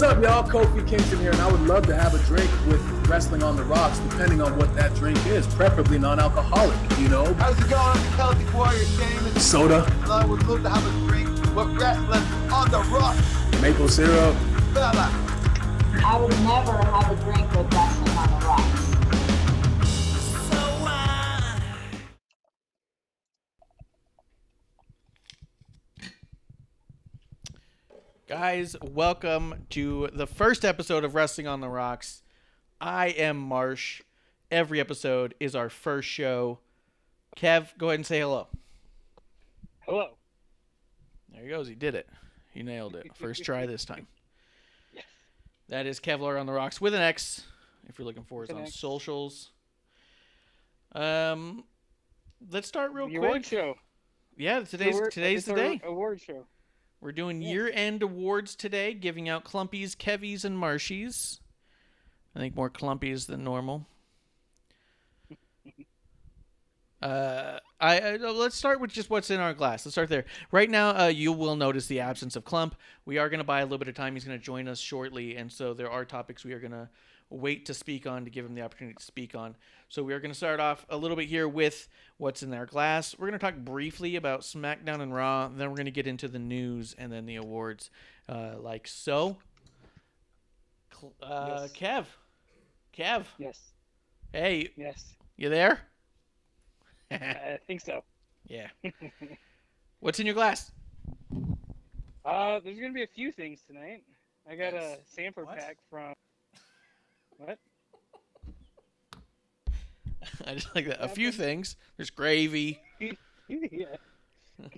What's up, y'all? Kofi Kingston here, and I would love to have a drink with Wrestling on the Rocks, depending on what that drink is, preferably non-alcoholic, you know? How's it going? Celtic Warrior Shane. Soda. I would love to have a drink with Wrestling on the Rocks. Maple syrup. Fella. I would never have a drink with Wrestling on the Rocks. Guys, welcome to the first episode of Wrestling on the Rocks. I am Marsh. Every episode is our first show. Kev, go ahead and say hello. Hello. There he goes. He did it. He nailed it. First try this time. Yes. That is Kevlar on the Rocks with an X, if you're looking for us With an on X. socials. Let's start real The quick. award show. Yeah, today's It's the our day. Award show. We're doing Yeah. year-end awards today, giving out Klumpys, Kevvies, and Marshies. I think more Klumpys than normal. Let's start with just what's in our glass. Let's start there. Right now, you will notice the absence of Klump. We are going to buy a little bit of time. He's going to join us shortly, and so there are topics we are going to wait to speak on to give him the opportunity to speak on. So we are going to start off a little bit here with what's in our glass. We're going to talk briefly about Smackdown and RAW. Then we're going to get into the news and then the awards, like so. Yes. Kev. Yes. Hey, Yes. you there? I think so. Yeah. What's in your glass? There's gonna be a few things tonight. I got a sampler What? pack from. What? I just like that. A few things. There's gravy. Yeah. A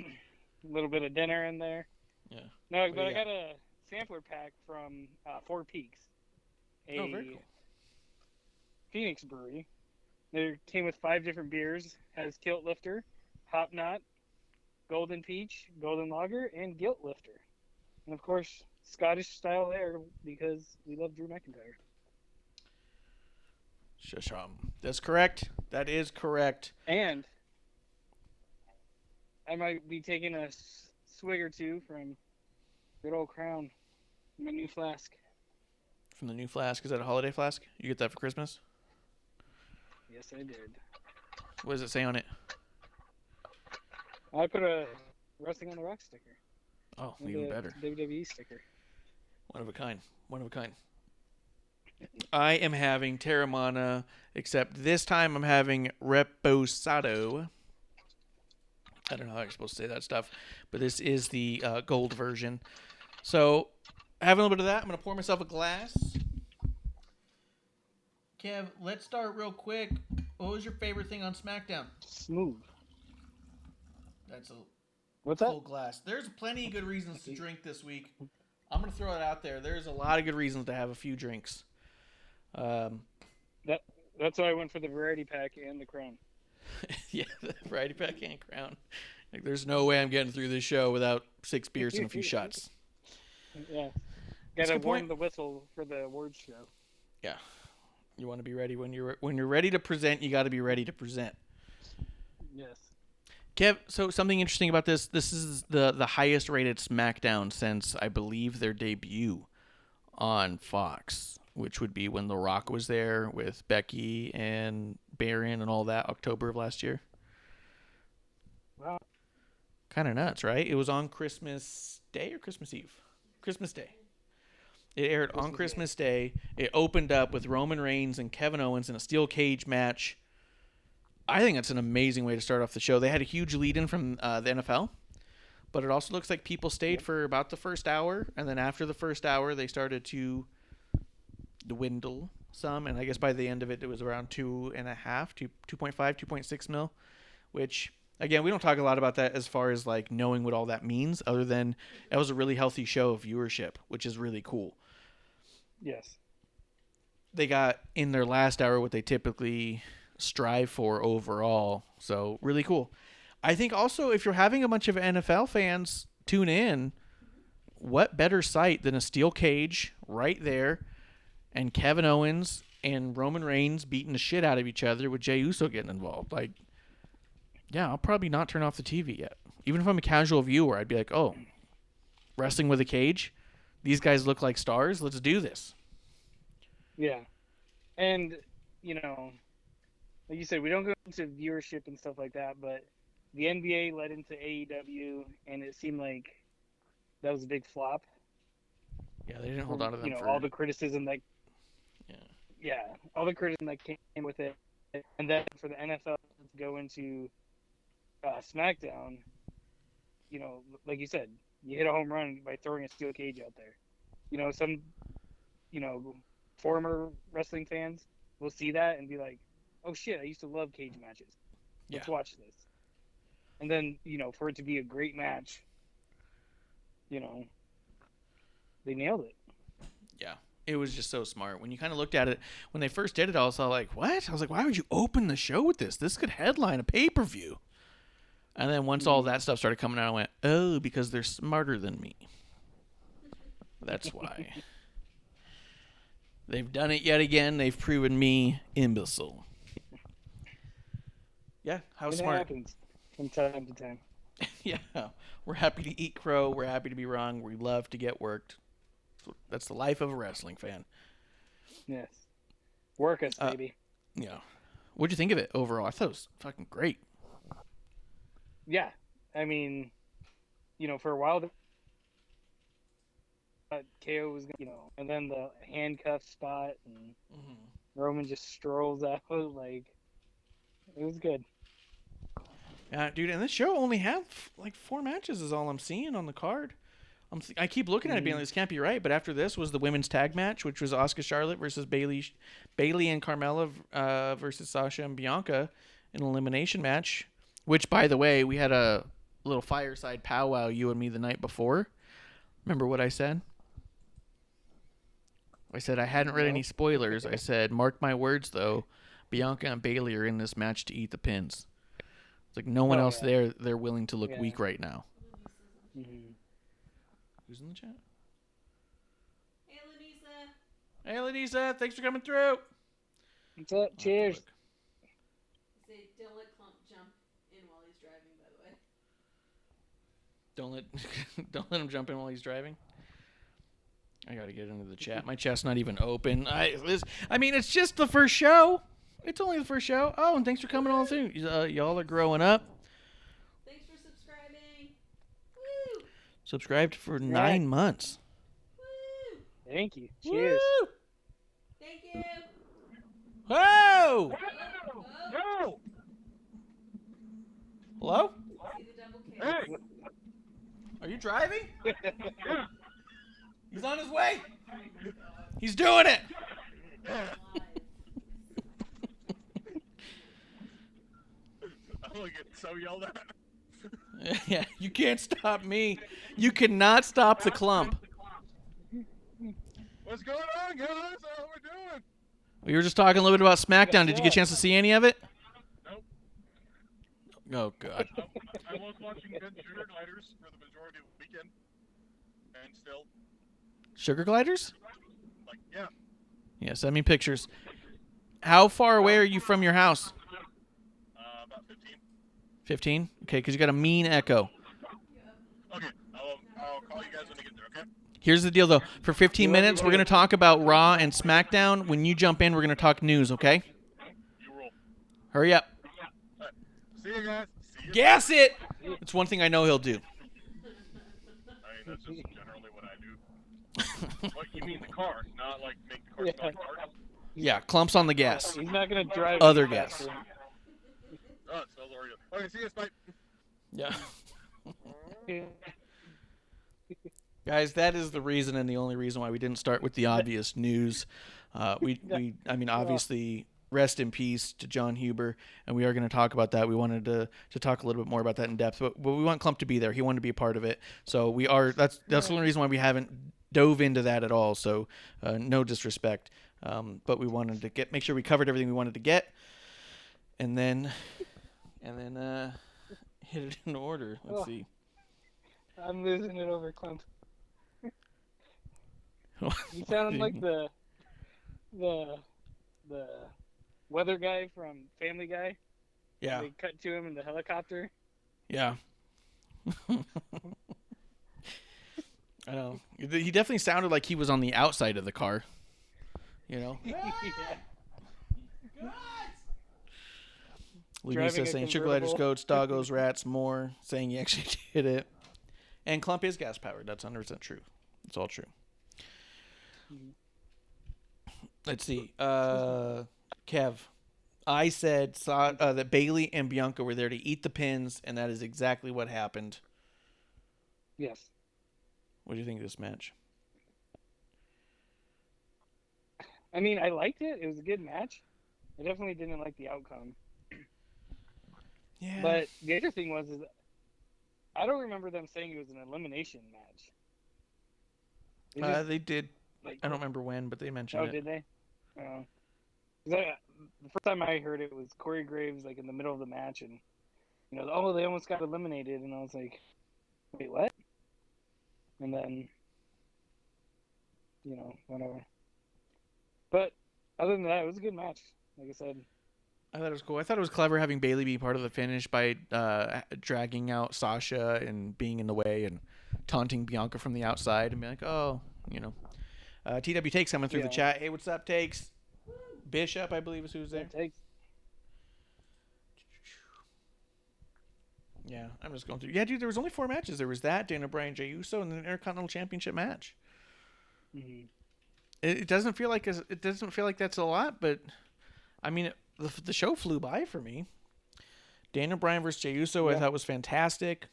little bit of dinner in there. Yeah. No, What do but you I got? got a sampler pack from Four Peaks, a Oh, very cool. Phoenix brewery. They came with 5 different beers. Has Kilt Lifter, Hop Knot, Golden Peach, Golden Lager, and Gilt Lifter. And of course, Scottish style ale because we love Drew McIntyre. That's correct. That is correct. And I might be taking a swig or two from good old Crown, my new flask. From the new flask. Is that a holiday flask? You get that for Christmas? Yes, I did. What does it say on it? I put a Wrestling on the Rock sticker. Oh, And even a better. WWE sticker. One of a kind. One of a kind. I am having Terramana, except this time I'm having Reposado. I don't know how you're supposed to say that stuff, but this is the gold version. So, having a little bit of that, I'm going to pour myself a glass. Kev, let's start real quick. What was your favorite thing on SmackDown? Smooth. That's a What's full that? glass. There's plenty of good reasons to drink this week. I'm going to throw it out there. There's a lot of good reasons to have a few drinks. That's why I went for the variety pack and the Crown. Yeah, the variety pack and Crown. Like, there's no way I'm getting through this show without 6 beers and a few shots. Yeah. That's a Gotta good warm point. the whistle for the awards show. Yeah, you want to be ready when you're ready to present. You got to be ready to present. Yes. Kev, so something interesting about this. This is the highest rated SmackDown since I believe their debut on Fox, which would be when The Rock was there with Becky and Baron and all that, October of last year. Wow. Kind of nuts, right? It was on Christmas Day or Christmas Eve? Christmas Day. It aired on Christmas Day. It opened up with Roman Reigns and Kevin Owens in a steel cage match. I think that's an amazing way to start off the show. They had a huge lead-in from the NFL, but it also looks like people stayed for about the first hour, and then after the first hour, they started to dwindle some, and I guess by the end of it, it was around 2.5, 2.5, 2.6 mil, which, again, we don't talk a lot about that as far as like knowing what all that means, other than it was a really healthy show of viewership, which is really cool. Yes. They got in their last hour what they typically strive for overall, so really cool. I think also if you're having a bunch of NFL fans tune in, what better sight than a steel cage right there and Kevin Owens and Roman Reigns beating the shit out of each other with Jey Uso getting involved. Like, yeah, I'll probably not turn off the TV yet. Even if I'm a casual viewer, I'd be like, oh, wrestling with a cage? these guys look like stars. Let's do this. Yeah. And, you know, like you said, we don't go into viewership and stuff like that, but the NBA led into AEW, and it seemed like that was a big flop. Yeah, they didn't hold on to them for all the criticism that all the criticism that came with it, and then for the NFL to go into Smackdown, you know, like you said, you hit a home run by throwing a steel cage out there. You know, some, you know, former wrestling fans will see that and be like, "Oh shit, I used to love cage matches. Let's watch this." And then, you know, for it to be a great match, you know, they nailed it. Yeah. It was just so smart. When you kind of looked at it, when they first did it, I was all like, what? I was like, why would you open the show with this? This could headline a pay-per-view. And then once all that stuff started coming out, I went, oh, because they're smarter than me. That's why. They've done it yet again. They've proven me imbecile. Yeah, how smart. It happens from time to time. Yeah, we're happy to eat crow. We're happy to be wrong. We love to get worked. That's the life of a wrestling fan. Yes. Work us, baby. Yeah. What'd you think of it overall? I thought it was fucking great. Yeah. I mean, you know, for a while, KO was, you know, and then the handcuff spot, and Roman just strolls out. Like, it was good. Yeah, dude, and this show only have like 4 matches is all I'm seeing on the card. I keep looking at it being like, this can't be right, but after this was the women's tag match, which was Asuka Charlotte versus Bailey and Carmella versus Sasha and Bianca in an elimination match, which, by the way, we had a little fireside powwow, you and me, the night before. Remember what I said? I said I hadn't read any spoilers. I said, mark my words, though, Bianca and Bailey are in this match to eat the pins. It's like no one else there. They're willing to look weak right now. Mm-hmm. Who's in the chat? Hey, Lenisa. Thanks for coming through. What's up? Cheers. Say, don't let Klump jump in while he's driving, by the way. Don't let him jump in while he's driving. I gotta get into the chat. My chat's not even open. I mean, it's just the first show. It's only the first show. Oh, and thanks for coming all through. Y'all are growing up. Thanks for subscribing. Woo! Subscribed for 9 months. Woo! Thank you. Cheers. Woo! Thank you. Whoa! No! Hello? See the double kick. Hey! Are you driving? He's on his way. He's doing it. I'm gonna get so yelled at. Yeah, you can't stop me. You cannot stop the clump. What's going on, guys? How we doing? We were just talking a little bit about SmackDown. Did you get a chance to see any of it? Nope. Oh, God. I was watching Ben Sugar Gliders for the majority of the weekend, and still, Sugar gliders? like, yeah, Yeah, send me pictures. How far away are you from your house? about 15. 15? Okay, because you got a mean echo. Okay, I'll call you guys when I get there, okay? Here's the deal, though. For 15 minutes, we're going to talk about Raw and SmackDown. When you jump in, we're going to talk news, okay? You roll. Hurry up. All right. See you guys. See you. Gas it! It's one thing I know he'll do. I mean, that's just generally what I do. What, you mean the car, not like make the car smell like cars? Yeah, clumps on the gas. He's not gonna drive. Other any gas. faster. Oh, it smells already. Okay, see you guys, bye. Yeah. Guys, that is the reason and the only reason why we didn't start with the obvious news. I mean, obviously, rest in peace to Jon Huber, and we are going to talk about that. We wanted to talk a little bit more about that in depth, but we want Klump to be there. He wanted to be a part of it, so we are. That's the only reason why we haven't dove into that at all. So, no disrespect, but we wanted to make sure we covered everything we wanted to get, and then hit it in order. Let's see. I'm losing it over Clump. You sound like the weather guy from Family Guy. Yeah. They cut to him in the helicopter. Yeah. I know. He definitely sounded like he was on the outside of the car. You know? Luigi Driving says a saying sugar gliders, convertible. goats, doggos, rats, more. Saying he actually did it. And Klumpy is gas powered. That's 100% true. It's all true. Let's see. Kev. I said that Bailey and Bianca were there to eat the pins, and that is exactly what happened. Yes. What do you think of this match? I mean, I liked it. It was a good match. I definitely didn't like the outcome. Yeah. But the other thing was, I don't remember them saying it was an elimination match. They did. Like, I don't remember when, but they mentioned oh, it. did they? Oh. 'Cause the first time I heard it was Corey Graves, like in the middle of the match, and they almost got eliminated, and I was like, wait, what? And then, whatever. But other than that, it was a good match. Like I said. I thought it was cool. I thought it was clever having Bailey be part of the finish by dragging out Sasha and being in the way and taunting Bianca from the outside and being like, oh, TW Takes coming through the chat. Hey, what's up, Takes? Bishop, I believe, is who's there. Takes. Yeah, I'm just going through. Yeah, dude, there was only 4 matches. There was that, Dana Bryan, Jey Uso, and then an Intercontinental Championship match. Mm-hmm. It doesn't feel like that's a lot, but I mean, the show flew by for me. Daniel Bryan versus Jey Uso, I thought was fantastic.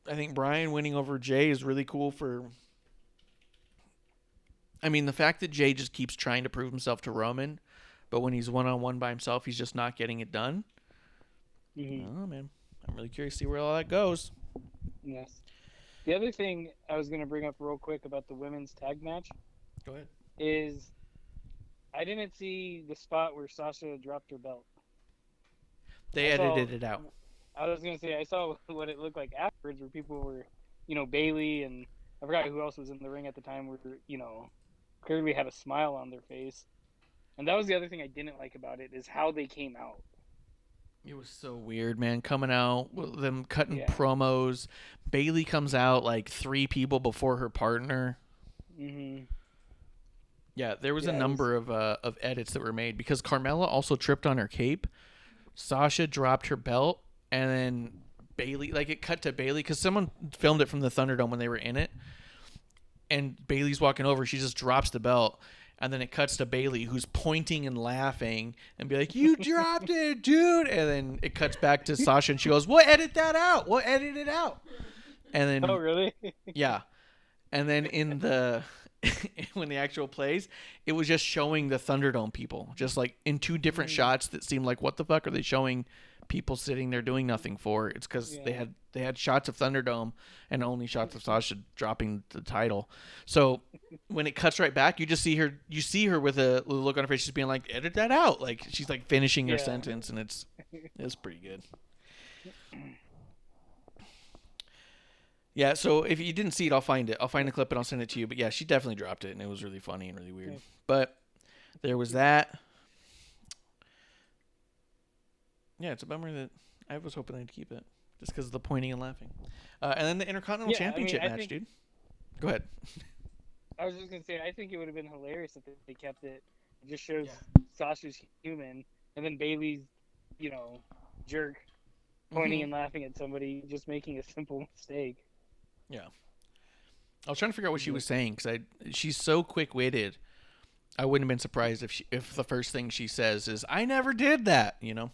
I think Bryan winning over Jey is really cool I mean, the fact that Jey just keeps trying to prove himself to Roman, but when he's one-on-one by himself, he's just not getting it done. Mm-hmm. Oh, man. I'm really curious to see where all that goes. Yes. The other thing I was going to bring up real quick about the women's tag match. Go ahead. Is I didn't see the spot where Sasha dropped her belt. They edited it out. I was going to say, I saw what it looked like afterwards where people were, Bailey and I forgot who else was in the ring at the time where, clearly had a smile on their face. And that was the other thing I didn't like about it is how they came out. It was so weird, man. Coming out, them cutting promos. Bailey comes out like 3 people before her partner. Mm-hmm. Yeah, there was a number of edits that were made because Carmella also tripped on her cape. Sasha dropped her belt, and then Bailey, like it cut to Bailey because someone filmed it from the Thunderdome when they were in it. And Bailey's walking over, she just drops the belt. And then it cuts to Bailey, who's pointing and laughing and be like, you dropped it, dude. And then it cuts back to Sasha, and she goes, we'll edit that out. We'll edit it out. And then, oh, really? Yeah. And then when the actual plays, it was just showing the Thunderdome people, just like in 2 different shots that seemed like, what the fuck are they showing people sitting there doing nothing for? It's because they had shots of Thunderdome and only shots of Sasha dropping the title. So when it cuts right back, you see her with a look on her face, just being like, edit that out. Like she's like finishing her sentence, and it's pretty good. Yeah, so if you didn't see it, I'll find it. I'll find the clip and I'll send it to you. But yeah, she definitely dropped it, and it was really funny and really weird. But there was that. Yeah, it's a bummer that I was hoping they'd keep it just because of the pointing and laughing. And then the Intercontinental Championship match, dude. Go ahead. I was just going to say, I think it would have been hilarious if they kept it. It just shows Sasha's human, and then Bailey's, jerk pointing and laughing at somebody just making a simple mistake. Yeah. I was trying to figure out what she was saying because she's so quick-witted. I wouldn't have been surprised if the first thing she says is, I never did that, I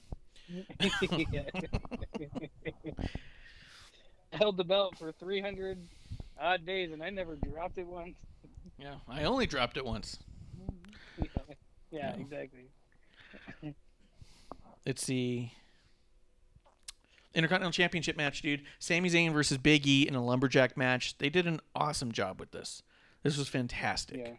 held the belt for 300 odd days and I never dropped it once. Yeah, I only dropped it once. Yeah, exactly. Let's see. Intercontinental Championship match, dude. Sami Zayn versus Big E in a lumberjack match. They did an awesome job with this. This was fantastic. Yeah.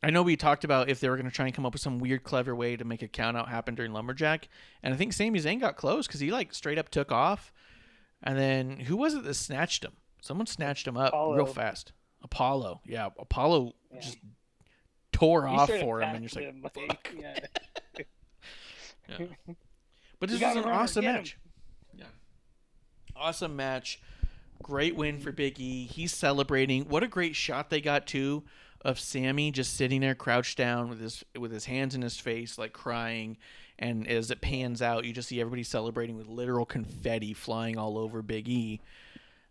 I know we talked about if they were going to try and come up with some weird, clever way to make a count-out happen during Lumberjack. And I think Sami Zayn got close because he, straight up took off. And then, who was it that snatched him? Someone snatched him up real fast. Apollo. Yeah, Apollo just tore off for him. And you're just like, fuck. Yeah. But this was an awesome match. Yeah. Awesome match. Great win for Big E. He's celebrating. What a great shot they got too of Sammy just sitting there crouched down with his hands in his face, like crying. And as it pans out, you just see everybody celebrating with literal confetti flying all over Big E.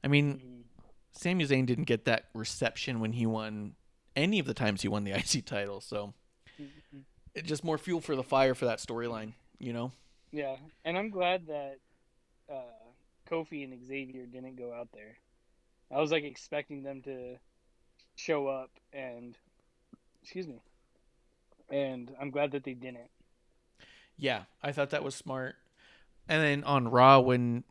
I mean, Sami Zayn didn't get that reception when he won any of the times he won the IC title, so it's just more fuel for the fire for that storyline, you know? Yeah, and I'm glad that Kofi and Xavier didn't go out there. I was like expecting them to show up and I'm glad that they didn't. Yeah, I thought that was smart. And then on Raw, when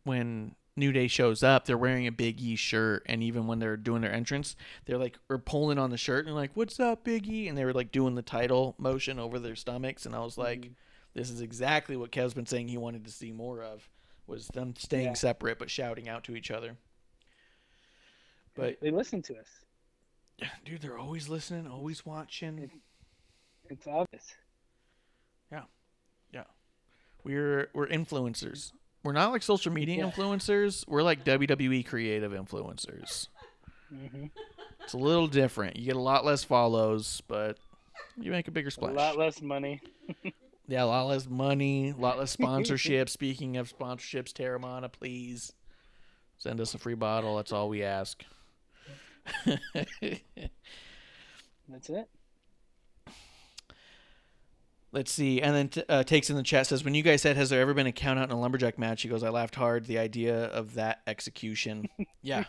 New Day shows up, they're wearing a Big E shirt, and even when they're doing their entrance, they're like pulling on the shirt and like, "What's up, Big E?" And they were like doing the title motion over their stomachs, and I was like, "This is exactly what Kev's been saying he wanted to see more of, was them staying separate but shouting out to each other." But they listen to us. Dude, they're always listening, always watching. It's obvious. Yeah. We're influencers. We're not like social media influencers. We're like WWE creative influencers. Mm-hmm. It's a little different. You get a lot less follows, but you make a bigger splash. A lot less money. Yeah, a lot less money, a lot less sponsorships. Speaking of sponsorships, Terramana, please send us a free bottle. That's all we ask. That's it. Let's see. And then Takes in the chat says, when you guys said, has there ever been a count out in a lumberjack match? He goes, I laughed hard. The idea of that execution. Yeah.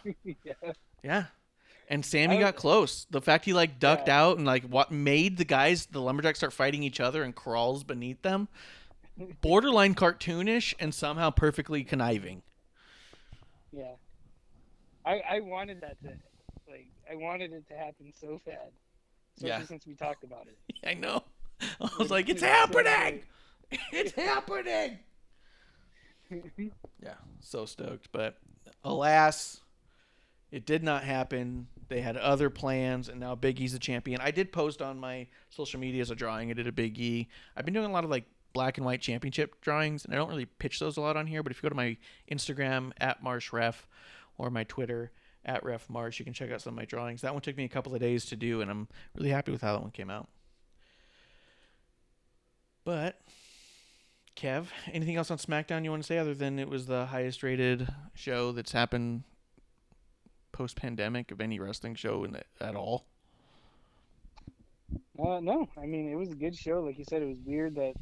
Yeah. And Sammy got close. The fact he like ducked out and like what made the lumberjacks start fighting each other and crawls beneath them. Borderline cartoonish and somehow perfectly conniving. Yeah. I wanted that to, like, I wanted it to happen so bad. Especially since we talked about it. I know. I was like, it's happening! It's happening! Yeah, so stoked. But alas, it did not happen. They had other plans, and now Big E's the champion. I did post on my social media as a drawing. I did a Big E. I've been doing a lot of like black and white championship drawings, and I don't really pitch those a lot on here, but if you go to my Instagram, @MarshRef, or my Twitter, @RefMarsh, you can check out some of my drawings. That one took me a couple of days to do, and I'm really happy with how that one came out. But, Kev, anything else on SmackDown you want to say other than it was the highest rated show that's happened post-pandemic of any wrestling show at all? No. I mean, it was a good show. Like you said, it was weird that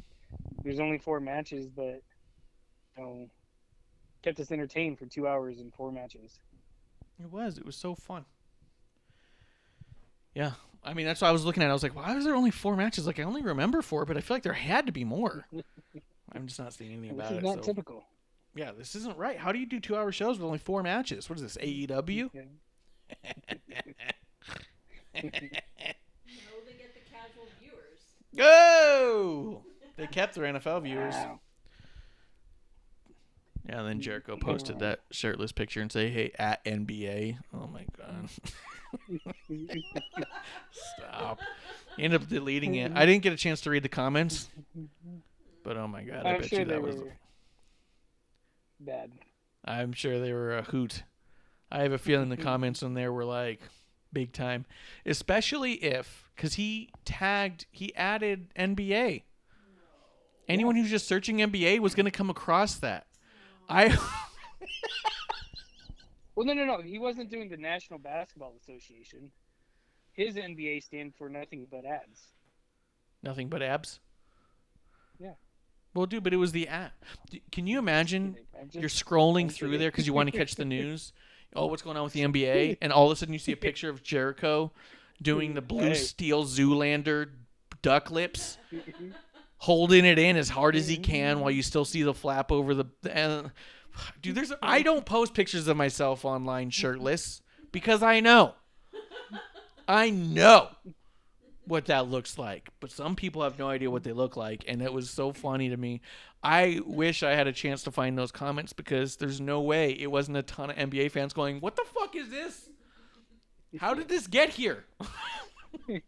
there's only 4 matches, but kept us entertained for 2 hours and 4 matches. It was so fun. Yeah. I mean, that's what I was looking at. I was like, why was there only 4 matches? Like, I only remember 4, but I feel like there had to be more. I'm just not seeing anything about it. This is not typical. Yeah, this isn't right. How do you do 2-hour shows with only 4 matches? What is this, AEW? Yeah. No, they get the casual viewers. Oh! They kept their NFL viewers. Wow. Yeah, and then Jericho posted that shirtless picture and say, hey, @NBA. Oh, my God. Stop. He ended up deleting it. I didn't get a chance to read the comments. But, oh, my God, I bet you that was bad. I'm sure they were a hoot. I have a feeling the comments on there were, like, big time. Especially if, because he added NBA. Anyone who's just searching NBA was going to come across that. Well, no. He wasn't doing the National Basketball Association. His NBA stands for nothing but abs. Nothing but abs? Yeah. Well, dude, but it was the app. Can you imagine you're scrolling through there because you want to catch the news? Oh, what's going on with the NBA? And all of a sudden you see a picture of Jericho doing the blue steel Zoolander duck lips, holding it in as hard as he can while you still see the flap over the... dude, I don't post pictures of myself online shirtless because I know what that looks like. But some people have no idea what they look like, and it was so funny to me. I wish I had a chance to find those comments because there's no way it wasn't a ton of NBA fans going, what the fuck is this? How did this get here? Can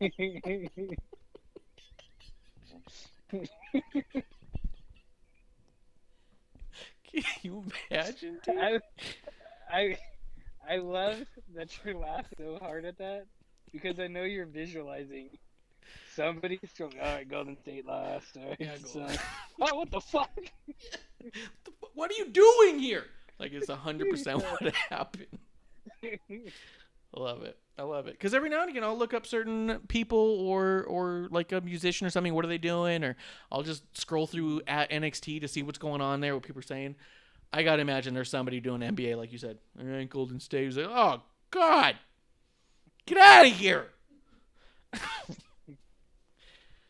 you imagine? I I love that you're laughing so hard at that because I know you're visualizing somebody's going, all right, Golden State lost. All right, Yeah, so, oh, what the fuck? What are you doing here? Like, it's 100% what happened. I love it. I love it. Because every now and again, I'll look up certain people or like a musician or something. What are they doing? Or I'll just scroll through at NXT to see what's going on there, what people are saying. I got to imagine there's somebody doing NBA, like you said. All right, Golden State. He's like, oh, God. Get out of here.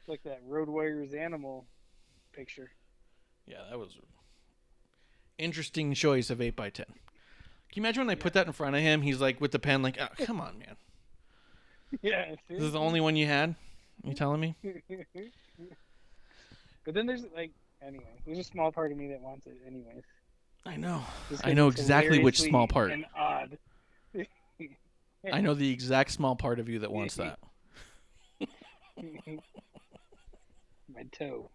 Like that Road Warriors animal picture. Yeah, that was interesting choice of 8x10. Can you imagine when they put that in front of him? He's like with the pen, like, oh, come on, man. Yeah. This is the only one you had? You telling me? But then there's anyway, there's a small part of me that wants it anyways. I know. Just I know 'cause it's exactly which hilariously small part. And odd. I know the exact small part of you that wants that. My toe.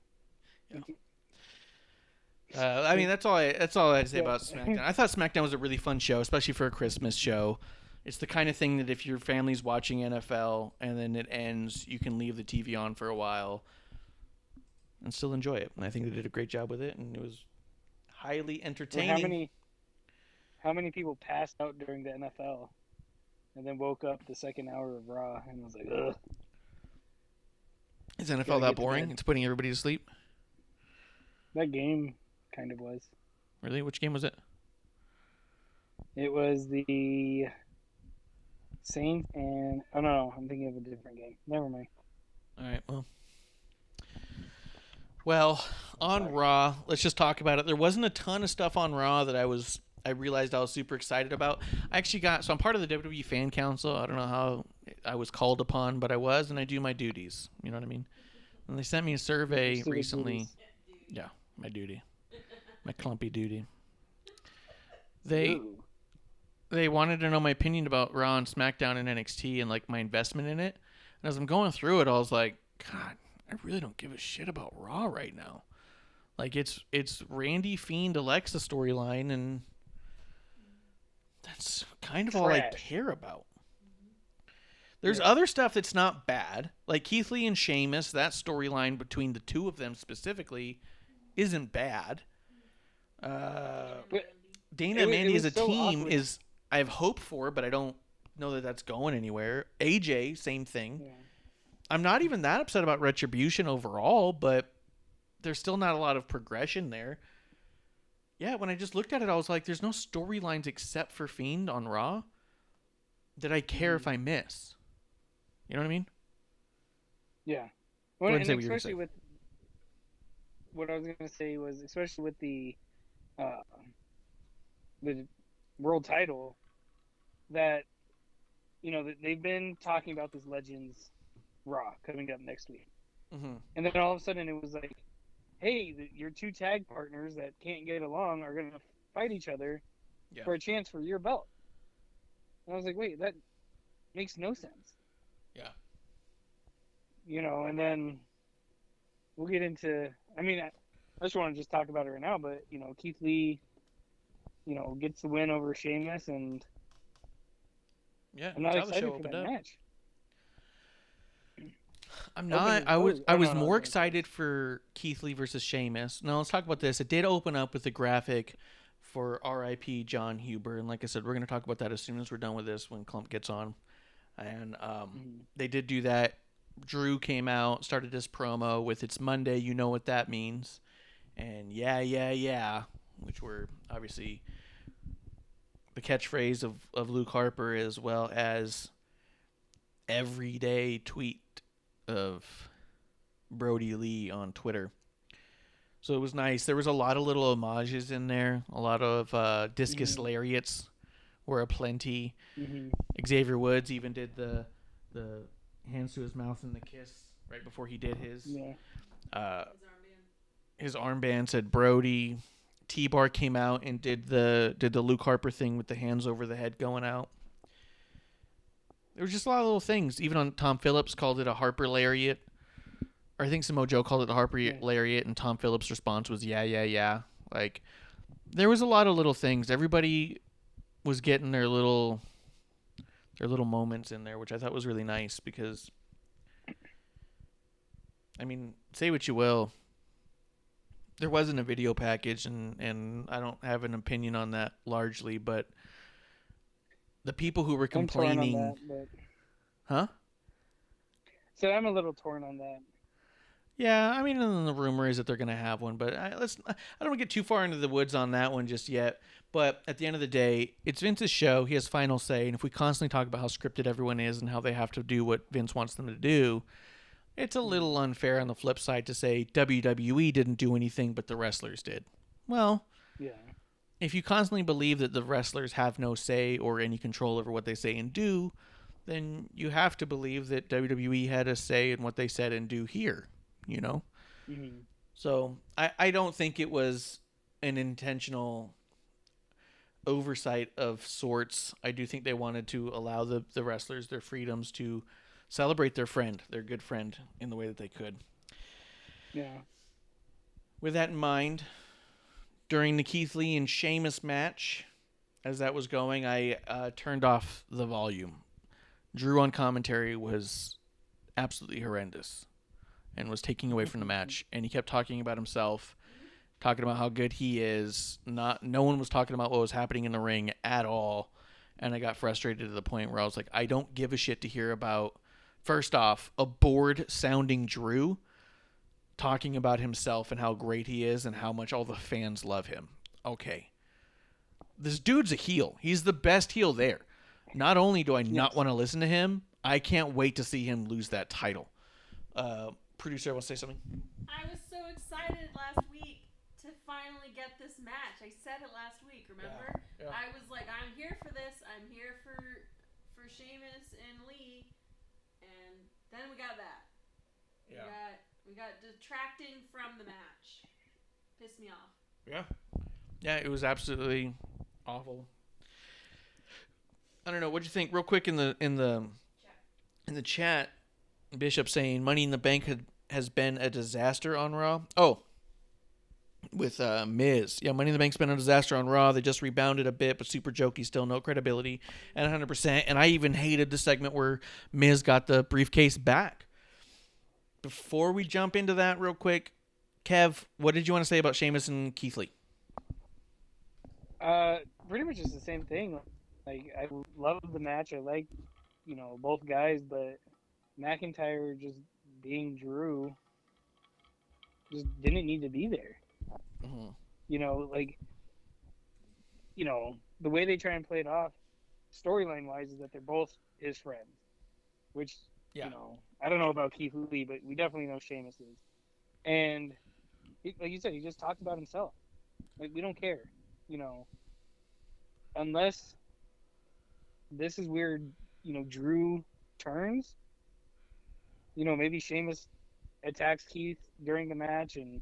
I mean, that's all I had to say about SmackDown. I thought SmackDown was a really fun show, especially for a Christmas show. It's the kind of thing that if your family's watching NFL and then it ends, you can leave the TV on for a while and still enjoy it. And I think they did a great job with it, and it was highly entertaining. How many people passed out during the NFL and then woke up the second hour of Raw and was like, ugh. Is NFL that boring? It's putting everybody to sleep? That game kind of was. Really? Which game was it? It was the Saints and... Oh, no, I'm thinking of a different game. Never mind. All right, well, on Raw, let's just talk about it. There wasn't a ton of stuff on Raw that I realized I was super excited about. So I'm part of the WWE Fan Council. I don't know how I was called upon, but I was, and I do my duties. You know what I mean? And they sent me a survey recently. Yeah, my duty. My Klumpy duty. They wanted to know my opinion about Raw and SmackDown and NXT and like my investment in it. And as I'm going through it, I was like, God, I really don't give a shit about Raw right now. Like it's Randy Fiend Alexa storyline, and that's kind of all I care about. There's other stuff that's not bad, like Keith Lee and Sheamus. That storyline between the two of them specifically isn't bad. Dana and Mandy as a team is I have hope for, but I don't know that that's going anywhere. AJ, same thing. Yeah. I'm not even that upset about Retribution overall, but there's still not a lot of progression there. Yeah, when I just looked at it, I was like, there's no storylines except for Fiend on Raw that I care if I miss. You know what I mean? Yeah. Well, and especially with what I was going to say was, especially with the world title, that, you know, they've been talking about this Legends Raw coming up next week. Mm-hmm. And then all of a sudden it was like, hey, your two tag partners that can't get along are going to fight each other for a chance for your belt. And I was like, wait, that makes no sense. Yeah. You know, and then we'll get into, I mean, I just want to just talk about it right now, but, you know, Keith Lee, you know, gets the win over Sheamus, and I'm not excited for that match. I'm not. I was more excited for Keith Lee versus Sheamus. Now let's talk about this. It did open up with a graphic for R.I.P. Jon Huber, and like I said, we're going to talk about that as soon as we're done with this when Klump gets on. And they did do that. Drew came out, started his promo with "It's Monday, you know what that means," and yeah, which were obviously the catchphrase of Luke Harper, as well as everyday tweet of Brody Lee on Twitter. So it was nice. There was a lot of little homages in there. A lot of discus lariats were aplenty. Mm-hmm. Xavier Woods even did the hands to his mouth and the kiss right before he did his. Yeah. His armband said Brody. T-Bar came out and did the Luke Harper thing with the hands over the head going out. There was just a lot of little things. Even on Tom Phillips called it a Harper lariat. Or I think Samoa Joe called it a Harper lariat, and Tom Phillips' response was yeah. Like, there was a lot of little things. Everybody was getting their little moments in there, which I thought was really nice because, I mean, say what you will, there wasn't a video package, and I don't have an opinion on that largely, but the people who were complaining, I'm torn on that, huh? So I'm a little torn on that. Yeah, I mean, and the rumor is that they're going to have one, but I don't want to get too far into the woods on that one just yet. But at the end of the day, it's Vince's show. He has final say, and if we constantly talk about how scripted everyone is and how they have to do what Vince wants them to do, it's a little unfair on the flip side to say WWE didn't do anything, but the wrestlers did. Well, Yeah. if you constantly believe that the wrestlers have no say or any control over what they say and do, then you have to believe that WWE had a say in what they said and do here, you know? Mm-hmm. So I don't think it was an intentional oversight of sorts. I do think they wanted to allow the wrestlers their freedoms to celebrate their friend, their good friend, in the way that they could. Yeah. With that in mind, during the Keith Lee and Sheamus match, as that was going, I turned off the volume. Drew on commentary was absolutely horrendous and was taking away from the match. And he kept talking about himself, talking about how good he is. No one was talking about what was happening in the ring at all. And I got frustrated to the point where I was like, I don't give a shit to hear about, first off, a bored-sounding Drew talking about himself and how great he is and how much all the fans love him. Okay. This dude's a heel. He's the best heel there. Not only do I not want to listen to him, I can't wait to see him lose that title. Producer, want to say something? I was so excited last week to finally get this match. I said it last week, remember? Yeah. I was like, I'm here for this. I'm here for Sheamus and Lee. And then we got that. Yeah. We got detracting from the match. Pissed me off. Yeah. Yeah, it was absolutely awful. I don't know. What'd you think? Real quick in the chat, Bishop saying Money in the Bank has been a disaster on Raw. Oh, with Miz. Yeah, Money in the Bank's been a disaster on Raw. They just rebounded a bit, but super jokey still, no credibility, and 100%. And I even hated the segment where Miz got the briefcase back. Before we jump into that real quick, Kev, what did you want to say about Sheamus and Keith Lee? Pretty much just the same thing. Like, I love the match. I like, both guys, but McIntyre just being Drew just didn't need to be there. Mm-hmm. The way they try and play it off, storyline wise, is that they're both his friends, which, I don't know about Keith Lee, but we definitely know Sheamus is. And like you said, he just talked about himself. Like, we don't care, unless this is where, Drew turns, maybe Sheamus attacks Keith during the match and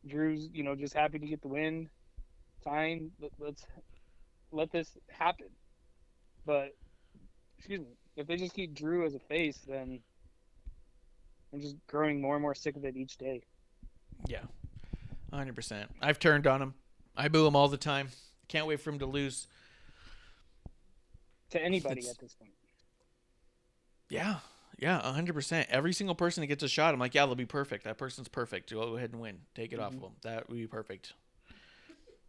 Drew's, just happy to get the win. Fine, let's let this happen. But, if they just keep Drew as a face, then I'm just growing more and more sick of it each day. Yeah, 100%. I've turned on him. I boo him all the time. Can't wait for him to lose. To anybody at this point. Yeah, 100%. Every single person that gets a shot, I'm like, yeah, they'll be perfect. That person's perfect. Go ahead and win. Take it off of them. That would be perfect.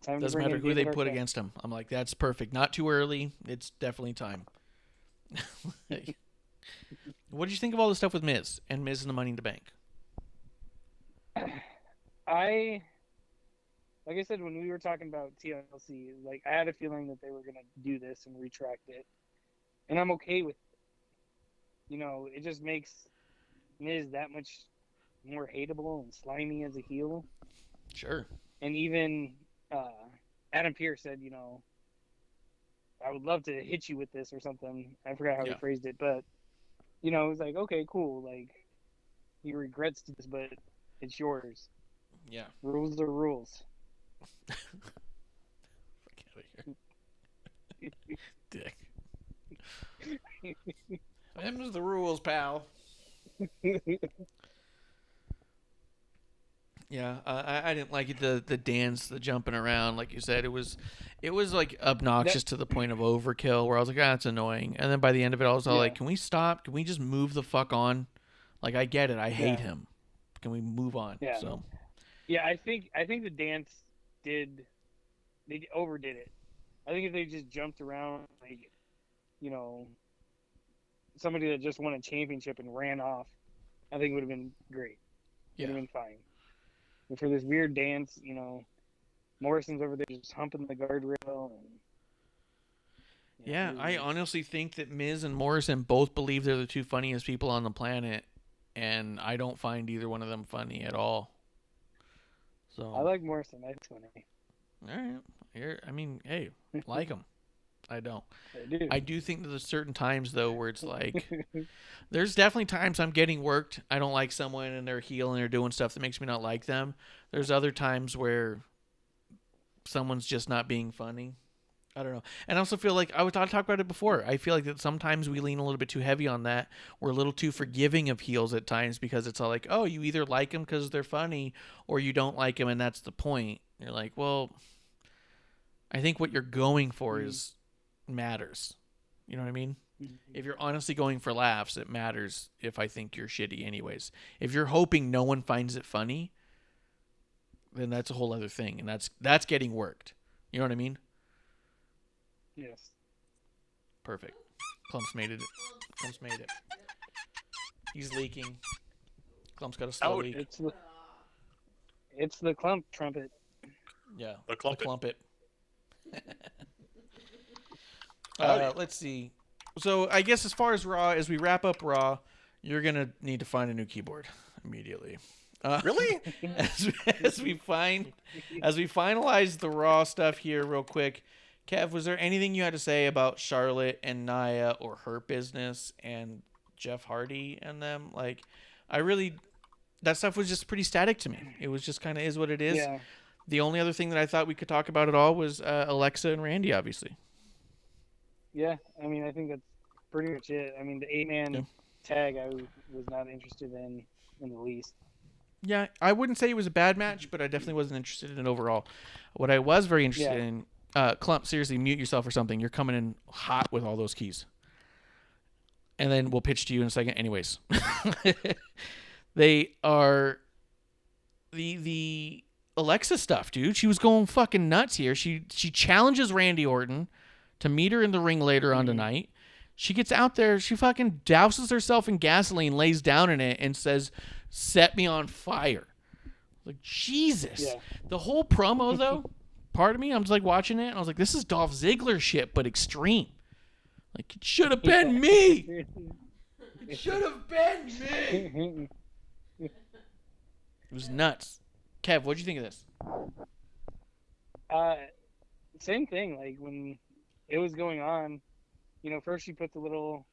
Doesn't matter who they put against him. I'm like, that's perfect. Not too early. It's definitely time. What did you think of all the stuff with Miz and the Money in the Bank? Like I said, when we were talking about TLC, like, I had a feeling that they were going to do this and retract it. And I'm okay with it. It just makes Miz that much more hateable and slimy as a heel. Sure. And even Adam Pearce said, I would love to hit you with this or something. I forgot how he phrased it, but, it was like, okay, cool. Like, he regrets this, but it's yours. Yeah. Rules are rules. Fuck out of here. Dick. Them's the rules, pal. Yeah, I didn't like it, the dance, the jumping around, like you said. It was like obnoxious to the point of overkill, where I was like, that's annoying. And then by the end of it, I was all like, can we stop? Can we just move the fuck on? Like, I get it. I hate him. Can we move on? Yeah. So. Yeah, I think the dance they overdid it. I think if they just jumped around, like, you know, somebody that just won a championship and ran off, I think it would have been great. It would have been fine. But for this weird dance, you know, Morrison's over there just humping the guardrail. And, I honestly think that Miz and Morrison both believe they're the two funniest people on the planet, and I don't find either one of them funny at all. So I like Morrison. I think he's funny. All right. I mean, hey, like him. I don't. I do think that there's certain times, though, where it's like, there's definitely times I'm getting worked. I don't like someone and they're heel and they're doing stuff that makes me not like them. There's other times where someone's just not being funny. I don't know. And I also feel like, I talked about it before. I feel like that sometimes we lean a little bit too heavy on that. We're a little too forgiving of heels at times, because it's all like, oh, you either like them because they're funny or you don't like them and that's the point. You're like, well, I think what you're going for matters. You know what I mean? If you're honestly going for laughs, it matters if I think you're shitty anyways. If you're hoping no one finds it funny, then that's a whole other thing, and that's getting worked. You know what I mean? Yes. Perfect. Clump's made it. Clump's made it. He's leaking. Clump's got a slow leak. It's the Klump trumpet. Yeah. The Klumpet. Let's see. So I guess as far as Raw, as we wrap up Raw, you're gonna need to find a new keyboard immediately. Really? as we finalize the Raw stuff here, real quick, Kev, was there anything you had to say about Charlotte and Nia or her business and Jeff Hardy and them? Like, that stuff was just pretty static to me. It was just kind of is what it is. Yeah. The only other thing that I thought we could talk about at all was Alexa and Randy, obviously. Yeah, I mean, I think that's pretty much it. I mean, the 8-man tag I was not interested in the least. Yeah, I wouldn't say it was a bad match, but I definitely wasn't interested in it overall. What I was very interested in, Klump, seriously, mute yourself or something. You're coming in hot with all those keys. And then we'll pitch to you in a second. Anyways. They are the Alexa stuff, dude. She was going fucking nuts here. She challenges Randy Orton to meet her in the ring later on tonight. She gets out there. She fucking douses herself in gasoline, lays down in it, and says, "Set me on fire." Like, Jesus. Yeah. The whole promo, though, part of me, I'm just like watching it, and I was like, this is Dolph Ziggler shit, but extreme. Like, it should have been me. It should have been me. It was nuts. Kev, what'd you think of this? Same thing. Like, when it was going on, you know, first she put the little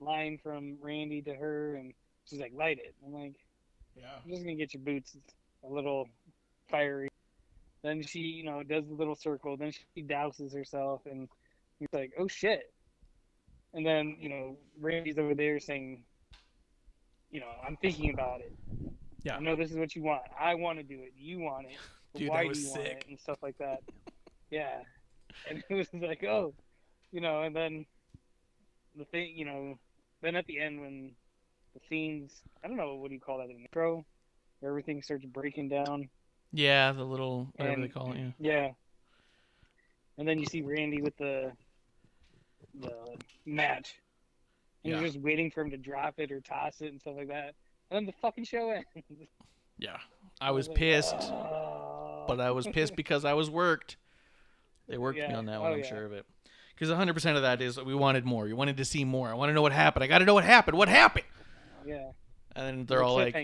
line from Randy to her, and she's like, light it. I'm like, I'm just going to get your boots a little fiery. Then she, you know, does the little circle. Then she douses herself, and he's like, oh, shit. And then, you know, Randy's over there saying, you know, I'm thinking about it. Yeah. I know this is what you want. I want to do it. You want it. Dude, why that was do you want sick. it? And stuff like that. Yeah. And it was like, oh, you know, and then the thing, you know, then at the end when the scenes, I don't know, what do you call that, an intro? Where everything starts breaking down. Yeah, the little, whatever they call it, yeah. Yeah. And then you see Randy with the match. And you're just waiting for him to drop it or toss it and stuff like that. And then the fucking show ends. Yeah. I was pissed, but I was pissed because I was worked. They worked me on that one, I'm sure of it. Because 100% of that is we wanted more. You wanted to see more. I want to know what happened. I got to know what happened. What happened? Yeah. And then they're all like,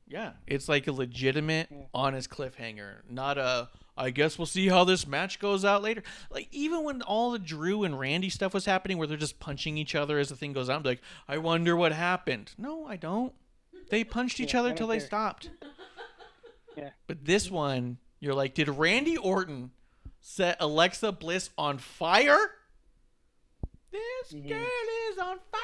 yeah, it's like a legitimate, honest cliffhanger. Not a, I guess we'll see how this match goes out later. Like, even when all the Drew and Randy stuff was happening where they're just punching each other as the thing goes on, I'm like, I wonder what happened. No, I don't. They punched each other till they stopped. Yeah. But this one, you're like, did Randy Orton set Alexa Bliss on fire? This girl is on fire!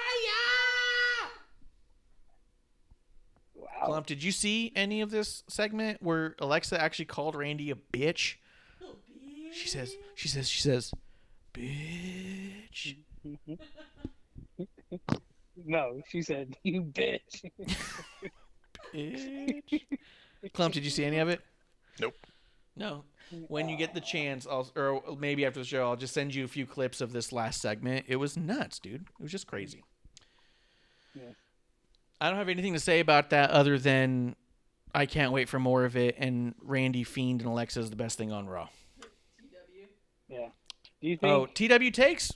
Klump, did you see any of this segment where Alexa actually called Randy a bitch? Oh, bitch. She says, bitch. No, she said, "You bitch." Bitch. Klump, did you see any of it? Nope. No. When you get the chance, or maybe after the show, I'll just send you a few clips of this last segment. It was nuts, dude. It was just crazy. Yeah. I don't have anything to say about that other than I can't wait for more of it. And Randy, Fiend, and Alexa is the best thing on Raw. TW. Yeah. Do you think? TW takes?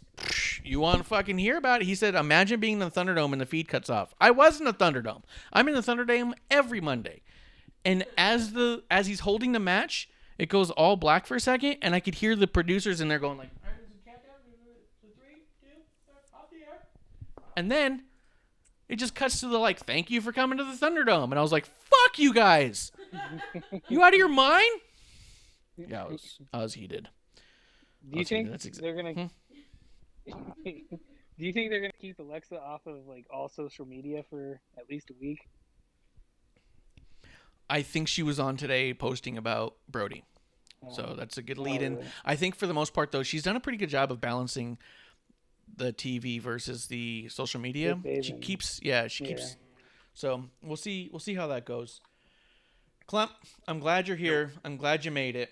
You want to fucking hear about it? He said, imagine being in the Thunderdome and the feed cuts off. I was in the Thunderdome. I'm in the Thunderdome every Monday. And as he's holding the match, it goes all black for a second, and I could hear the producers in there going like, all right, there's a countdown, 3, 2, off the air. And then it just cuts to the like, thank you for coming to the Thunderdome. And I was like, fuck you guys. You out of your mind? Yeah, I was heated. Do you think That's they're gonna? Do you think they're gonna keep Alexa off of like all social media for at least a week? I think she was on today posting about Brody. So that's a good lead in. Really? I think for the most part, though, she's done a pretty good job of balancing the TV versus the social media. She keeps. So we'll see how that goes. Klump, I'm glad you're here. I'm glad you made it.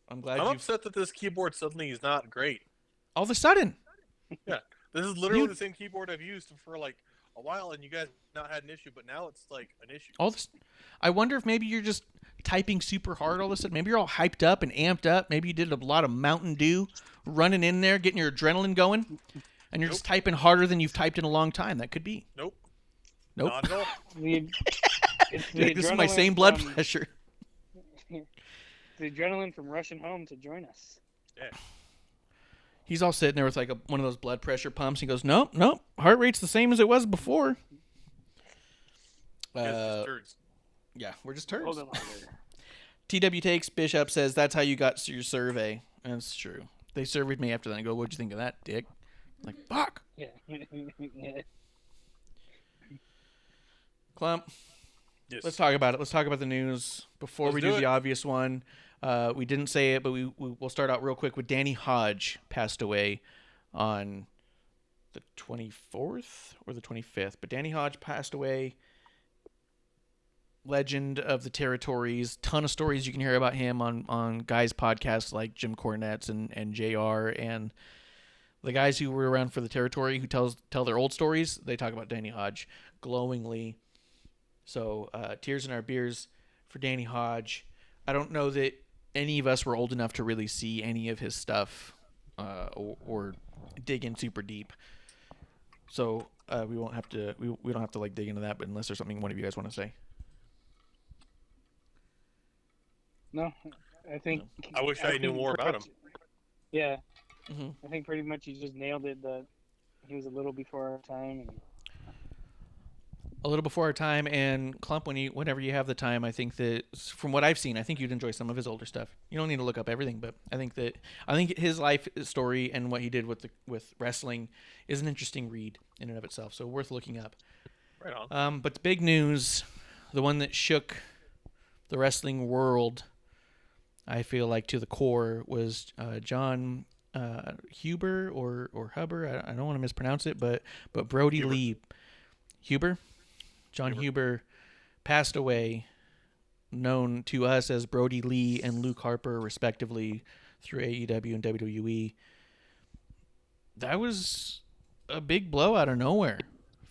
I'm upset that this keyboard suddenly is not great. all of a sudden. Yeah, this is literally the same keyboard I've used for like a while, and you guys not had an issue, but now it's like an issue. I wonder if maybe you're just typing super hard all of a sudden. Maybe you're all hyped up and amped up. Maybe you did a lot of Mountain Dew, running in there, getting your adrenaline going, and you're just typing harder than you've typed in a long time. That could be. Nope. Nope. Not at all. It's the This is my same blood pressure. The adrenaline from rushing home to join us. Yeah. He's all sitting there with like one of those blood pressure pumps. He goes, nope, heart rate's the same as it was before. Turds. Yeah, we're just turds. Hold on. TW takes. Bishop says that's how you got your survey. That's true. They surveyed me after that. I go, what'd you think of that, dick? I'm like, fuck. Yeah. Yeah. Klump. Yes. Let's talk about it. Let's talk about the news before Let's we do do it. the obvious one. We didn't say it, but we'll start out real quick with Danny Hodge passed away on the 24th or the 25th. But Danny Hodge passed away. Legend of the territories. Ton of stories you can hear about him on guys' podcasts like Jim Cornette's and JR, and the guys who were around for the territory who tell their old stories. They talk about Danny Hodge glowingly. So tears in our beers for Danny Hodge. I don't know that any of us were old enough to really see any of his stuff or dig in super deep. So we won't have to. We don't have to like dig into that. But unless there's something one of you guys want to say. No, I think. I wish I knew more about him. Yeah, Mm-hmm. I think pretty much you just nailed it. That he was a little before our time. And A little before our time, and Klump, whenever you have the time, I think that from what I've seen, I think you'd enjoy some of his older stuff. You don't need to look up everything, but I think his life story and what he did with wrestling is an interesting read in and of itself. So worth looking up. Right on. But the big news, the one that shook the wrestling world, I feel like to the core, was Jon Huber or Huber. I don't want to mispronounce it, but Brody Huber. Lee Huber. Jon Huber passed away, known to us as Brody Lee and Luke Harper, respectively, through AEW and WWE. That was a big blow out of nowhere.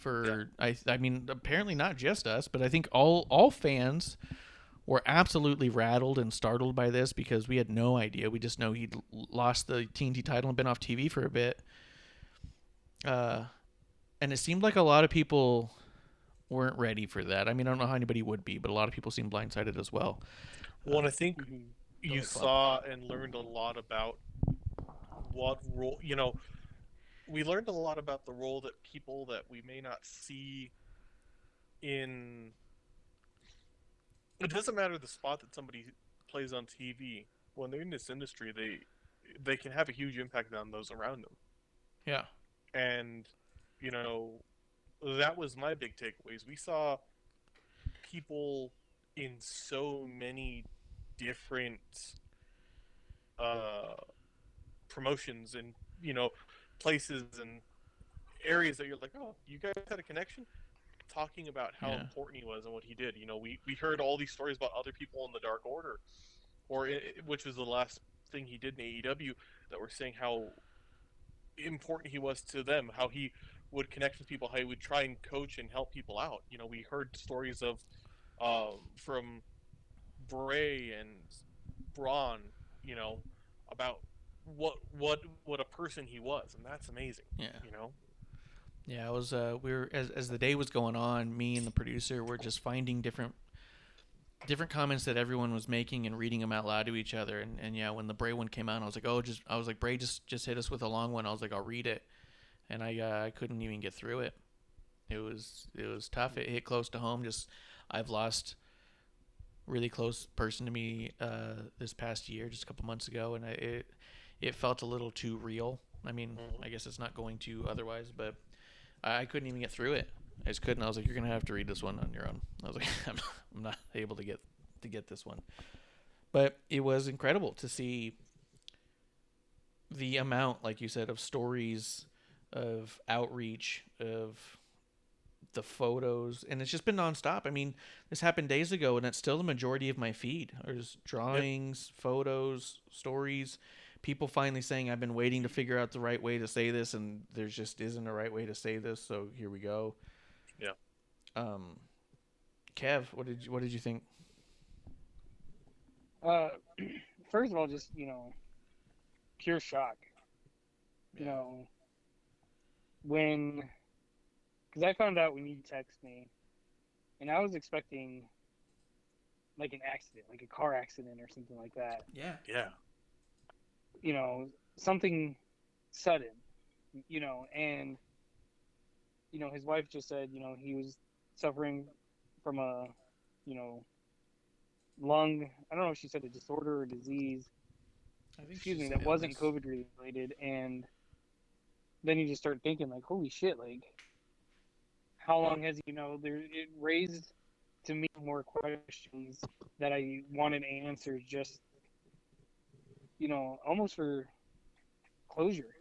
I mean, apparently not just us, but I think all fans were absolutely rattled and startled by this because we had no idea. We just know he'd lost the TNT title and been off TV for a bit. And it seemed like a lot of people weren't ready for that. I mean, I don't know how anybody would be, but a lot of people seemed blindsided as well. Well, and I think you saw and learned a lot about what role, we learned a lot about the role that people that we may not see in. It doesn't matter the spot that somebody plays on TV. When they're in this industry, they can have a huge impact on those around them. Yeah. And, that was my big takeaways. We saw people in so many different promotions and places and areas that you're like, oh, you guys had a connection, talking about how Yeah. important he was and what he did. We heard all these stories about other people in the Dark Order, which was the last thing he did in AEW, that were saying how important he was to them, how he would connect with people, how he would try and coach and help people out. We heard stories of from Bray and Braun, about what a person he was, and that's amazing. Yeah. Yeah, I was we were as the day was going on, me and the producer were just finding different comments that everyone was making and reading them out loud to each other. And yeah, when the Bray one came out, I was like, Bray, just hit us with a long one. I was like, I'll read it, and I couldn't even get through it. It was tough. It hit close to home. I've lost really close person to me this past year, just a couple months ago, and it felt a little too real. I mean, I guess it's not going to otherwise, but I couldn't even get through it. I just couldn't. I was like, you're gonna have to read this one on your own. I was like, I'm not able to get this one. But it was incredible to see the amount, like you said, of stories, of outreach, of the photos, and it's just been nonstop. I mean, this happened days ago, and it's still the majority of my feed. There's drawings, photos, stories. People finally saying, I've been waiting to figure out the right way to say this, and there just isn't a right way to say this, so here we go. Yeah. Kev, what did you think? First of all, just pure shock. Yeah. Because I found out when you text me, and I was expecting like an accident, like a car accident or something like that. Yeah. Yeah. Something sudden, and his wife just said, he was suffering from a, lung, I don't know if she said a disorder or disease, that wasn't COVID related. And then you just start thinking like, holy shit, like how long has it raised to me more questions that I wanted answers, just almost for closure,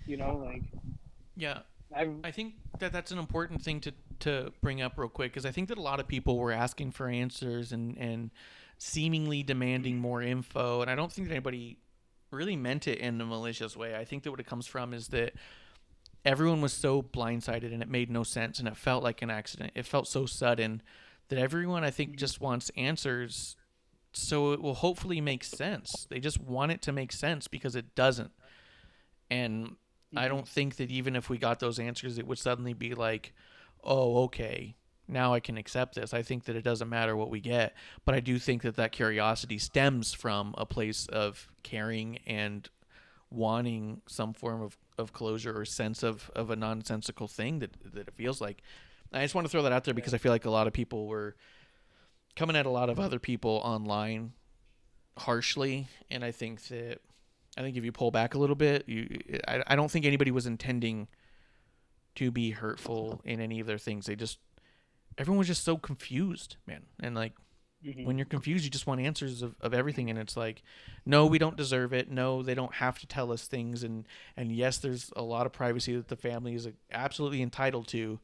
like. Yeah, I think that's an important thing to bring up real quick, because I think that a lot of people were asking for answers and seemingly demanding more info, and I don't think that anybody really meant it in a malicious way. I think that what it comes from is that everyone was so blindsided, and it made no sense, and it felt like an accident. It felt so sudden that everyone, I think, just wants answers so it will hopefully make sense. They just want it to make sense, because it doesn't. And I don't think that even if we got those answers, it would suddenly be like, oh, okay, now I can accept this. I think that it doesn't matter what we get. But I do think that curiosity stems from a place of caring and wanting some form of closure or sense of a nonsensical thing that it feels like. I just want to throw that out there because I feel like a lot of people were coming at a lot of other people online harshly. And I think if you pull back a little bit, I don't think anybody was intending to be hurtful in any of their things. Everyone was just so confused, man. And like, when you're confused, you just want answers of everything. And it's like, no, we don't deserve it. No, they don't have to tell us things. And yes, there's a lot of privacy that the family is absolutely entitled to.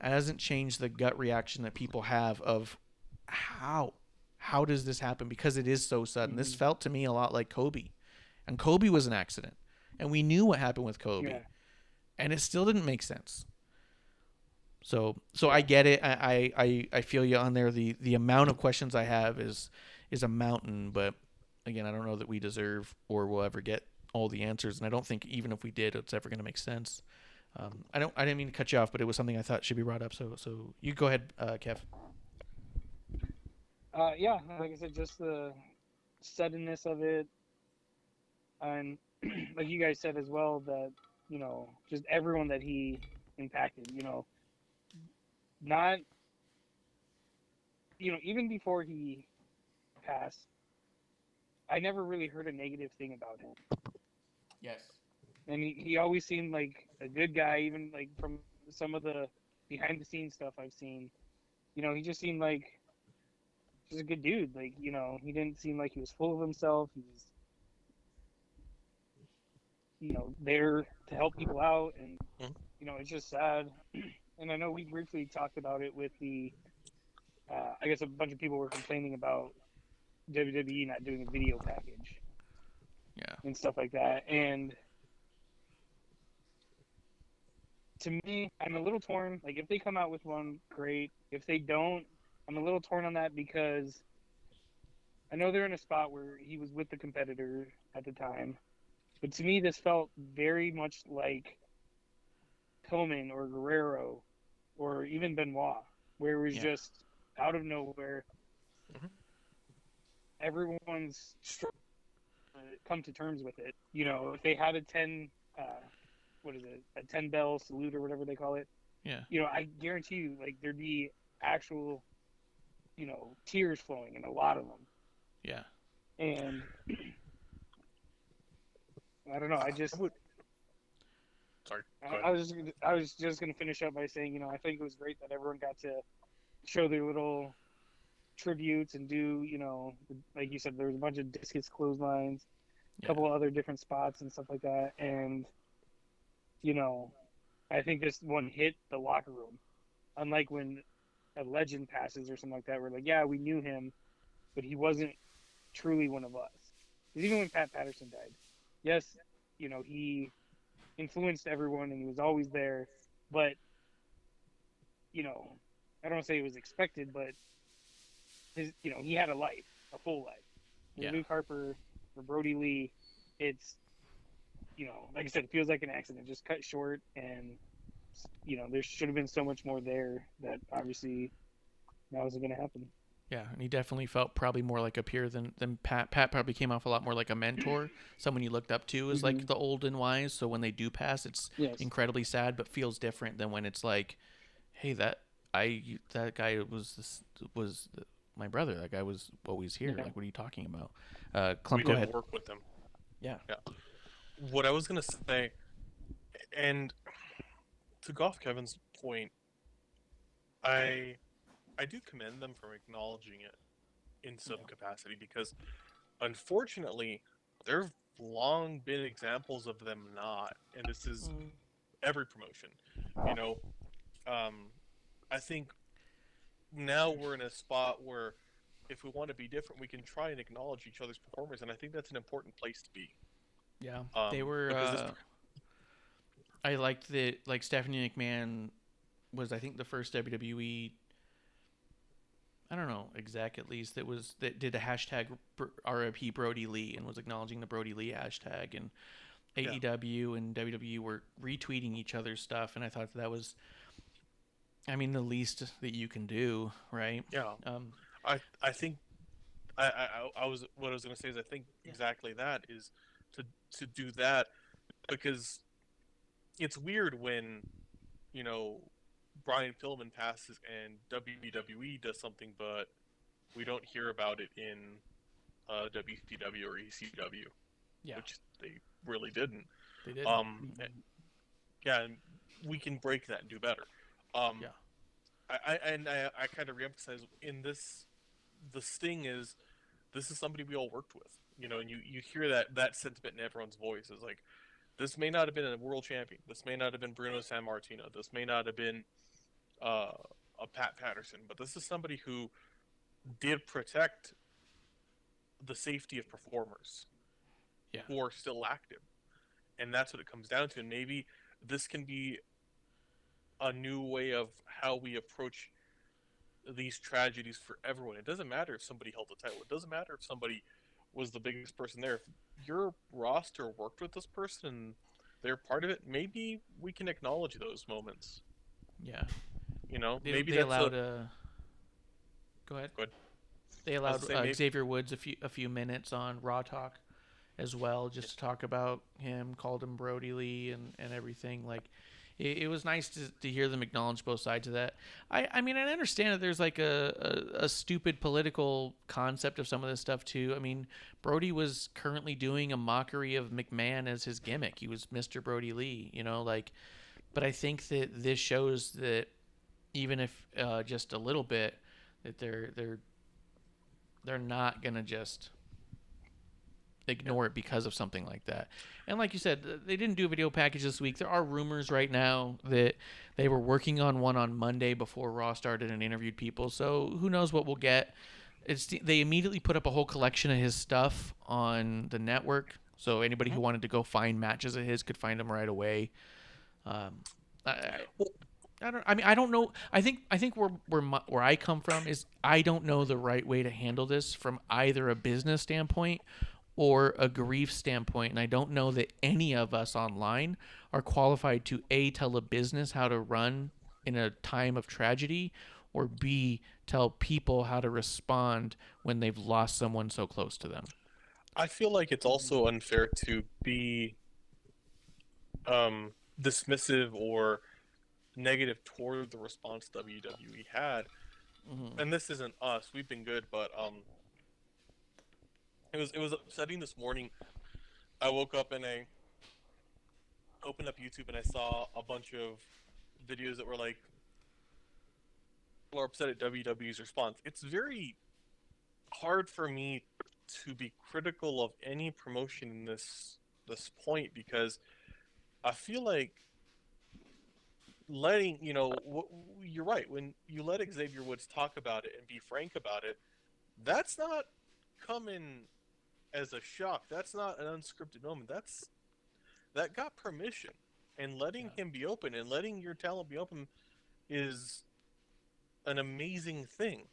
It hasn't changed the gut reaction that people have of how does this happen? Because it is so sudden. This felt to me a lot like Kobe. And Kobe was an accident. And we knew what happened with Kobe. Yeah. And it still didn't make sense. So I get it. I feel you on there. The amount of questions I have is a mountain. But again, I don't know that we deserve or will ever get all the answers. And I don't think even if we did, it's ever going to make sense. I didn't mean to cut you off, but it was something I thought should be brought up. So you go ahead, Kev. Yeah, like I said, just the suddenness of it. And like you guys said as well, that, just everyone that he impacted, not, even before he passed, I never really heard a negative thing about him. Yes. And he always seemed like a good guy, even like from some of the behind the scenes stuff I've seen. he just seemed like just a good dude. Like, he didn't seem like he was full of himself. He was, there to help people out. And, it's just sad. And I know we briefly talked about it with the, I guess a bunch of people were complaining about WWE not doing a video package. Yeah. And stuff like that. And to me, I'm a little torn. Like, if they come out with one, great. If they don't, I'm a little torn on that because I know they're in a spot where he was with the competitor at the time. But to me, this felt very much like Pillman or Guerrero or even Benoit, where it was just out of nowhere. Everyone's come to terms with it. If they had a 10, a 10 bell salute or whatever they call it. Yeah. I guarantee you, like, there'd be actual, tears flowing in a lot of them. Yeah. And I don't know. Sorry. I was just gonna finish up by saying, I think it was great that everyone got to show their little tributes and do, like you said, there was a bunch of discus clotheslines, a couple of other different spots and stuff like that. And, I think this one hit the locker room. Unlike when a legend passes or something like that, we're like, yeah, we knew him, but he wasn't truly one of us. Because even when Pat Patterson died, yes, he influenced everyone and he was always there, but, I don't want to say it was expected, but he had a life, a full life. Yeah. Luke Harper or Brody Lee, it's, like I said, it feels like an accident, just cut short, and, there should have been so much more there that obviously that wasn't going to happen. Yeah, and he definitely felt probably more like a peer than Pat. Pat probably came off a lot more like a mentor, someone you looked up to as like the old and wise. So when they do pass, it's incredibly sad, but feels different than when it's like, hey, that guy was my brother. That guy was always here. Yeah. Like, what are you talking about? Klump, We go didn't ahead. work with them. Yeah. What I was gonna say, and to go off Kevin's point, I do commend them for acknowledging it in some capacity, because unfortunately there have long been examples of them not, and this is every promotion. I think now we're in a spot where if we want to be different, we can try and acknowledge each other's performers, and I think that's an important place to be. Yeah, they were. I liked that. Like, Stephanie McMahon was, I think, the first WWE. I don't know exact, at least, that did a hashtag RIP Brody Lee and was acknowledging the Brody Lee hashtag, and AEW and WWE were retweeting each other's stuff, and I thought that was, I mean, the least that you can do, right? Yeah. I think what I was going to say is I think exactly that is to do that, because it's weird when, Brian Pillman passes and WWE does something, but we don't hear about it in WCW or ECW, which they really didn't. They did. And we can break that and do better. I kind of reemphasize in this. The sting is, this is somebody we all worked with, and you hear that sentiment in everyone's voice. Is like, this may not have been a world champion. This may not have been Bruno Sammartino. This may not have been a Pat Patterson. But this is somebody who did protect the safety of performers who are still active. And that's what it comes down to. And maybe this can be a new way of how we approach these tragedies for everyone. It doesn't matter if somebody held the title. It doesn't matter if somebody was the biggest person there. If your roster worked with this person and they're part of it, maybe we can acknowledge those moments. Yeah. Maybe they that's allowed Go ahead. Good. They allowed maybe... Xavier Woods a few minutes on Raw Talk as well, just to talk about him, called him Brody Lee and everything. Like, it was nice to hear them acknowledge both sides of that. I mean, I understand that there's like a stupid political concept of some of this stuff too. I mean, Brody was currently doing a mockery of McMahon as his gimmick. He was Mr. Brody Lee, but I think that this shows that even if just a little bit, that they're not gonna just ignore it because of something like that. And like you said, they didn't do a video package this week. There are rumors right now that they were working on one on Monday before Raw started and interviewed people. So who knows what we'll get. They immediately put up a whole collection of his stuff on the network. So anybody who wanted to go find matches of his could find them right away. I don't know. I think where I come from is I don't know the right way to handle this from either a business standpoint or a grief standpoint, and I don't know that any of us online are qualified to A, tell a business how to run in a time of tragedy, or B, tell people how to respond when they've lost someone so close to them. I feel like it's also unfair to be dismissive or negative toward the response WWE had. And this isn't us. We've been good, but it was upsetting this morning. I woke up and I opened up YouTube and I saw a bunch of videos that were like, people are upset at WWE's response. It's very hard for me to be critical of any promotion in this point, because I feel like letting, you're right, when you let Xavier Woods talk about it and be frank about it, that's not coming as a shock. That's not an unscripted moment. That got permission, and letting him be open and letting your talent be open is an amazing thing,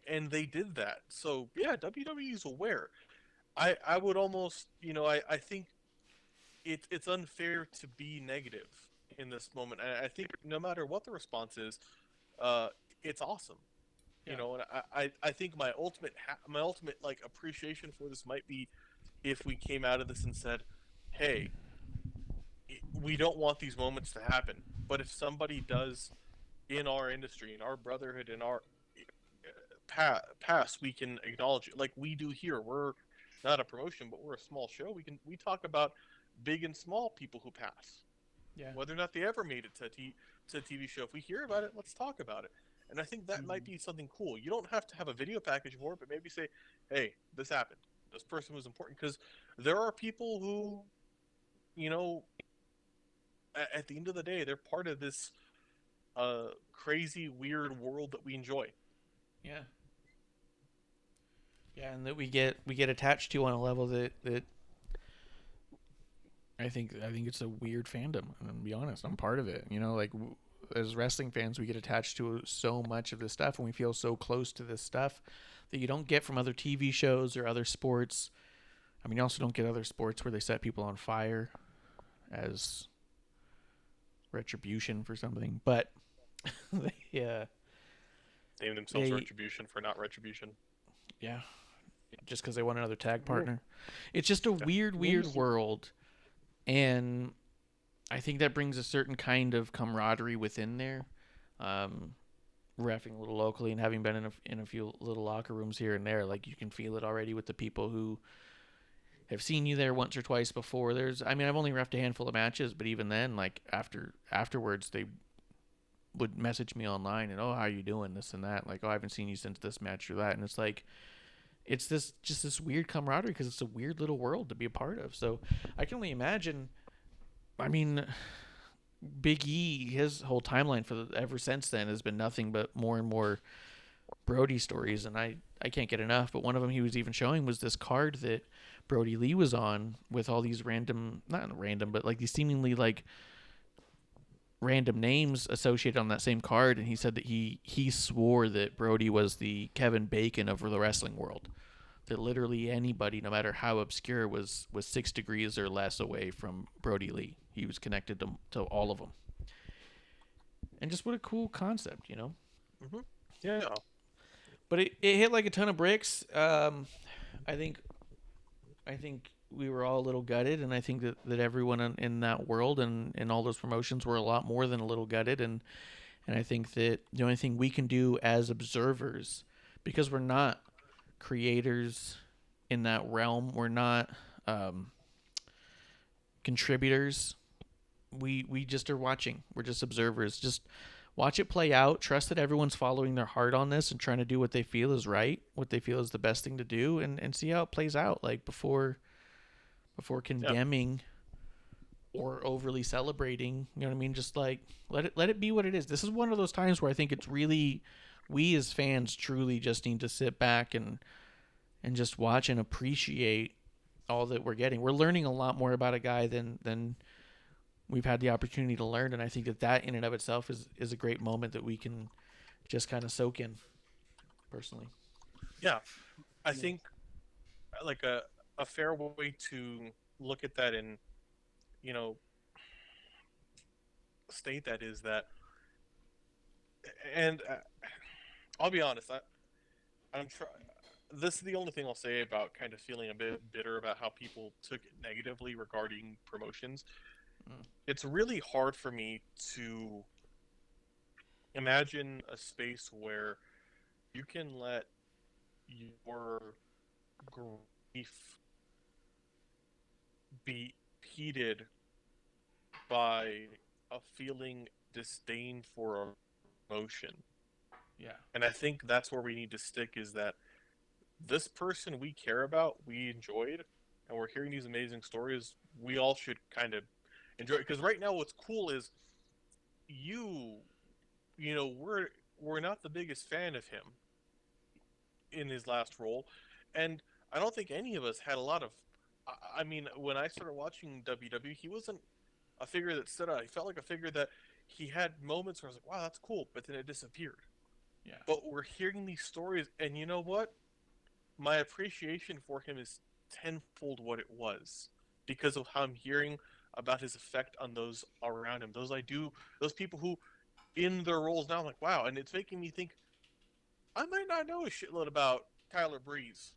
and they did that. So yeah, WWE is aware. I would almost, I think it's unfair to be negative in this moment. And I think no matter what the response is, it's awesome. And I think my ultimate like appreciation for this might be if we came out of this and said, hey, we don't want these moments to happen, but if somebody does in our industry, in our brotherhood, in our past, we can acknowledge it like we do here. We're not a promotion, but we're a small show. We talk about big and small people who pass, whether or not they ever made it to a TV show. If we hear about it, let's talk about it. And I think that might be something cool. You don't have to have a video package for it, but maybe say, hey, this happened. This person was important. Because there are people who, at the end of the day, they're part of this crazy, weird world that we enjoy. Yeah. Yeah, and that we get attached to on a level that I think it's a weird fandom. And to be honest, I'm part of it. As wrestling fans, we get attached to so much of this stuff, and we feel so close to this stuff that you don't get from other TV shows or other sports. I mean, you also don't get other sports where they set people on fire as retribution for something. But they name themselves Retribution for not retribution. Yeah, just because they want another tag partner. It's just a weird world, and I think that brings a certain kind of camaraderie within there. Reffing a little locally and having been in a few little locker rooms here and there, like you can feel it already with the people who have seen you there once or twice before. I've only reffed a handful of matches, but even then, like afterwards, they would message me online and, oh, how are you doing, this and that, like, oh, I haven't seen you since this match or that. And it's like, it's this weird camaraderie because it's a weird little world to be a part of. So I can only imagine. I mean, Big E, his whole timeline ever since then has been nothing but more and more Brody stories, and I can't get enough. But one of them he was even showing was this card that Brody Lee was on with all these not random, but like these seemingly like random names associated on that same card, and he said that he swore that Brody was the Kevin Bacon of the wrestling world. That literally anybody, no matter how obscure, was 6 degrees or less away from Brody Lee. He was connected to all of them. And just what a cool concept, Mm-hmm. Yeah. But it hit like a ton of bricks. I think we were all a little gutted, and I think that everyone in that world and in all those promotions were a lot more than a little gutted. And I think that the only thing we can do as observers, because we're not creators in that realm, we're not contributors, we just are watching. We're just observers, just watch it play out. Trust that everyone's following their heart on this and trying to do what they feel is right, what they feel is the best thing to do, and see how it plays out. Like before condemning or overly celebrating, you know what I mean? Just like let it be what it is. This is one of those times where I think it's really, we as fans truly just need to sit back and just watch and appreciate all that we're getting. We're learning a lot more about a guy than we've had the opportunity to learn, and I think that in and of itself is a great moment that we can just kind of soak in, personally. Yeah, I think like a fair way to look at that and, you know, state that is that, and I'll be honest, I'm trying. This is the only thing I'll say about kind of feeling a bit bitter about how people took it negatively regarding promotions. It's really hard for me to imagine a space where you can let your grief be heated by a feeling disdain for emotion. Yeah. And I think that's where we need to stick, is that this person we care about, we enjoyed, and we're hearing these amazing stories, we all should kind of enjoy it. Because right now what's cool is you know, we're not the biggest fan of him in his last role, and I don't think any of us had a lot of, I mean, when I started watching WWE, he wasn't a figure that stood out. He felt like a figure that he had moments where I was like, wow, that's cool, but then it disappeared. Yeah. But we're hearing these stories, and you know what? My appreciation for him is tenfold what it was, because of how I'm hearing about his effect on those around him. Those people who, in their roles now, I'm like, wow, and it's making me think, I might not know a shitload about Tyler Breeze.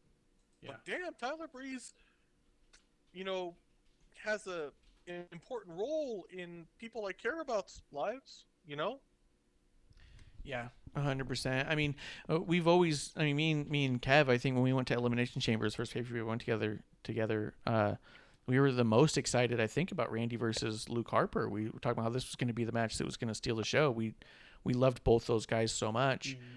Yeah. But damn, Tyler Breeze, you know, has an important role in people I care about's lives, you know? Yeah, 100%. I mean, we've always. I mean, me and Kev. I think when we went to Elimination Chambers, first pay-per-view we went together. We were the most excited, I think, about Randy versus Luke Harper. We were talking about how this was going to be the match that was going to steal the show. We loved both those guys so much. Mm-hmm.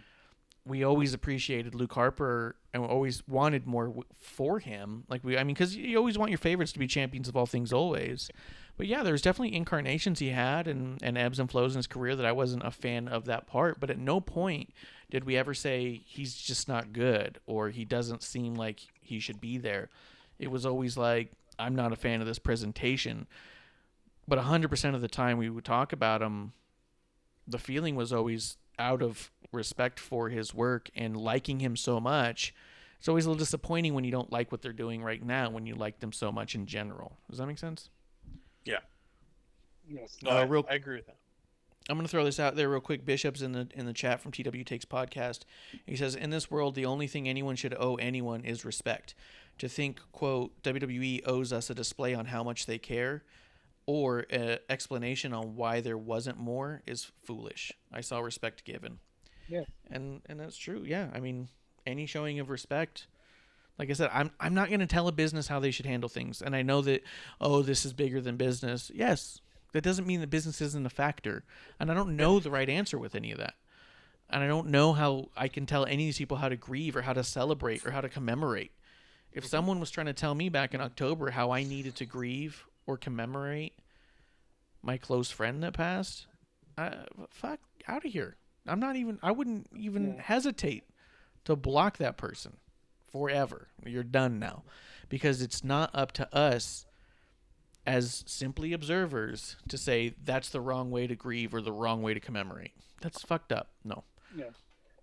We always appreciated Luke Harper and always wanted more for him. Because you always want your favorites to be champions of all things always. But yeah, there's definitely incarnations he had and ebbs and flows in his career that I wasn't a fan of that part. But at no point did we ever say he's just not good or he doesn't seem like he should be there. It was always like, I'm not a fan of this presentation. But 100% of the time we would talk about him, the feeling was always out of respect for his work and liking him so much. It's always a little disappointing when you don't like what they're doing right now, when you like them so much in general. Does that make sense? Yeah. Yes. No, I agree with that. I'm going to throw this out there real quick. Bishop's in the chat from TW Takes Podcast. He says, in this world, the only thing anyone should owe anyone is respect. To think, quote, WWE owes us a display on how much they care or an explanation on why there wasn't more is foolish. I saw respect given. Yeah. And that's true. Yeah. I mean, any showing of respect, like I said, I'm not going to tell a business how they should handle things. And I know that, this is bigger than business. Yes. That doesn't mean that business isn't a factor. And I don't know the right answer with any of that. And I don't know how I can tell any of these people how to grieve or how to celebrate or how to commemorate. If someone was trying to tell me back in October how I needed to grieve or commemorate my close friend that passed, fuck out of here. I wouldn't even hesitate to block that person forever. You're done now. Because it's not up to us as simply observers to say that's the wrong way to grieve or the wrong way to commemorate. That's fucked up. No. Yeah.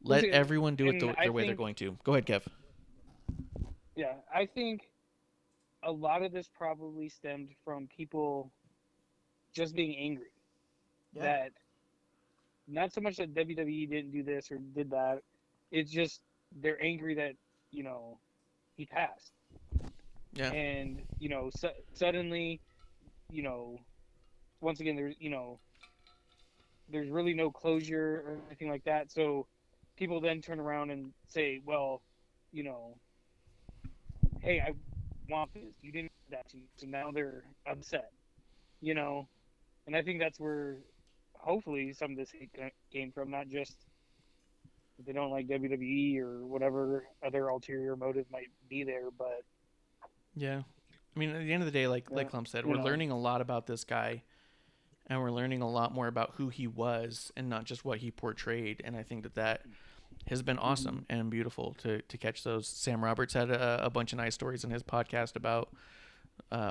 Let everyone do it the way they're going to. Go ahead, Kev. Yeah, I think a lot of this probably stemmed from people just being angry. Yeah. That not so much that WWE didn't do this or did that. It's just they're angry that, he passed. Yeah. And, suddenly, once again, there's really no closure or anything like that. So people then turn around and say, well, hey, I want this. You didn't do that to me. So now they're upset, And I think that's where hopefully some of this hate came from, not just that they don't like WWE or whatever other ulterior motive might be there, but Yeah. I mean, at the end of the day, like Klump said, we're learning a lot about this guy, and we're learning a lot more about who he was and not just what he portrayed. And I think that has been awesome and beautiful to catch those. Sam Roberts had a bunch of nice stories in his podcast about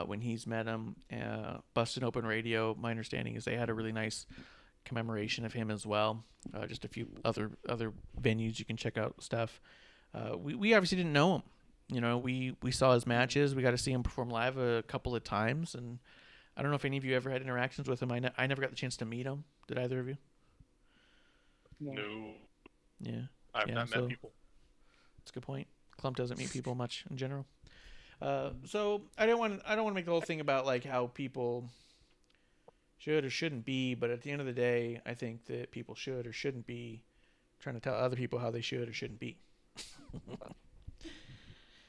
when he's met him. Busted Open Radio, my understanding is they had a really nice commemoration of him as well. Just a few other venues you can check out stuff. We obviously didn't know him. You know, we saw his matches. We got to see him perform live a couple of times, and I don't know if any of you ever had interactions with him. I never got the chance to meet him. Did either of you? No. Yeah. I've not met people. That's a good point. Klump doesn't meet people much in general. So I don't want to make the whole thing about like how people should or shouldn't be, but at the end of the day, I think that people should or shouldn't be trying to tell other people how they should or shouldn't be.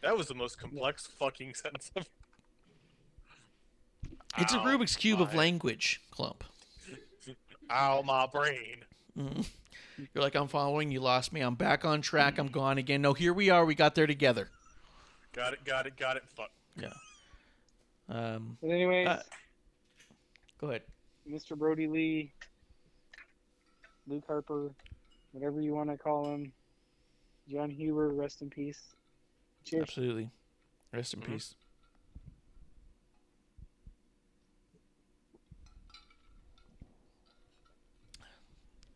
That was the most complex fucking sentence ever. It's a Rubik's Cube of language, Klump. Ow, my brain. Mm-hmm. You're like, I'm following. You lost me. I'm back on track. I'm gone again. No, here we are. We got there together. Got it. Fuck. Yeah. But anyways, go ahead. Mr. Brody Lee, Luke Harper, whatever you want to call him, Jon Huber, rest in peace. Cheers. Absolutely. Rest in peace.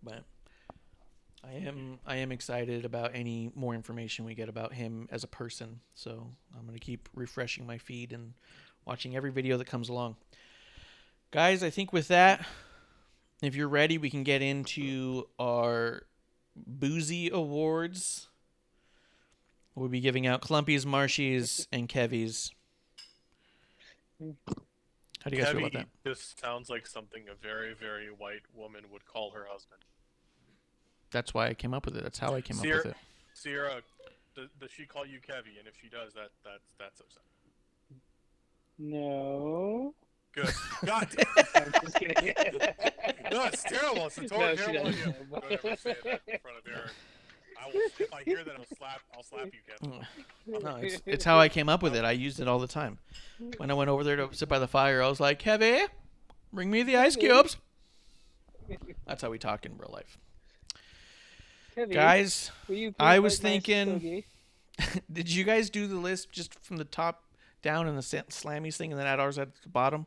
But I am excited about any more information we get about him as a person. So I'm going to keep refreshing my feed and watching every video that comes along. Guys, I think with that, if you're ready, we can get into our Boozy Awards. We'll be giving out Klumpy's, Marshy's, and Kevvy's. How do you guys feel about that? Just sounds like something a very, very white woman would call her husband. That's why I came up with it. That's how I came up with it. Sierra, does she call you Kevvy? And if she does, that's upset. No. Good. God damn. I'm just kidding. No, it's terrible. It's a total terrible idea. Don't ever say that in front of Aaron. If I hear that, I'll slap you, Kevin. No, it's how I came up with it. I used it all the time. When I went over there to sit by the fire, I was like, Kevvy, bring me the ice cubes. That's how we talk in real life. Kevvy, guys, I was thinking, nice did you guys do the list just from the top down in the Slammies thing and then add ours at the bottom?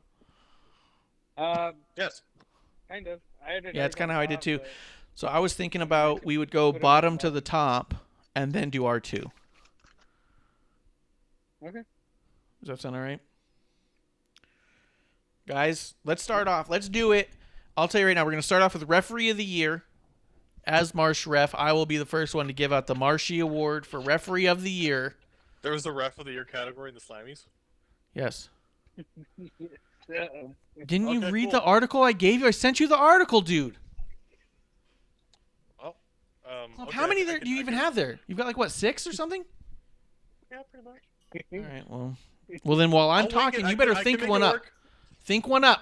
Yes. Kind of. Yeah, it's kind of how I did too. So I was thinking about we would go bottom to the top and then do R2. Okay. Does that sound all right? Guys, let's start off. Let's do it. I'll tell you right now, we're going to start off with Referee of the Year. As Marsh Ref, I will be the first one to give out the Marshy Award for Referee of the Year. There was a Ref of the Year category in the Slammies? Yes. Uh-oh. Didn't you read the article I gave you? I sent you the article, dude. How many do you even have there? You've got like, what, 6 or something? Yeah, pretty much. All right, well then while I'm talking, you better think one up. Think one up.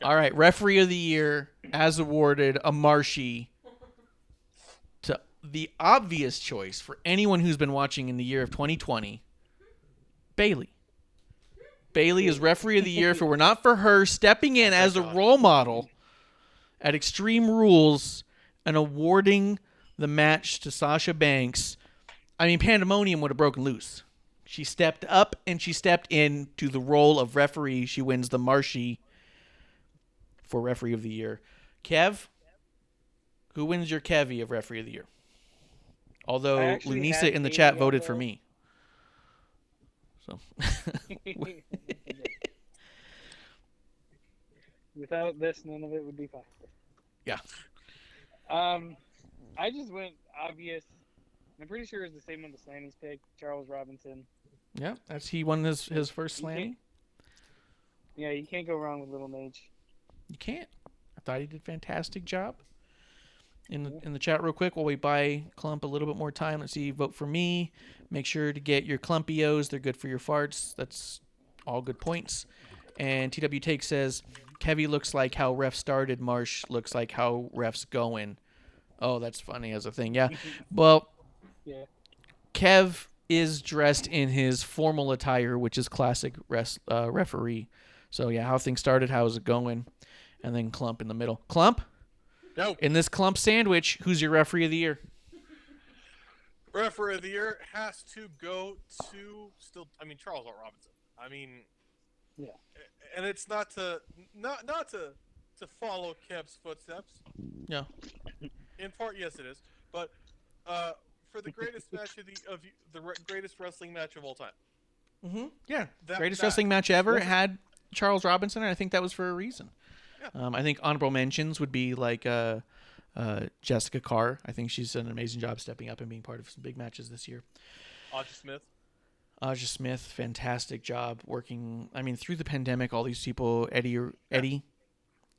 All right, Referee of the Year, as awarded, a Marshy to the obvious choice for anyone who's been watching in the year of 2020, Bayley. Bayley is Referee of the Year if it were not for her stepping in as a role model at Extreme Rules and awarding the match to Sasha Banks. I mean, pandemonium would have broken loose. She stepped up and she stepped in to the role of referee. She wins the Marshy for Referee of the Year. Kev, who wins your Kevvy of Referee of the Year? Although Lunisa in the chat voted for me. So without this, none of it would be fine. Yeah. I just went obvious. I'm pretty sure it's the same one the Slaney's picked, Charles Robinson. Yeah, he won his first Slaney. Yeah, you can't go wrong with Little Mage. You can't. I thought he did a fantastic job. In the chat real quick while we buy Klump a little bit more time. Let's see, vote for me. Make sure to get your Klumpios. They're good for your farts. That's all good points. And TW Take says, Kevvy looks like how ref started. Marsh looks like how ref's going. Oh, that's funny as a thing. Yeah. Well, Yeah. Kev is dressed in his formal attire, which is classic referee. So, yeah, how things started, how's it going? And then Klump in the middle. Klump? No. In this Klump sandwich, who's your referee of the year? Referee of the year has to go to Charles R. Robinson. Yeah. And it's not to follow Kev's footsteps. Yeah. In part, yes, it is. But for the greatest match greatest wrestling match of all time. Mm-hmm. Yeah. That Greatest match. wrestling match ever had Charles Robinson, and I think that was for a reason. Yeah. I think honorable mentions would be like Jessica Carr. I think she's done an amazing job stepping up and being part of some big matches this year. Aja Smith, fantastic job working. Through the pandemic, all these people, Eddie.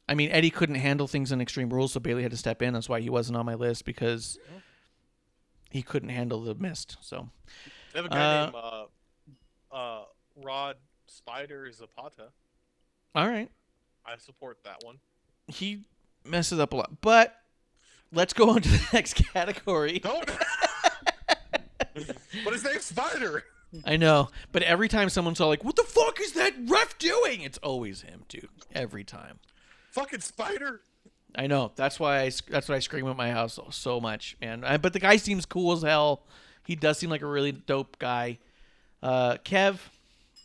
Eddie couldn't handle things in Extreme Rules, so Bailey had to step in. That's why he wasn't on my list, because he couldn't handle the mist. So They have a guy named Rod Spider Zapata. all right, I support that one. he messes up a lot, but let's go on to the next category. Don't. But his name's Spider. I know, but every time someone's all like, "What the fuck is that ref doing?" It's always him, dude. Every time. Fucking Spider. I know. That's what I scream at my house so much, man. But the guy seems cool as hell. He does seem like a really dope guy. Kev.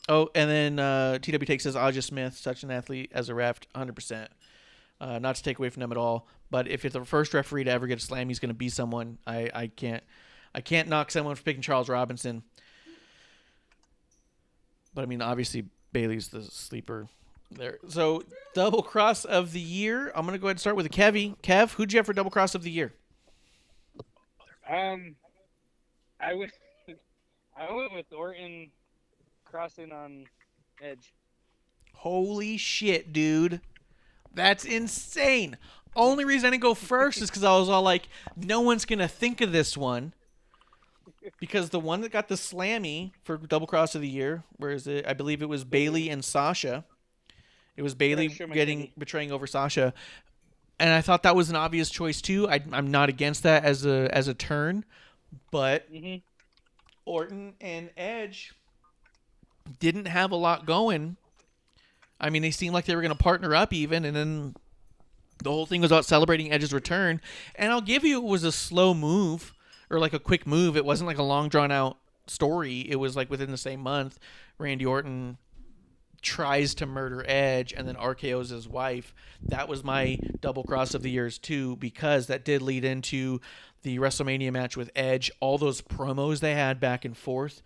Oh, and then TW Take says Aja Smith, such an athlete as a ref, 100%. Not to take away from them at all, but if it's the first referee to ever get a slam, he's going to be someone. I can't knock someone for picking Charles Robinson. But obviously Bailey's the sleeper there. So double cross of the year. I'm gonna go ahead and start with a Kevvy. Kev, who'd you have for double cross of the year? I went with Orton crossing on Edge. Holy shit, dude. That's insane. Only reason I didn't go first is because I was all like, no one's gonna think of this one. Because the one that got the slammy for double cross of the year, where is it? I believe it was Bailey and Sasha. It was Bailey betraying over Sasha, and I thought that was an obvious choice too. I'm not against that as a turn, but Orton and Edge didn't have a lot going. They seemed like they were going to partner up even, and then the whole thing was about celebrating Edge's return. And I'll give you, it was a slow move. Or like a quick move. It wasn't like a long drawn out story. It was like within the same month, Randy Orton tries to murder Edge and then RKO's his wife. That was my double cross of the years too, because that did lead into the WrestleMania match with Edge. All those promos they had back and forth,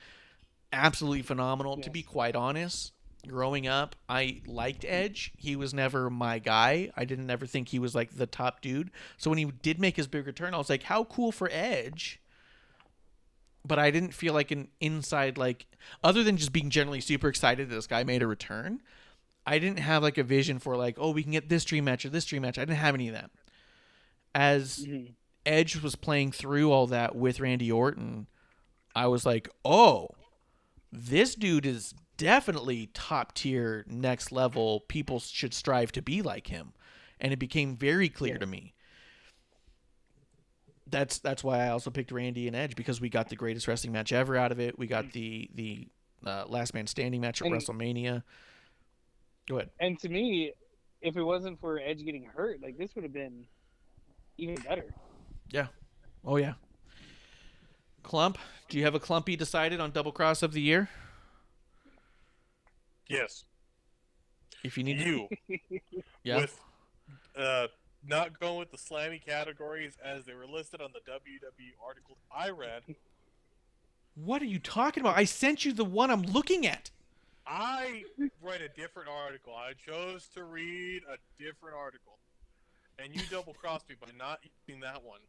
absolutely phenomenal. Yes. To be quite honest, growing up, I liked Edge. He was never my guy. I didn't ever think he was like the top dude. So when he did make his big return, I was like, how cool for Edge. But I didn't feel like an inside, like, other than just being generally super excited that this guy made a return, I didn't have like a vision for like, oh, we can get this dream match or this dream match. I didn't have any of that. As Edge was playing through all that with Randy Orton, I was like, oh, this dude is definitely top tier, next level. People should strive to be like him. And it became very clear to me. That's why I also picked Randy and Edge, because we got the greatest wrestling match ever out of it. We got the last man standing match at WrestleMania. Go ahead. And to me, if it wasn't for Edge getting hurt, like, this would have been even better. Yeah. Oh yeah. Klump, do you have a Klumpy decided on double cross of the year? Yes. If you need you. Yeah. With not going with the slammy categories as they were listed on the WWE article I read. What are you talking about? I sent you the one I'm looking at. I read a different article. I chose to read a different article. And you double-crossed me by not using that one.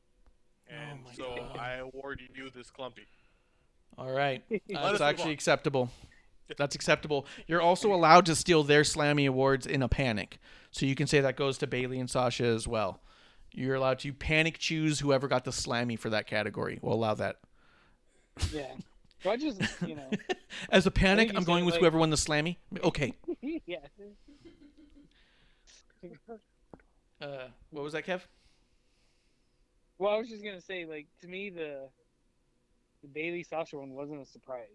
And God. I awarded you this Klumpy. All right. That's actually acceptable. That's acceptable. You're also allowed to steal their Slammy awards in a panic. So you can say that goes to Bailey and Sasha as well. You're allowed to panic choose whoever got the Slammy for that category. We'll allow that. Yeah. So I just, As a panic, I'm going with whoever won the Slammy. Okay. Yeah. What was that, Kev? Well, I was just gonna say, like, to me, the Bailey Sasha one wasn't a surprise.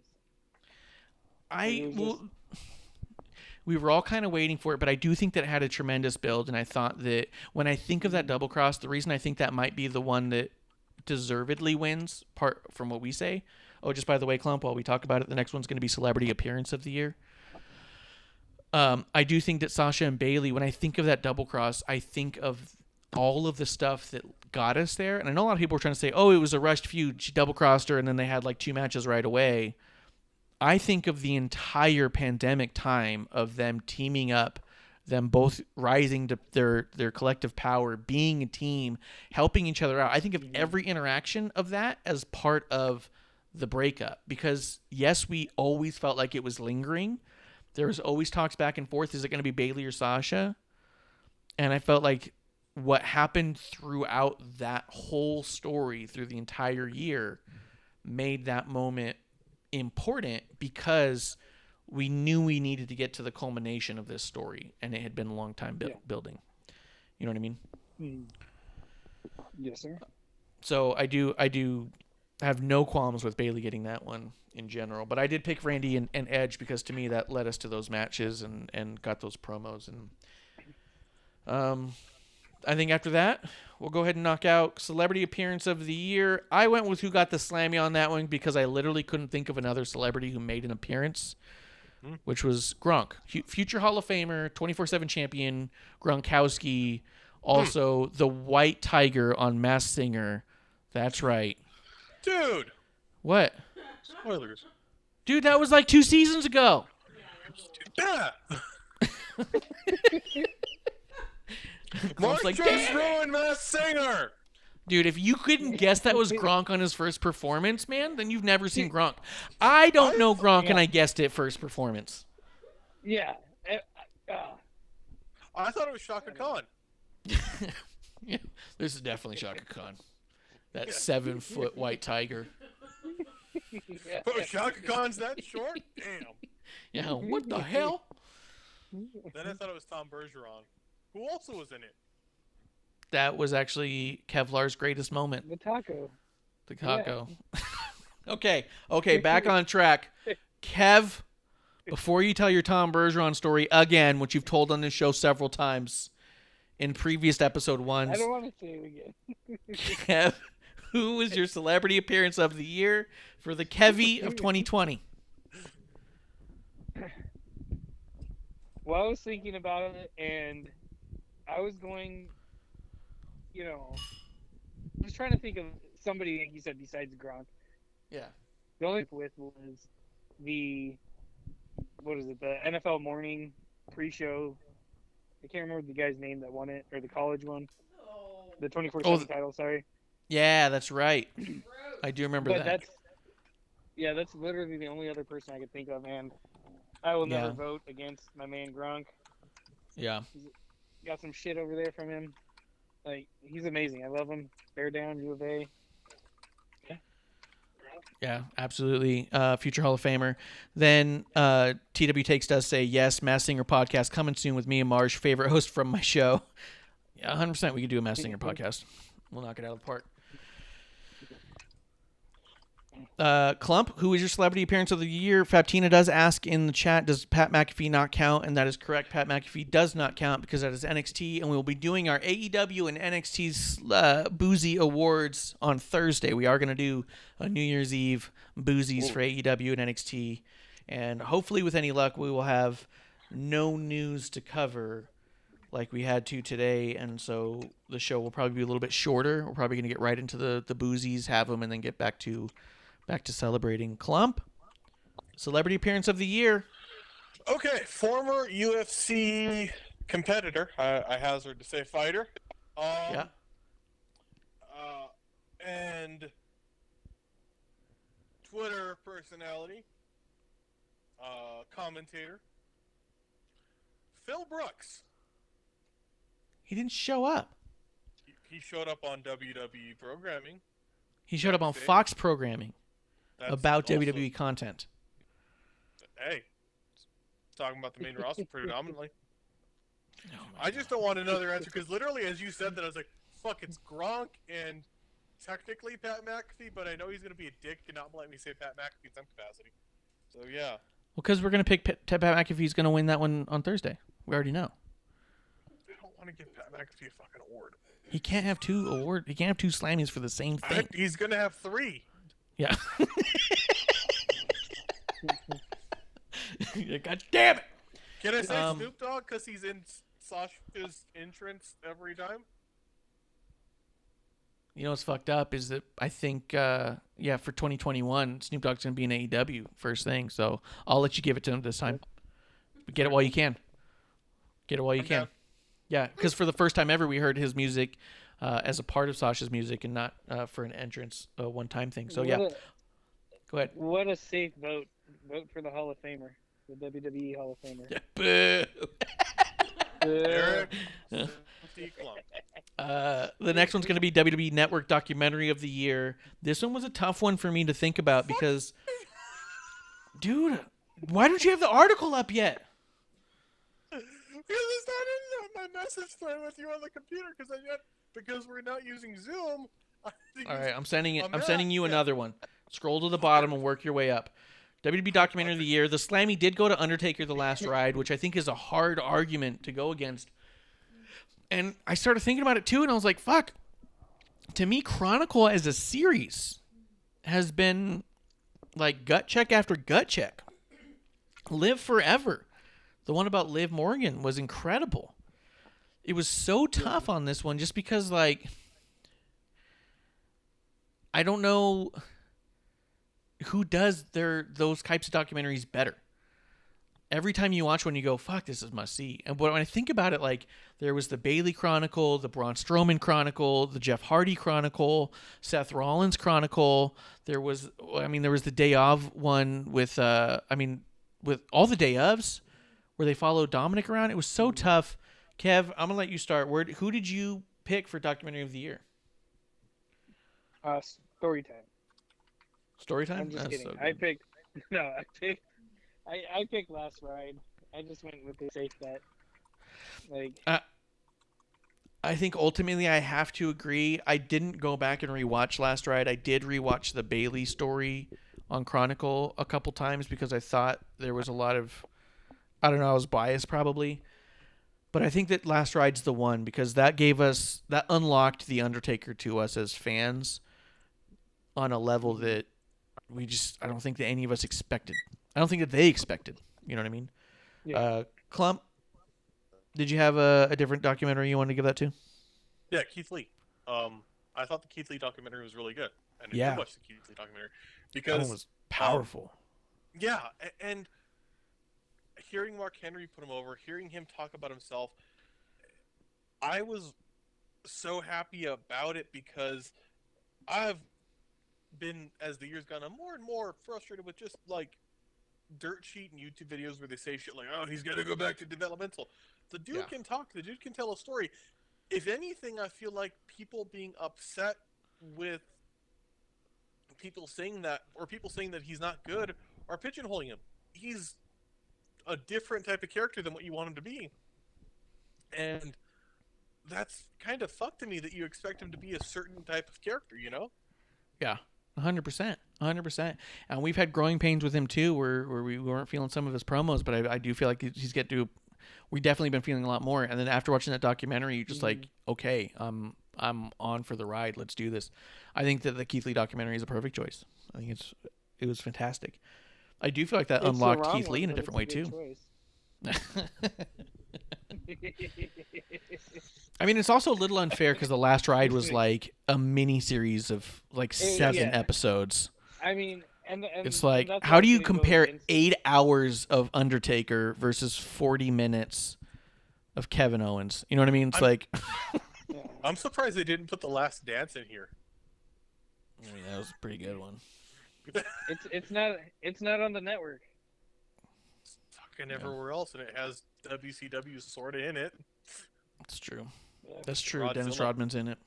We were all kind of waiting for it, but I do think that it had a tremendous build, and I thought that when I think of that double cross, the reason I think that might be the one that deservedly wins, part from what we say. Oh, just by the way, Klump, while we talk about it, the next one's going to be Celebrity Appearance of the Year. I do think that Sasha and Bailey, when I think of that double cross, I think of all of the stuff that got us there. And I know a lot of people were trying to say, oh, it was a rushed feud. She double crossed her, and then they had like 2 matches right away. I think of the entire pandemic time of them teaming up, them both rising to their collective power, being a team, helping each other out. I think of every interaction of that as part of the breakup, because yes, we always felt like it was lingering. There was always talks back and forth. Is it going to be Bailey or Sasha? And I felt like what happened throughout that whole story through the entire year made that moment important, because we knew we needed to get to the culmination of this story, and it had been a long time building. You know what I mean? Yes, sir. So I do have no qualms with Bailey getting that one in general, but I did pick Randy and Edge because to me that led us to those matches and got those promos. And I think after that, we'll go ahead and knock out Celebrity Appearance of the Year. I went with who got the Slammy on that one because I literally couldn't think of another celebrity who made an appearance, which was Gronk. Future Hall of Famer, 24/7 champion, Gronkowski, also the White Tiger on Masked Singer. That's right. Dude! What? Spoilers. Dude, that was like 2 seasons ago. Yeah! Mark's Mark like, just "Damn it." ruined Masked Singer! Dude, if you couldn't guess that was Gronk on his first performance, man, then you've never seen Gronk. I don't know Gronk, and I guessed it first performance. Yeah. I thought it was Shaka Khan. Yeah, this is definitely Shaka Khan. That 7-foot white tiger. Oh, Shaka Khan's that short? Damn. Yeah, what the hell? Then I thought it was Tom Bergeron, who also was in it. That was actually Kevlar's greatest moment. The taco. The taco. Yeah. Okay, back on track. Kev, before you tell your Tom Bergeron story again, which you've told on this show several times in previous episode ones. I don't want to say it again. Kev, who was your Celebrity Appearance of the Year for the Kevvy of 2020? Well, I was thinking about it, and I was going, I was trying to think of somebody, like you said, besides Gronk. Yeah. The only with was the NFL morning pre-show. I can't remember the guy's name that won it, or the college one. The 24/7 title, sorry. Yeah, that's right. I do remember that. That's literally the only other person I could think of, and I will never vote against my man Gronk. Yeah. Got some shit over there from him. Like, he's amazing. I love him. Bear down, U of A. Yeah, absolutely. Future Hall of Famer. Then TW Takes does say, yes, Masked Singer podcast coming soon with me and Marsh, favorite host from my show. Yeah, 100% we could do a Masked Singer podcast. We'll knock it out of the park. Klump, who is your Celebrity Appearance of the Year? Fabtina does ask in the chat, does Pat McAfee not count? And that is correct. Pat McAfee does not count because that is NXT, and we will be doing our AEW and NXT's Boozy Awards on Thursday. We are going to do a New Year's Eve Boozies for AEW and NXT, and hopefully with any luck we will have no news to cover like we had to today, and so the show will probably be a little bit shorter. We're probably going to get right into the Boozies, have them, and then get back to celebrating. Klump, Celebrity Appearance of the Year. Okay, former UFC competitor. I hazard to say fighter. Yeah. And Twitter personality. Commentator. Phil Brooks. He didn't show up. He showed up on WWE programming. He showed up on Fox programming about also, WWE content. Hey, talking about the main roster predominantly. I just don't want another answer because literally, as you said that, I was like, "Fuck, it's Gronk and technically Pat McAfee," but I know he's gonna be a dick and not let me say Pat McAfee in some capacity. So yeah. Well, because we're gonna pick Pat McAfee's gonna win that one on Thursday. We already know. I don't want to give Pat McAfee a fucking award. He can't have two awards. He can't have two Slammies for the same thing. He's gonna have 3. Yeah. God damn it! Can I say Snoop Dogg because he's in Sasha's entrance every time? You know what's fucked up is that I think, for 2021, Snoop Dogg's going to be in AEW first thing, so I'll let you give it to him this time. But get it while you can. Get it while you can. Down. Yeah, because for the first time ever, we heard his music as a part of Sasha's music and not for an entrance one-time thing. So, yeah. Go ahead. What a safe vote. Vote for the Hall of Famer. The WWE Hall of Famer. Boo! Eric The next one's going to be WWE Network Documentary of the Year. This one was a tough one for me to think about because, dude, why don't you have the article up yet? Because it's not in my message thread with you on the computer because we're not using Zoom. All right, I'm sending it. I'm sending you another one. Scroll to the bottom and work your way up. WWE Documentary of the Year. The Slammy did go to Undertaker: The Last Ride, which I think is a hard argument to go against. And I started thinking about it too, and I was like, fuck. To me, Chronicle as a series has been like gut check after gut check. Live Forever. The one about Liv Morgan was incredible. It was so tough on this one just because, like, I don't know who does those types of documentaries better. Every time you watch one, you go, fuck, this is must see. And when I think about it, like, there was the Bailey Chronicle, the Braun Strowman Chronicle, the Jeff Hardy Chronicle, Seth Rollins Chronicle. There was the Day Of one with all the Day Ofs where they followed Dominic around. It was so tough. Kev, I'm going to let you start. Who did you pick for Documentary of the Year? Storytime. Storytime? I'm just kidding. So I picked Last Ride. I just went with the safe bet. Like, I think ultimately I have to agree. I didn't go back and rewatch Last Ride. I did rewatch the Bailey story on Chronicle a couple times because I thought there was a lot of, I don't know, I was biased probably. But I think that Last Ride's the one because that unlocked The Undertaker to us as fans on a level that I don't think that any of us expected. I don't think that they expected. You know what I mean? yeah. Klump, did you have a different documentary you wanted to give that to? Yeah, Keith Lee. I thought the Keith Lee documentary was really good. And I did watch the Keith Lee documentary because That one was powerful. Yeah, and hearing Mark Henry put him over, hearing him talk about himself, I was so happy about it because I've been, as the years gone on, more and more frustrated with just like dirt sheet and YouTube videos where they say shit like, "Oh, he's got to go back to developmental." The dude can talk. The dude can tell a story. If anything, I feel like people being upset with people saying that, or people saying that he's not good, are pigeonholing him. He's a different type of character than what you want him to be, and that's kind of fucked to me that you expect him to be a certain type of character, you know? Yeah, 100%, 100%. And we've had growing pains with him too, where we weren't feeling some of his promos, but I do feel like he's get to. We definitely been feeling a lot more. And then after watching that documentary, you're just like, okay, I'm on for the ride. Let's do this. I think that the Keith Lee documentary is a perfect choice. I think it was fantastic. I do feel like that It's the unlocked wrong Keith Lee one, in a but different way it's a too. good I mean, it's also a little unfair because The Last Ride was like a mini series of like 7 episodes. I mean, and It's like, that's how what do you I'm gonna go compare against. 8 hours of Undertaker versus 40 minutes of Kevin Owens? You know what I mean? It's like, Yeah. I'm surprised they didn't put The Last Dance in here. I mean, that was a pretty good one. It's not on the network. Fucking everywhere else, and it has WCW sort of in it. That's true. Yeah. That's true. Rodzilla. Dennis Rodman's in it.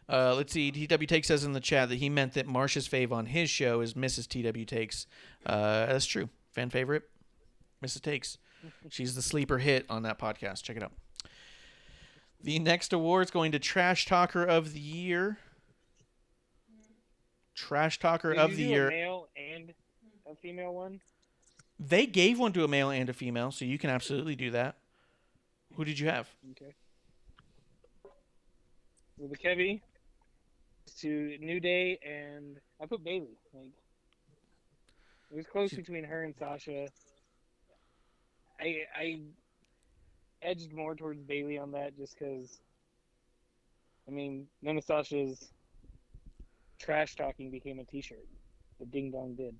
Let's see. TW Take says in the chat that he meant that Marsha's fave on his show is Mrs. TW Takes. That's true. Fan favorite, Mrs. Takes. She's the sleeper hit on that podcast. Check it out. The next award is going to Trash Talker of the Year. Trash Talker Did of you the do Year. a male and a female one? They gave one to a male and a female, so you can absolutely do that. Who did you have? Okay. With the Kevvy to New Day, and I put Bailey. Like, it was close between her and Sasha. I edged more towards Bailey on that just because, I mean, none of Sasha's trash talking became a t-shirt. The Ding Dong did.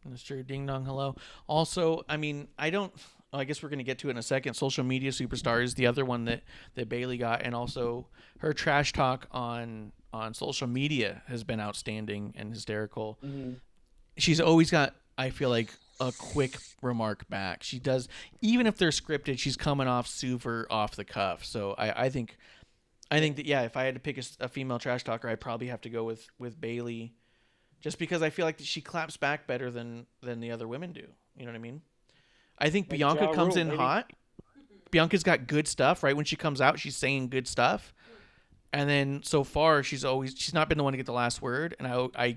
That's true. Ding dong, hello. Also, I mean, I guess we're going to get to it in a second. Social media superstar is the other one that Bailey got. And also her trash talk on social media has been outstanding and hysterical. Mm-hmm. She's always got, I feel like, a quick remark back. She does, even if they're scripted, she's coming off super off the cuff. So I think that, yeah, if I had to pick a female trash talker, I'd probably have to go with Bailey. Just because I feel like she claps back better than the other women do. You know what I mean? I think Like Bianca Ja comes Rule, in baby. hot. Bianca's got good stuff, right? When she comes out, she's saying good stuff. And then so far, she's not been the one to get the last word. And I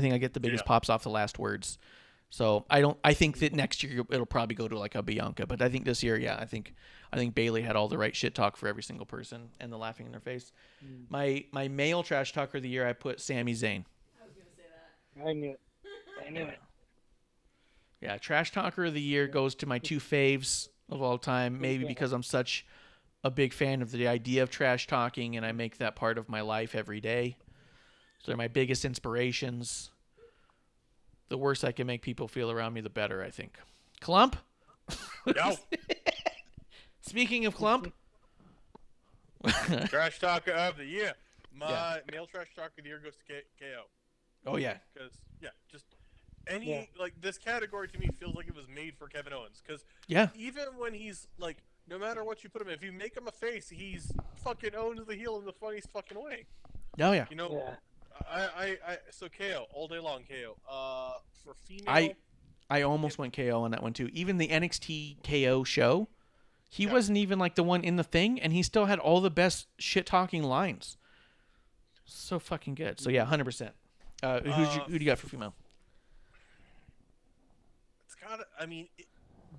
think I get the biggest pops off the last words. So I think that next year it'll probably go to like a Bianca. But I think this year, yeah, I think Bailey had all the right shit talk for every single person and the laughing in their face. My male trash talker of the year, I put Sami Zayn. I was gonna say that. I knew it. I knew it. Yeah, trash talker of the year goes to my two faves of all time. Maybe Yeah. because I'm such a big fan of the idea of trash talking, and I make that part of my life every day. So they're my biggest inspirations. The worse I can make people feel around me, the better, I think. Klump? No. Speaking of Klump. Trash talker of the year. My male trash talker of the year goes to KO. Oh, yeah. Because just like this category to me feels like it was made for Kevin Owens. Because even when he's like, no matter what you put him in, if you make him a face, he's fucking owns the heel in the funniest fucking way. Oh, yeah. You know, so KO all day long. KO. For female, I almost went KO on that one too. Even the NXT KO show, he wasn't even like the one in the thing, and he still had all the best shit talking lines. So fucking good. So yeah, 100%. Who do you got for female? it's gotta. I mean,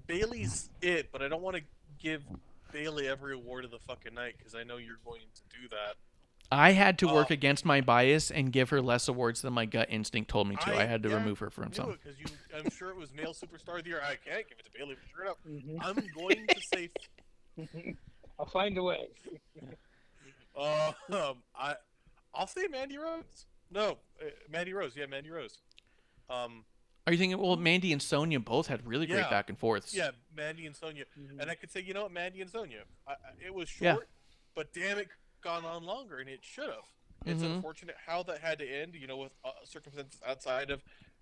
Bailey's it, but I don't want to give Bailey every award of the fucking night because I know you're going to do that. I had to work against my bias and give her less awards than my gut instinct told me to. I had to remove her from some. Because I'm sure it was male superstar of the year. I can't give it to Bailey for sure enough. I'm going to say. I'll find a way. I'll say Mandy Rose. No, Mandy Rose. Yeah, Mandy Rose. Are you thinking? Well, Mandy and Sonya both had really great back and forths. Yeah, Mandy and Sonya, and I could say, you know what, Mandy and Sonya. It was short, but damn it, gone on longer, and it should have. It's unfortunate how that had to end. You know, with circumstances outside of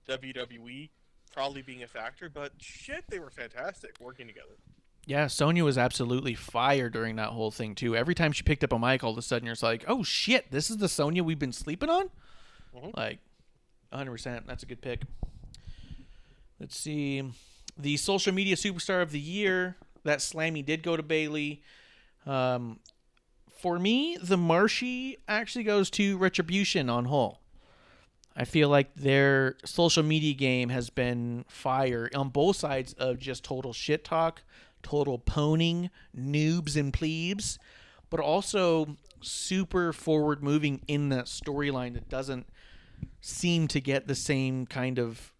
WWE probably being a factor, but shit, they were fantastic working together. Yeah, Sonya was absolutely fire during that whole thing too. Every time she picked up a mic, all of a sudden you're just like, "Oh shit, this is the Sonya we've been sleeping on." Like, 100%. That's a good pick. Let's see, the social media superstar of the year. That Slammy did go to Bailey. For me, the Marshy actually goes to Retribution on Hull. I feel like their social media game has been fire on both sides of just total shit talk, total poning, noobs and plebes, but also super forward moving in that storyline that doesn't seem to get the same kind of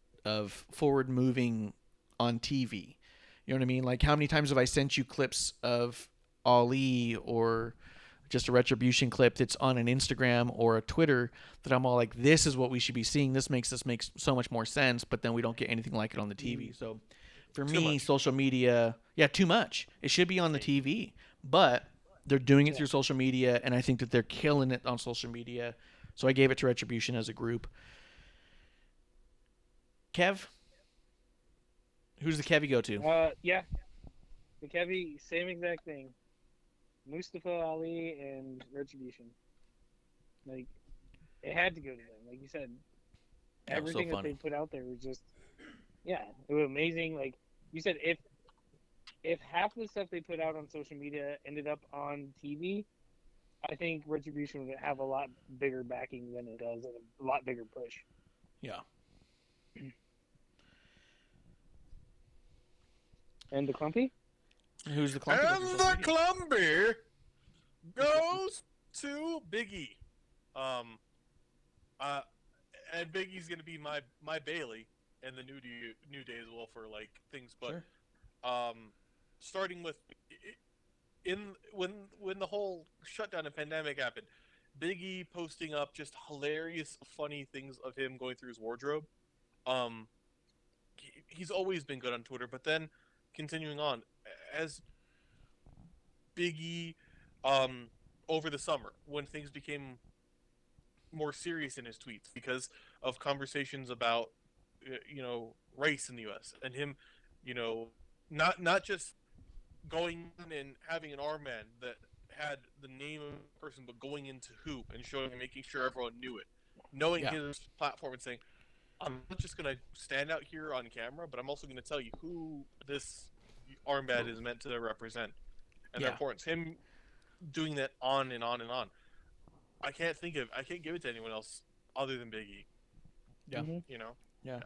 forward moving on TV. You know what I mean? Like, how many times have I sent you clips of Ali or just a Retribution clip that's on an Instagram or a Twitter that I'm all like, this is what we should be seeing. This makes so much more sense, but then we don't get anything like it on the TV. So for me, social media, too much. It should be on the TV, but they're doing it through social media, and I think that they're killing it on social media. So I gave it to Retribution as a group. Kev? Who's the Kevvy go to? The Kevvy, same exact thing. Mustafa Ali and Retribution. Like, it had to go to them. Like you said, everything that they put out there was just, it was amazing. Like you said, if half the stuff they put out on social media ended up on TV, I think Retribution would have a lot bigger backing than it does, and a lot bigger push. Yeah. And the Klumpy? Who's the Klumpy? And the Klumpy goes to Biggie. And Biggie's gonna be my Bailey and the New Day as well for like things, but Sure. Starting with when the whole shutdown and pandemic happened, Biggie posting up just hilarious, funny things of him going through his wardrobe. He's always been good on Twitter, but then continuing on as Biggie, over the summer when things became more serious in his tweets because of conversations about race in the U.S. and him, not just going in and having an armband that had the name of the person, but going into hoop and showing and making sure everyone knew it, knowing his platform and saying, I'm not just going to stand out here on camera, but I'm also going to tell you who this armband is meant to represent and their importance. Him doing that on and on and on. I can't give it to anyone else other than Biggie. Yeah. Yeah.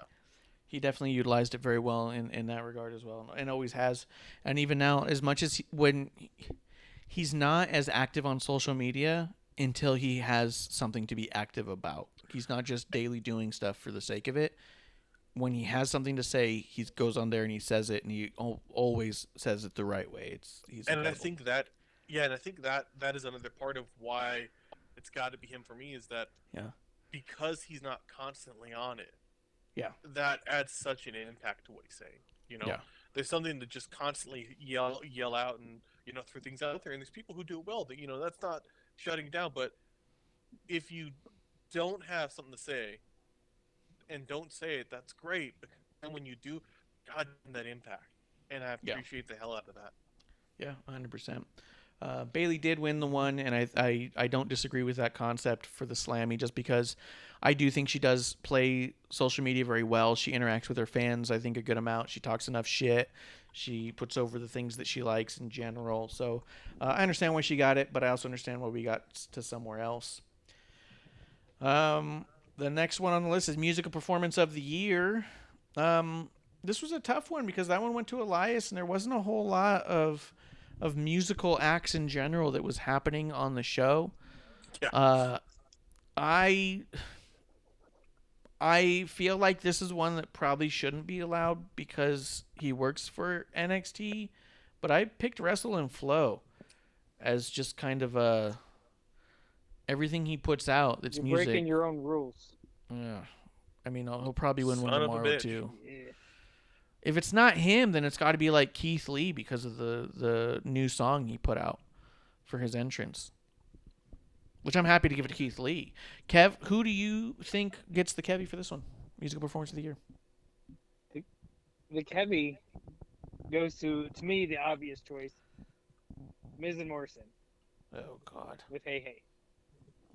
He definitely utilized it very well in that regard as well, and always has. And even now, as much as when he's not as active on social media until he has something to be active about. He's not just daily doing stuff for the sake of it. When he has something to say, he goes on there and he says it, and he always says it the right way. He's and incredible. I think that is another part of why it's got to be him for me is that because he's not constantly on it. Yeah. That adds such an impact to what he's saying. There's something to just constantly yell out and throw things out there, and there's people who do it well. That that's not shutting down, but if you don't have something to say and don't say it, that's great. But then when you do, God, that impact, and I appreciate the hell out of that. Yeah, 100%. Bailey did win the one, and I don't disagree with that concept for the Slammy, just because I do think she does play social media very well. She interacts with her fans, I think, a good amount. She talks enough shit. She puts over the things that she likes in general. So I understand why she got it, but I also understand why we got to somewhere else. The next one on the list is Musical Performance of the Year. This was a tough one because that one went to Elias, and there wasn't a whole lot of musical acts in general that was happening on the show. Yeah. I feel like this is one that probably shouldn't be allowed because he works for NXT, but I picked Wrestle and Flow as just kind of everything he puts out that's You're music. breaking your own rules. Yeah. I mean, he'll probably win one Son of a tomorrow bitch. too. Yeah. If it's not him, then it's got to be like Keith Lee because of the new song he put out for his entrance. Which I'm happy to give it to Keith Lee. Kev, who do you think gets the Kevvy for this one? Musical Performance of the Year. The Kevvy goes to me, the obvious choice, Miz and Morrison Oh, God. with Hey Hey.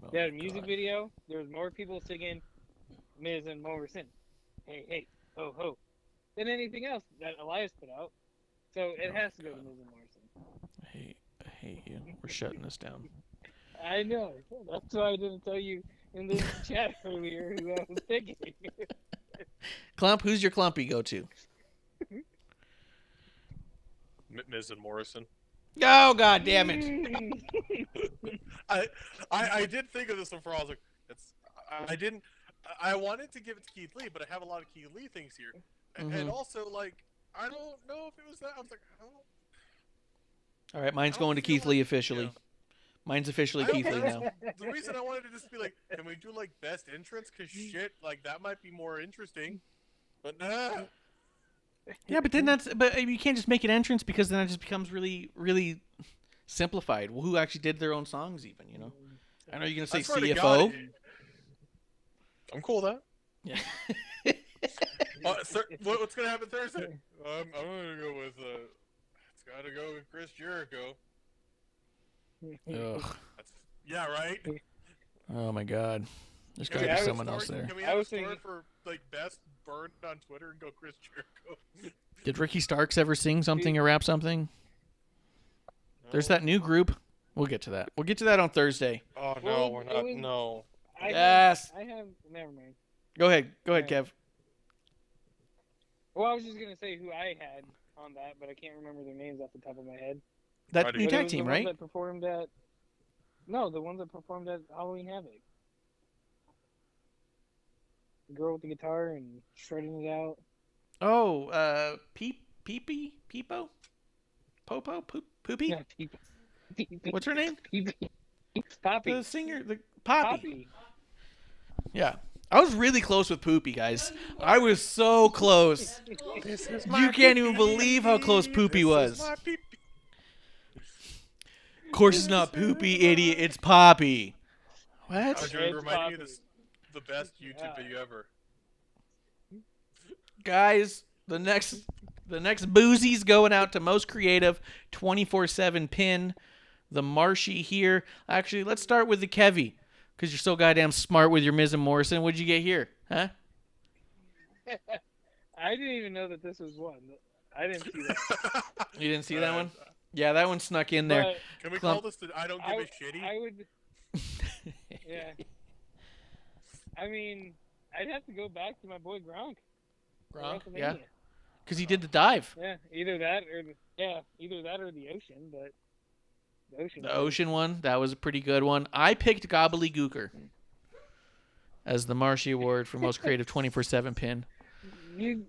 Oh, They had a music God. video. There was more people singing Miz and Morrison, Hey Hey, ho ho, than anything else that Elias put out. So it has to go to Miz and Morrison. I hate you. We're shutting this down. I know. That's why I didn't tell you in the chat earlier who I was picking. Clump, who's your Klumpy go-to? Miz and Morrison. Oh, God damn it. I did think of this one for a while. I was like, I wanted to give it to Keith Lee, but I have a lot of Keith Lee things here. And also, like, I don't know if it was that. I was like, I don't. All right, mine's I don't going to feel Keith Lee like- officially. yeah. Mine's officially I don't Keith Lee know. now. The reason I wanted to just be like, can we do like best entrance? Because shit, like that might be more interesting. But nah. Yeah, but then you can't just make an entrance because then it just becomes really, really simplified. Well, who actually did their own songs even, I know you're going to say I swear to CFO. God, I'm cool with that. Yeah. What's gonna happen Thursday? I'm gonna go with. It's gotta go with Chris Jericho. Ugh. Yeah, right. Oh, my God. There's got Can to we be have a someone else story- there. Can we I have a was story thinking- for like best burned on Twitter and go Chris Jericho? Did Ricky Starks ever sing something or rap something? There's that new group. We'll get to that. We'll get to that on Thursday. Oh no, Well, we're it not. was- No. Yes. I have. Never mind. Go ahead, Yeah. Kev. Well, I was just gonna say who I had on that, but I can't remember their names off the top of my head. That But new it tag was team, the right? Ones that performed at. No, the ones that performed at Halloween Havoc. The girl with the guitar and shredding it out. Oh, Peepo? Popo? Poopy? Yeah, Peep- What's her name? Poppy. The singer, the Poppy. Poppy. Yeah. I was really close with Poopy, guys. I was so close. This is You can't even believe how close Poopy was. Of course it's not Poopy, idiot. It's Poppy. I was What? going to It's remind you Poppy. this the best YouTube video ever. Guys, the next Boozies going out to most creative 24/7 pin. The Marshy here. Actually, let's start with the Kevvy, because you're so goddamn smart with your Miz and Morrison. What'd you get here? Huh? I didn't even know that this was one. I didn't see that. You didn't see that one? Yeah, that one snuck in there. But Can we Clump. call this the I don't give a shitty? I would. Yeah. I mean, I'd have to go back to my boy Gronk. for Gronk, yeah. WrestleMania. Because he did the dive. Yeah, either that or the ocean, but the ocean. The ocean one, that was a pretty good one. I picked Gobbledygooker as the Marshy Award for most creative 24/7 pin. You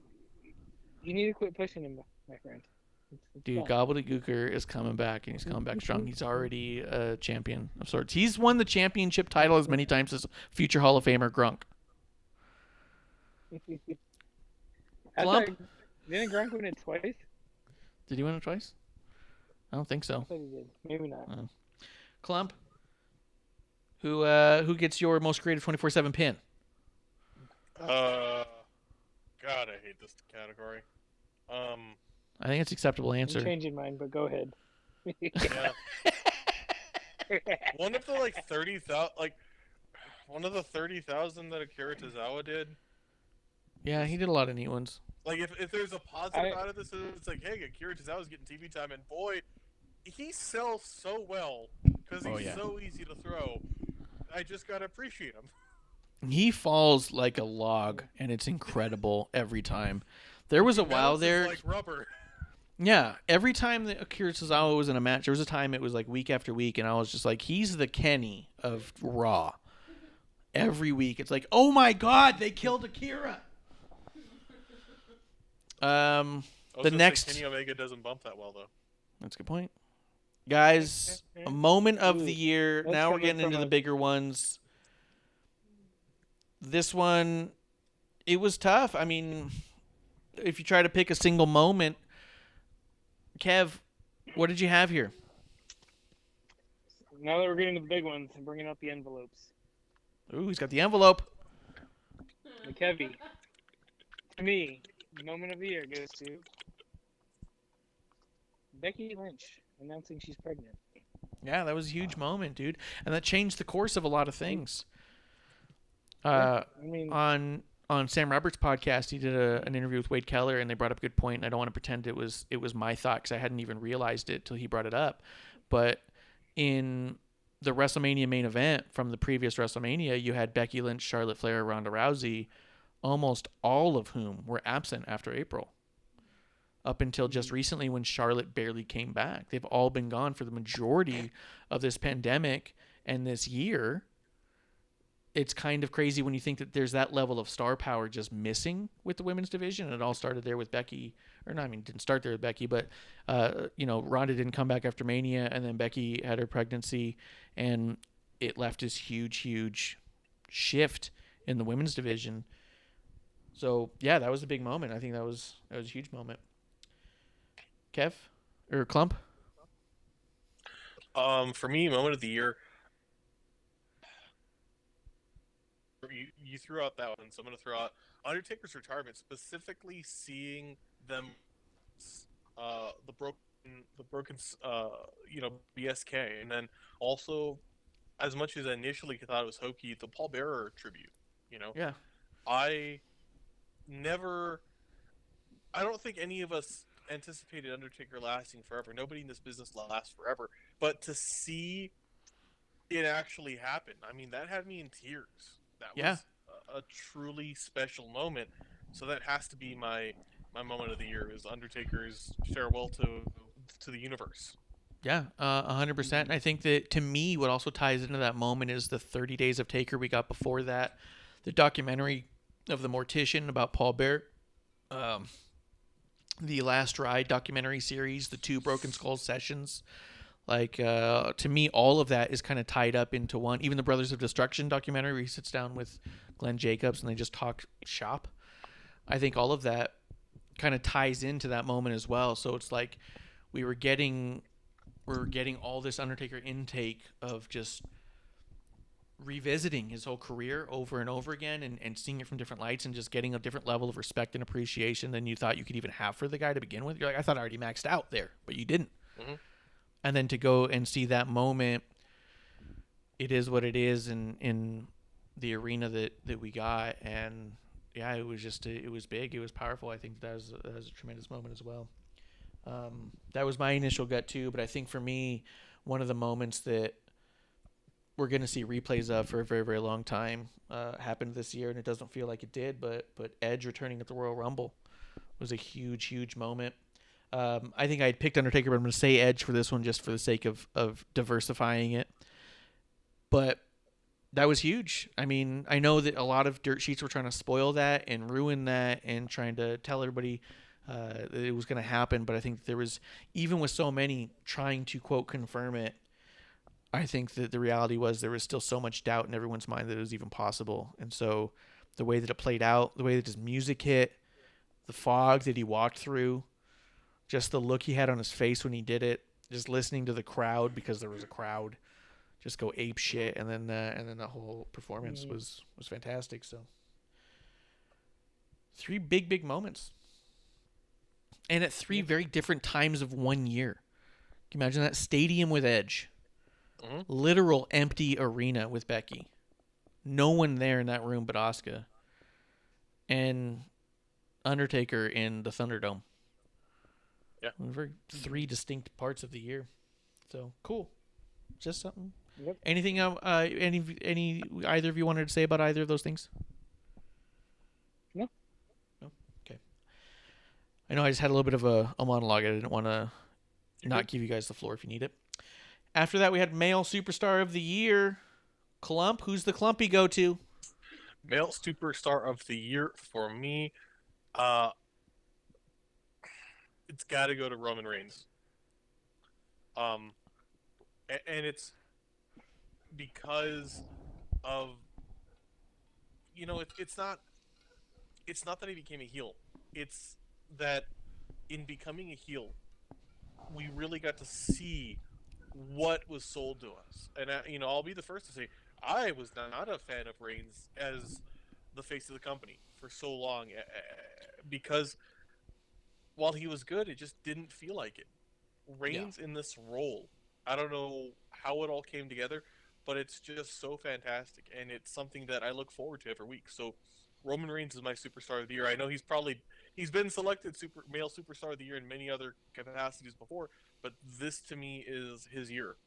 need to quit pushing him, my friend. It's Dude, fun. Gobbledygooker is coming back, and he's coming back strong. He's already a champion of sorts. He's won the championship title as many times as future Hall of Famer Grunk. I Clump? thought- Didn't Gronk win it twice? Did he win it twice? I don't think I so. thought he did. Maybe not. Clump, who gets your most creative 24/7 pin? God, I hate this category. I think it's an acceptable I'm answer. changing mine, but go ahead. Yeah. One of the like 30,000, one of the 30,000 that Akira Tozawa did. Yeah, he did a lot of neat ones. Like, if there's a positive out of this, it's like, hey, Akira Tozawa's getting TV time, and boy, he sells so well because he's Oh, yeah. so easy to throw. I just gotta appreciate him. He falls like a log, and it's incredible every time. There was a while Bounces there. like rubber. Yeah, every time that Akira Tozawa was in a match, there was a time it was like week after week, and I was just like, he's the Kenny of Raw. Every week, it's like, oh my God, they killed Akira. I was The gonna say next, Kenny Omega doesn't bump that well though. that's a good point, guys. A moment of Ooh, the year. that's Now we're coming getting into from the a- bigger ones. This one, it was tough. I mean, if you try to pick a single moment, Kev, what did you have here? Now that we're getting to the big ones and bringing out the envelopes, Ooh, he's got the envelope. the Kevvy. To me, the moment of the year goes to Becky Lynch announcing she's pregnant. Yeah, that was a huge moment, dude, and that changed the course of a lot of things. I mean, On Sam Roberts' podcast, he did an interview with Wade Keller, and they brought up a good point. And I don't want to pretend it was my thought because I hadn't even realized it till he brought it up. But in the WrestleMania main event from the previous WrestleMania, you had Becky Lynch, Charlotte Flair, Ronda Rousey, almost all of whom were absent after April. Up until just recently when Charlotte barely came back. They've all been gone for the majority of this pandemic and this year. It's kind of crazy when you think that there's that level of star power just missing with the women's division. It all started there with Becky, didn't start there with Becky, but Ronda didn't come back after Mania, and then Becky had her pregnancy, and it left this huge, huge shift in the women's division. So yeah, that was a big moment. I think that was a huge moment. Kev or Clump? For me, moment of the year. You threw out that one, so I'm gonna throw out Undertaker's retirement, specifically seeing them, the broken, BSK, and then also, as much as I initially thought it was hokey, the Paul Bearer tribute. Yeah. I never, I don't think any of us anticipated Undertaker lasting forever. Nobody in this business lasts forever. But to see it actually happen, I mean, that had me in tears. That Yeah. was a truly special moment. So that has to be my moment of the year, is Undertaker's farewell to the universe. Yeah, 100%. I think that, to me, what also ties into that moment is the 30 Days of Taker we got before that, the documentary of the Mortician about Paul Bear, the Last Ride documentary series, the 2 Broken Skull sessions. Like, to me, all of that is kind of tied up into one. Even the Brothers of Destruction documentary, where he sits down with Glenn Jacobs and they just talk shop. I think all of that kind of ties into that moment as well. So it's like we were getting all this Undertaker intake of just revisiting his whole career over and over again, and seeing it from different lights, and just getting a different level of respect and appreciation than you thought you could even have for the guy to begin with. You're like, I thought I already maxed out there, but you didn't. Mm-hmm. And then to go and see that moment, it is what it is in the arena that we got. And yeah, it was just, it was big. It was powerful. I think that was a tremendous moment as well. That was my initial gut too, but I think for me, one of the moments that we're going to see replays of for a very, very long time happened this year, and it doesn't feel like it did, but Edge returning at the Royal Rumble was a huge, huge moment. I think I had picked Undertaker, but I'm going to say Edge for this one just for the sake of diversifying it. But that was huge. I mean, I know that a lot of dirt sheets were trying to spoil that and ruin that and trying to tell everybody that it was going to happen. But I think there was, even with so many trying to, quote, confirm it, I think that the reality was there was still so much doubt in everyone's mind that it was even possible. And so the way that it played out, the way that his music hit, the fog that he walked through, just the look he had on his face when he did it, just listening to the crowd, because there was a crowd, just go ape shit, and then the whole performance was fantastic. So 3 big moments, and at 3 very different times of one year. Can you imagine that? Stadium with Edge, literal empty arena with Becky, no one there in that room but Asuka, and Undertaker in the Thunderdome. Yeah. Very 3 distinct parts of the year. So cool. Just something. Yep. Anything any either of you wanted to say about either of those things? No. No? Okay. I know I just had a little bit of a monologue. I didn't want to not give you guys the floor if you need it. After that, we had Male Superstar of the Year. Klump. Who's the Klumpy go to? Male Superstar of the Year for me, it's got to go to Roman Reigns. And it's because of, it's not that he became a heel. It's that in becoming a heel, we really got to see what was sold to us. And I'll be the first to say, I was not a fan of Reigns as the face of the company for so long, because while he was good, it just didn't feel like it. Reigns in this role, I don't know how it all came together, but it's just so fantastic, and it's something that I look forward to every week. So Roman Reigns is my Superstar of the Year. I know he's been selected Male Superstar of the Year in many other capacities before, but this to me is his year.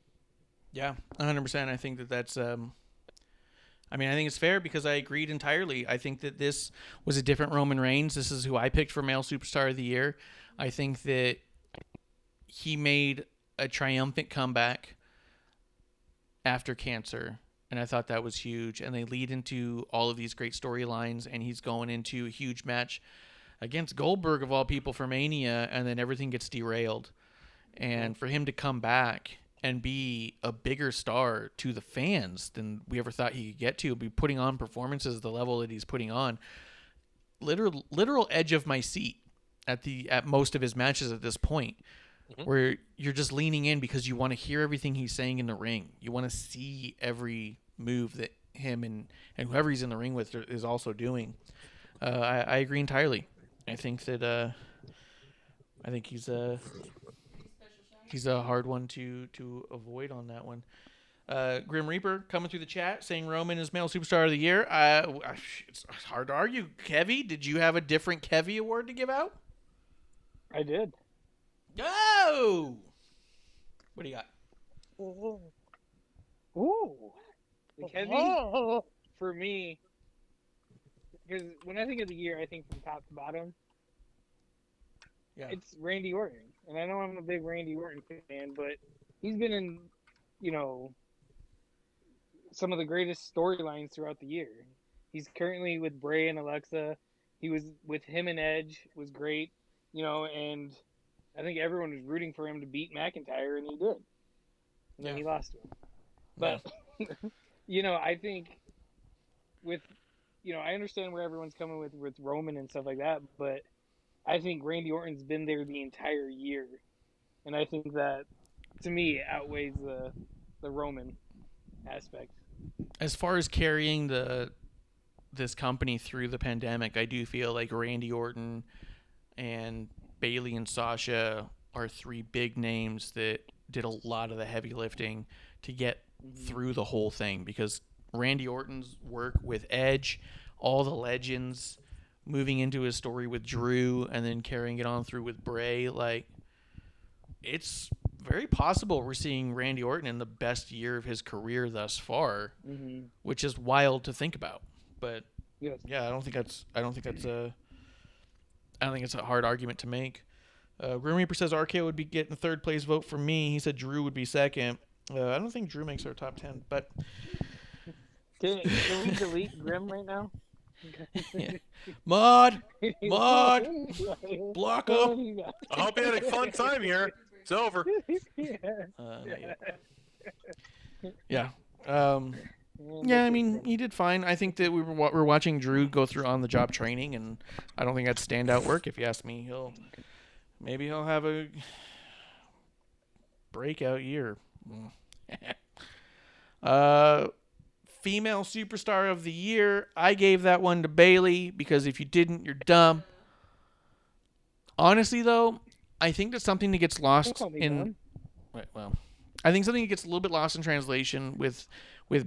Yeah, 100%. I think that's I think it's fair because I agreed entirely. I think that this was a different Roman Reigns. This is who I picked for Male Superstar of the Year. I think that he made a triumphant comeback after cancer, and I thought that was huge. And they lead into all of these great storylines, and he's going into a huge match against Goldberg, of all people, for Mania, and then everything gets derailed. And for him to come back and be a bigger star to the fans than we ever thought he could get to, be putting on performances at the level that he's putting on, literal edge of my seat at most of his matches at this point, where you're just leaning in because you want to hear everything he's saying in the ring. You want to see every move that him and whoever he's in the ring with is also doing. I agree entirely. I think that he's a hard one to avoid on that one. Grim Reaper coming through the chat saying Roman is Male Superstar of the Year. It's hard to argue. Kevvy, did you have a different Kevvy award to give out? I did. Oh! What do you got? Ooh. The Kevvy, for me, because when I think of the year, I think from top to bottom, Yeah. it's Randy Orton. And I know I'm a big Randy Orton fan, but he's been in, some of the greatest storylines throughout the year. He's currently with Bray and Alexa. He was with him and Edge, was great, and I think everyone was rooting for him to beat McIntyre, and he did. And then he lost to him. But, I think with, I understand where everyone's coming with Roman and stuff like that, but I think Randy Orton's been there the entire year. And I think that, to me, outweighs the Roman aspect. As far as carrying this company through the pandemic, I do feel like Randy Orton and Bayley and Sasha are three big names that did a lot of the heavy lifting to get through the whole thing, because Randy Orton's work with Edge, all the legends, moving into his story with Drew, and then carrying it on through with Bray, like, it's very possible we're seeing Randy Orton in the best year of his career thus far, which is wild to think about. But yes. yeah, I don't think it's a hard argument to make. Grim Reaper says RKO would be getting third place vote for me. He said Drew would be second. I don't think Drew makes our top 10, but Can we delete Grim right now? yeah. Mod, block up. I hope you had a fun time here. It's over. Yeah. Yeah, I mean, he did fine. I think that we're watching Drew go through on-the-job training, and I don't think that's standout work. If you ask me, maybe he'll have a breakout year. Female superstar of the year, I gave that one to Bayley, because if you didn't, you're dumb. Honestly, though, I think that's something that gets lost in. Well, I think something that gets a little bit lost in translation with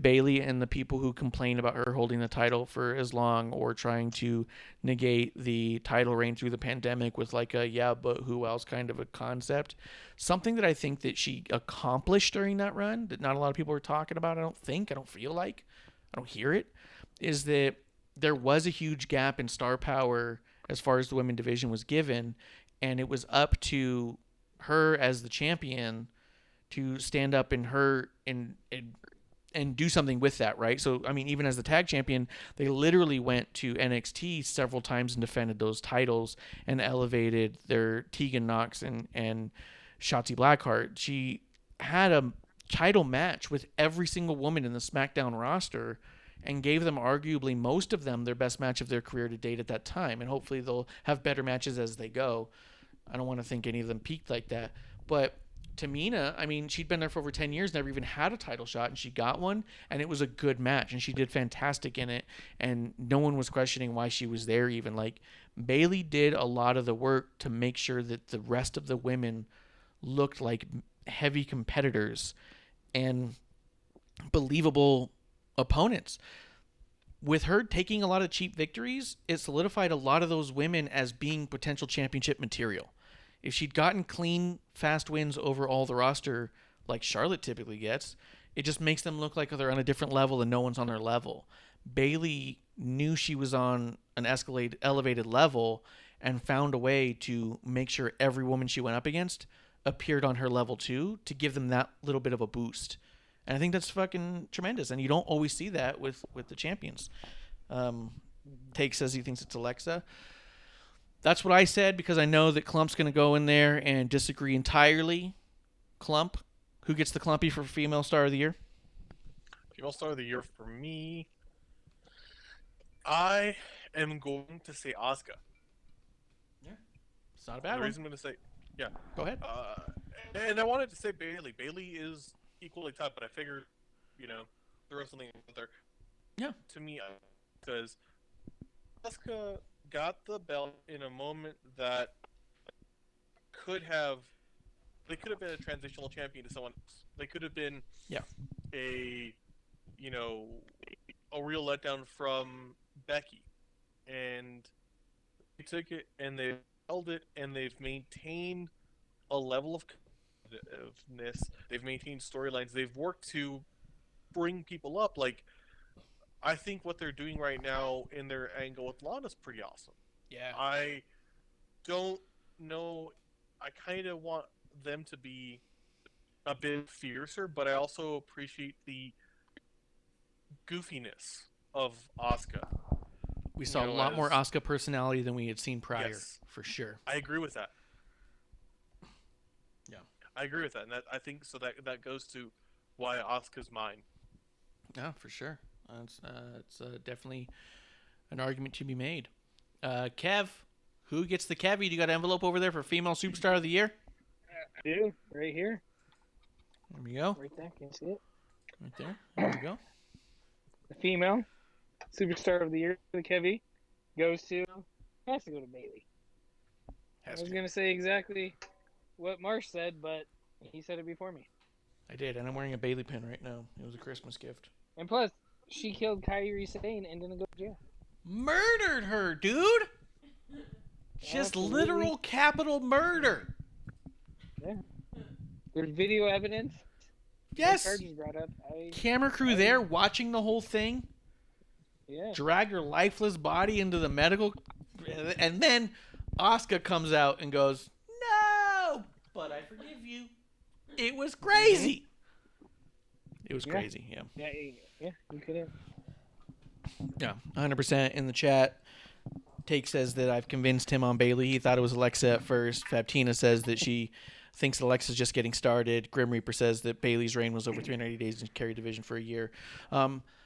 Bayley and the people who complain about her holding the title for as long, or trying to negate the title reign through the pandemic with like a yeah, but who else kind of a concept. Something that I think that she accomplished during that run that not a lot of people are talking about, I don't feel like, I don't hear it, is that there was a huge gap in star power as far as the women division was given, and it was up to her as the champion to stand up in her and do something with that, right? So, I mean, even as the tag champion, they literally went to NXT several times and defended those titles and elevated their Tegan Nox and Shotzi Blackheart. She had a title match with every single woman in the SmackDown roster and gave them, arguably most of them, their best match of their career to date at that time. And hopefully they'll have better matches as they go. I don't want to think any of them peaked like that. But Tamina, I mean, she'd been there for over 10 years, never even had a title shot, and she got one, and it was a good match, and she did fantastic in it, and no one was questioning why she was there even. Like, Bayley did a lot of the work to make sure that the rest of the women looked like heavy competitors and believable opponents. With her taking a lot of cheap victories, it solidified a lot of those women as being potential championship material. If she'd gotten clean, fast wins over all the roster like Charlotte typically gets, it just makes them look like they're on a different level and no one's on their level. Bayley knew she was on an elevated level and found a way to make sure every woman she went up against appeared on her level too, to give them that little bit of a boost. And I think that's fucking tremendous. And you don't always see that with the champions. Take says he thinks it's Alexa. That's what I said, because I know that Klump's going to go in there and disagree entirely. Klump, who gets the Klumpy for Female Star of the Year? Female Star of the Year for me, I am going to say Asuka. Yeah, it's not a bad The one. reason I'm going to say, yeah. Go ahead. And I wanted to say Bayley. Bayley is equally tough, but I figured, throw something out there. Yeah. To me, because Asuka got the belt in a moment that they could have been a transitional champion to someone else. They could have been a real letdown from Becky, and they took it and they held it, and they've maintained a level of competitiveness. They've maintained storylines. They've worked to bring people up. Like, I think what they're doing right now in their angle with Lana is pretty awesome. Yeah. I don't know. I kind of want them to be a bit fiercer, but I also appreciate the goofiness of Asuka. We saw a lot more Asuka personality than we had seen prior, Yes. for sure. I agree with that. Yeah. I agree with that, and I think so. That goes to why Asuka's mine. Yeah, for sure. It's definitely an argument to be made. Kev, who gets the Kevvy? Do you got an envelope over there for Female Superstar of the Year? I do, right here. There we go. Right there, can you see it? Right there. There we go. The female superstar of the year, the Kevvy, has to go to Bailey. I was going to say exactly what Marsh said, but he said it before me. I did, and I'm wearing a Bailey pin right now. It was a Christmas gift. And plus, she killed Kairi Sane and didn't go to jail. Murdered her, dude! Just Absolutely. literal capital murder. Yeah. There's video evidence. Yes. Charges brought up. Camera crew there watching the whole thing. Yeah. Drag her lifeless body into the medical, and then Asuka comes out and goes, "No, but I forgive you." It was crazy. It was crazy. Yeah. Yeah. You could have. Yeah. 100% in the chat. Take says that I've convinced him on Bailey. He thought it was Alexa at first. Fabtina says that she thinks Alexa's just getting started. Grim Reaper says that Bailey's reign was over 390 days and carried division for a year.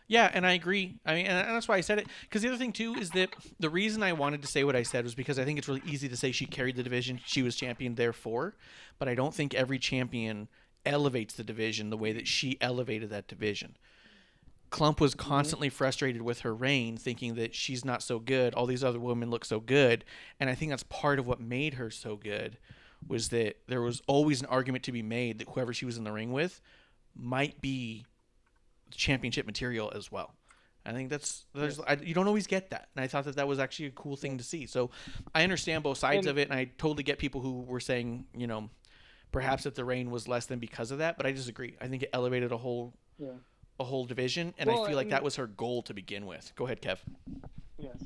Yeah, and I agree. I mean, and that's why I said it. Because the other thing, too, is that the reason I wanted to say what I said was because I think it's really easy to say she carried the division. She was champion, therefore. But I don't think every champion elevates the division the way that she elevated that division. Klump was constantly frustrated with her reign, thinking that she's not so good. All these other women look so good. And I think that's part of what made her so good, was that there was always an argument to be made that whoever she was in the ring with might be championship material as well. I think you don't always get that, and I thought that was actually a cool thing to see. So I understand both sides of it, and I totally get people who were saying, perhaps that the reign was less than because of that, but I disagree. I think it elevated a whole division, and I feel like that was her goal to begin with. Go ahead, Kev. Yes,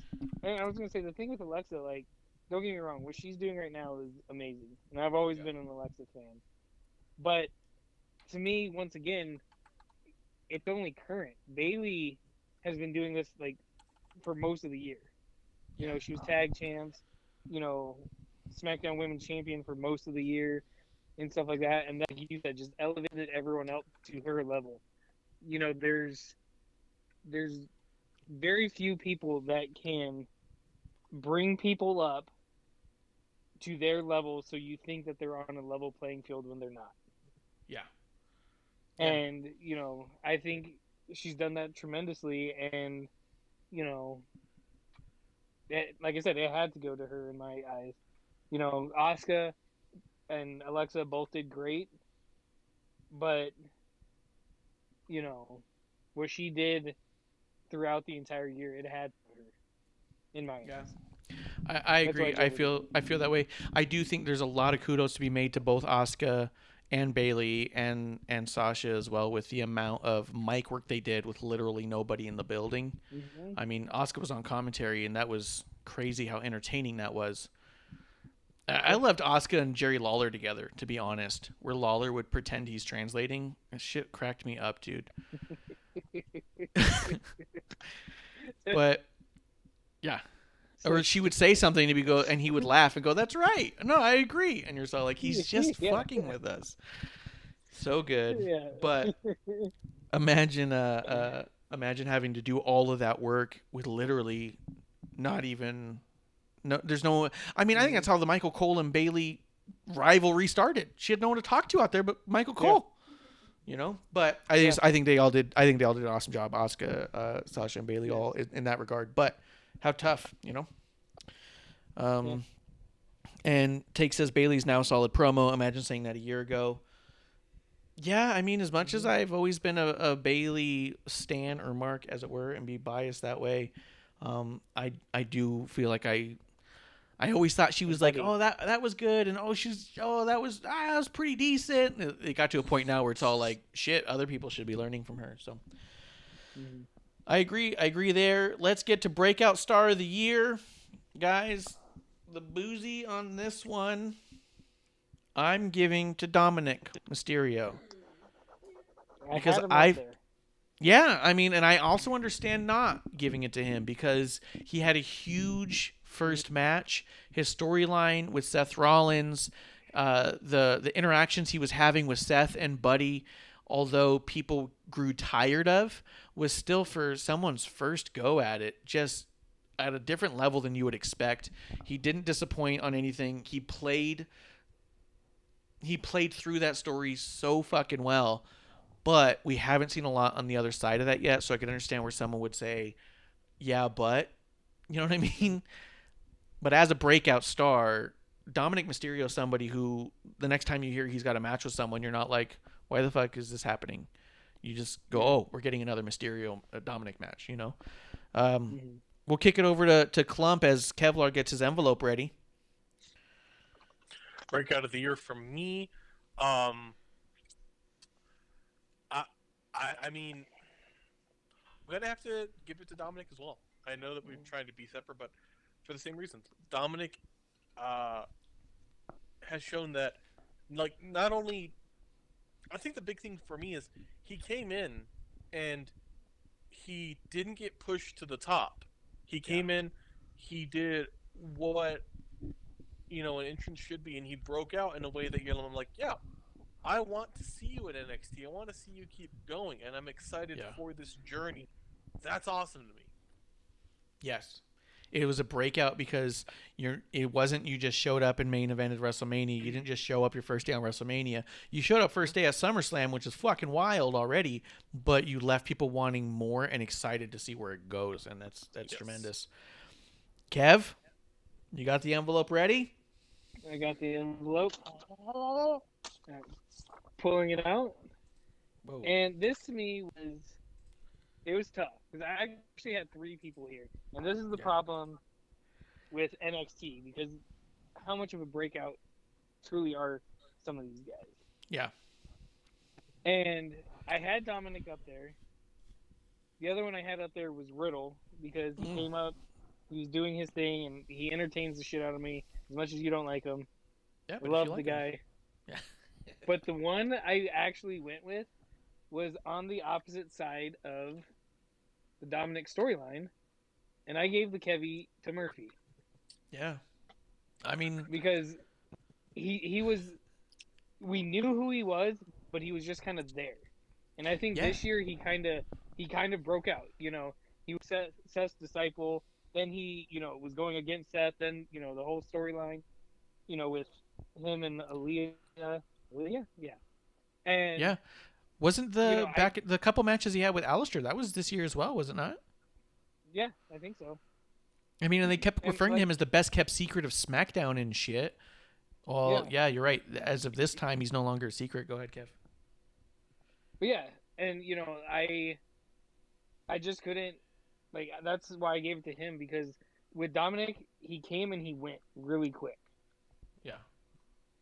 and I was gonna say the thing with Alexa, like, don't get me wrong, what she's doing right now is amazing, and I've always been an Alexa fan. But to me, once again, it's only current. Bailey has been doing this like for most of the year. She was tag champs, SmackDown Women's Champion for most of the year, and stuff like that. And like you said, just elevated everyone else to her level. There's very few people that can bring people up to their level, so you think that they're on a level playing field when they're not. Yeah. And, I think she's done that tremendously. And, like I said, it had to go to her in my eyes. Asuka and Alexa both did great. But, what she did throughout the entire year, it had to her in my eyes. I agree. I feel that way. I do think there's a lot of kudos to be made to both Asuka and Bailey and Sasha as well, with the amount of mic work they did with literally nobody in the building. Mm-hmm. I mean, Asuka was on commentary, and that was crazy how entertaining that was. I loved Asuka and Jerry Lawler together, to be honest, where Lawler would pretend he's translating. That shit cracked me up, dude. But yeah. Or she would say something and he would laugh and go, "That's right. No, I agree." And you're so like, he's just fucking with us. So good. Yeah. But imagine having to do all of that work with literally I think that's how the Michael Cole and Bailey rivalry started. She had no one to talk to out there but Michael Cole. But I think they all did an awesome job, Asuka, Sasha and Bailey all in that regard. But how tough, And Take says Bailey's now a solid promo. Imagine saying that a year ago. Yeah, I mean, as much as I've always been a Bailey stan or mark, as it were, and be biased that way, I do feel like I I always thought she was like, Buddy. oh, that was good, and that was pretty decent. And it got to a point now where it's all like, shit, other people should be learning from her. So I agree there. Let's get to breakout star of the year, guys. The boozy on this one, I'm giving to Dominic Mysterio. Because had him up there. Yeah, I mean, and I also understand not giving it to him because he had a huge first match. His storyline with Seth Rollins, the interactions he was having with Seth and Buddy, although people grew tired of, was still for someone's first go at it, just at a different level than you would expect. He didn't disappoint on anything. He played through that story so fucking well. But we haven't seen a lot on the other side of that yet, so I can understand where someone would say, yeah, but, you know what I mean? But as a breakout star, Dominic Mysterio is somebody who, the next time you hear he's got a match with someone, you're not like, why the fuck is this happening? You just go, oh, we're getting another Mysterio Dominic match, you know? We'll kick it over to Klump as Kevlar gets his envelope ready. Breakout of the year from me. I mean, I'm going to have to give it to Dominic as well. I know that we've tried to be separate, but for the same reasons. Dominic has shown that, like, not only... I think the big thing for me is he came in and he didn't get pushed to the top. He came in, he did what, you know, an entrance should be, and he broke out in a way that you're like, yeah, I want to see you at NXT. I want to see you keep going, and I'm excited for this journey. That's awesome to me. Yes. It was a breakout because it wasn't you just showed up and main evented WrestleMania. You didn't just show up your first day on WrestleMania. You showed up first day at SummerSlam, which is fucking wild already, but you left people wanting more and excited to see where it goes, and that's tremendous. Kev, you got the envelope ready? I got the envelope. Pulling it out. Whoa. And this to me was tough because I actually had 3 people here, and this is the problem with NXT because how much of a breakout truly are some of these guys? Yeah. And I had Dominic up there. The other one I had up there was Riddle because he came up, he was doing his thing, and he entertains the shit out of me as much as you don't like him. Yeah, I love the guy. Yeah. But the one I actually went with was on the opposite side of the Dominic storyline, and I gave the Kevvy to Murphy. Yeah. I mean... Because he was... We knew who he was, but he was just kind of there. And I think this year he kind of broke out. You know, he was Seth's disciple, then he, you know, was going against Seth, then, you know, the whole storyline, you know, with him and Aaliyah. Yeah. And... Yeah. Wasn't the couple matches he had with Alistair, that was this year as well, was it not? Yeah, I think so. I mean, and they kept referring to him as the best kept secret of Smackdown and shit. Well, yeah, you're right. As of this time, he's no longer a secret. Go ahead, Kev. But yeah, and you know, I just couldn't, like, that's why I gave it to him, because with Dominic, he came and he went really quick. Yeah.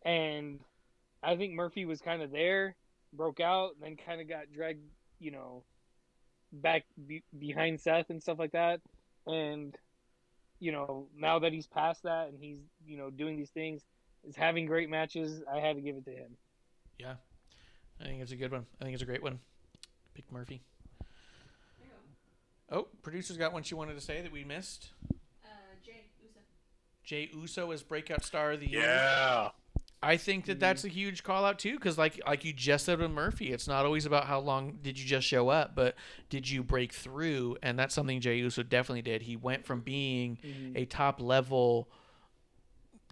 And I think Murphy was kind of there, broke out, and then kind of got dragged, you know, back behind Seth and stuff like that. And, you know, now that he's past that and he's, you know, doing these things, is having great matches, I had to give it to him. Yeah. I think it's a good one. I think it's a great one. Pick Murphy. Oh, producer's got one she wanted to say that we missed. Jey Uso as breakout star of the year. Yeah. I think that's a huge call out too, because like you just said with Murphy, it's not always about how long did you just show up, but did you break through? And that's something Jey Uso definitely did. He went from being a top level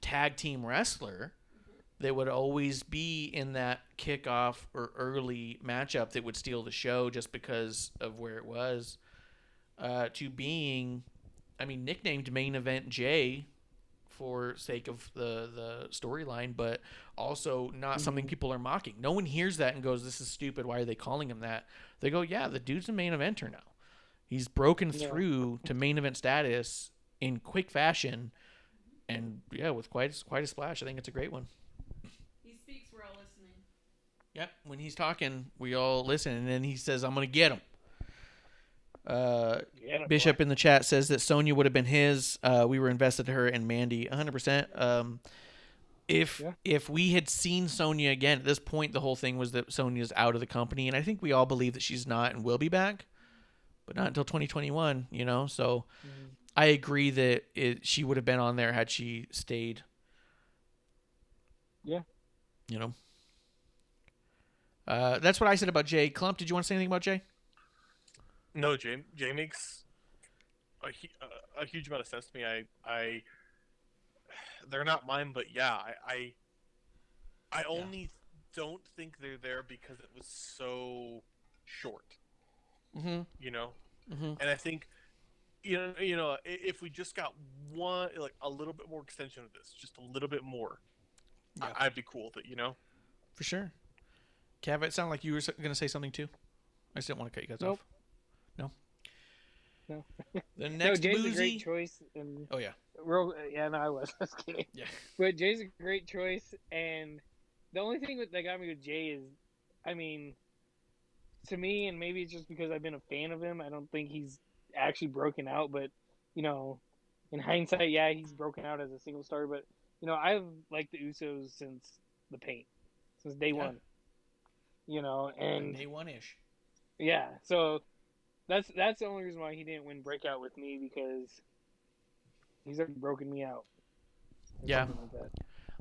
tag team wrestler that would always be in that kickoff or early matchup that would steal the show just because of where it was, to being, I mean, nicknamed Main Event Jay for sake of the storyline, but also not something people are mocking. No one hears that and goes, this is stupid, why are they calling him that? They go, yeah, the dude's a main eventer now. He's broken through to main event status in quick fashion, and yeah, with quite a splash. I think it's a great one. He speaks, we're all listening. Yep. When he's talking, we all listen, and then he says, "I'm gonna get him." Yeah, Bishop in the chat says that Sonya would have been his. We were invested in her and Mandy 100%. If we had seen Sonya again at this point, the whole thing was that Sonya's out of the company, and I think we all believe that she's not and will be back, but not until 2021. You know, so I agree that she would have been on there had she stayed. Yeah. You know. That's what I said about Jay. Klump, did you want to say anything about Jay? No, Jay makes a huge amount of sense to me. I they're not mine, but yeah, I only don't think they're there because it was so short. Mm-hmm. You know, Mm-hmm. and I think you know if we just got one like a little bit more extension of this, just a little bit more, Yeah. I'd be cool with it. You know, For sure. Kev, it sounded like you were going to say something too. I just didn't want to cut you guys Nope. off. No. No. The No, next Jay's Boozy. a great choice. And Oh yeah. yeah, no, I was kidding. Yeah. But Jay's a great choice, and the only thing that got me with Jay is, I mean, to me, and maybe it's just because I've been a fan of him, I don't think he's actually broken out. But you know, in hindsight, yeah, he's broken out as a single star. But you know, I've liked the Usos since the paint, since day one. You know, and Day one-ish. yeah, so that's the only reason why he didn't win breakout with me, because he's already broken me out. Or Yeah. something like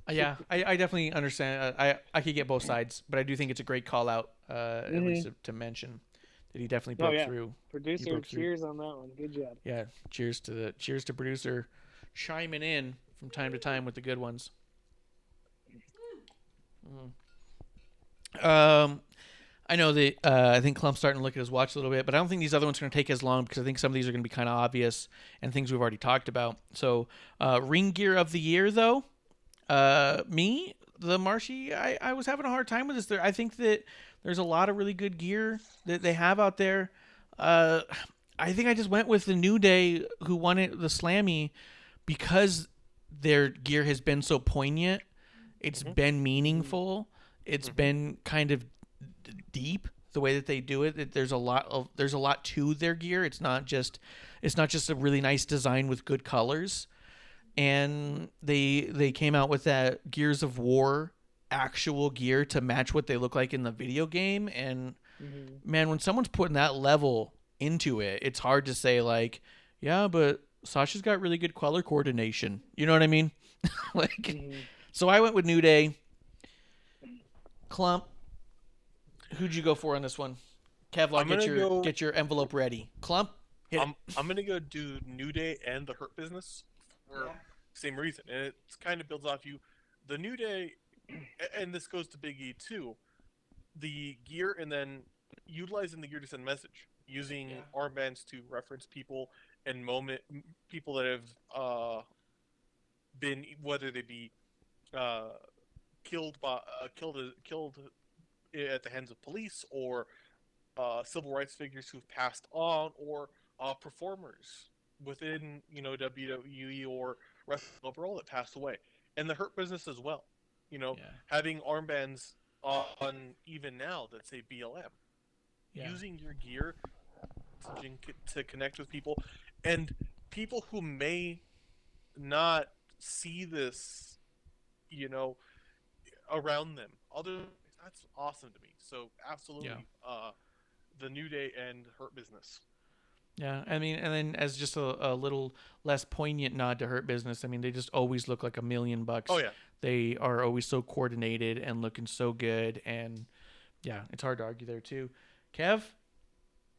that. Yeah, I definitely understand. I could get both sides, but I do think it's a great call out, at least to mention that he definitely broke through. Producer, broke through. cheers on that one. Good job. Yeah, cheers to producer chiming in from time to time with the good ones. I know that I think Klump's starting to look at his watch a little bit, but I don't think these other ones are going to take as long because I think some of these are going to be kind of obvious and things we've already talked about. So, ring gear of the year, though, the Marshy, I was having a hard time with this. I think that there's a lot of really good gear that they have out there. I think I just went with the New Day, who won it, the Slammy, because their gear has been so poignant. It's been meaningful. It's been kind of deep the way that they do it. That there's a lot to their gear. It's not just a really nice design with good colors. And they came out with that Gears of War actual gear to match what they look like in the video game. And man, when someone's putting that level into it, it's hard to say like, yeah, but Sasha's got really good color coordination. You know what I mean? So I went with New Day. Klump, who'd you go for on this one? Kevlar, get your envelope ready. Klump, hit it. I'm gonna go do New Day and the Hurt Business for same reason, and it kind of builds off you. The New Day, and this goes to Big E too. The gear, and then utilizing the gear to send message, using armbands to reference people and people that have been, whether they be killed at the hands of police, or civil rights figures who've passed on, or performers within WWE or wrestling overall that passed away, and the Hurt Business as well. Having armbands on even now that say BLM, using your gear to connect with people, and people who may not see this, around them. That's awesome to me. So absolutely, the New Day and Hurt Business. Yeah, I mean, and then as just a little less poignant nod to Hurt Business, I mean, they just always look like $1 million. Oh yeah, they are always so coordinated and looking so good, and yeah, it's hard to argue there too. Kev,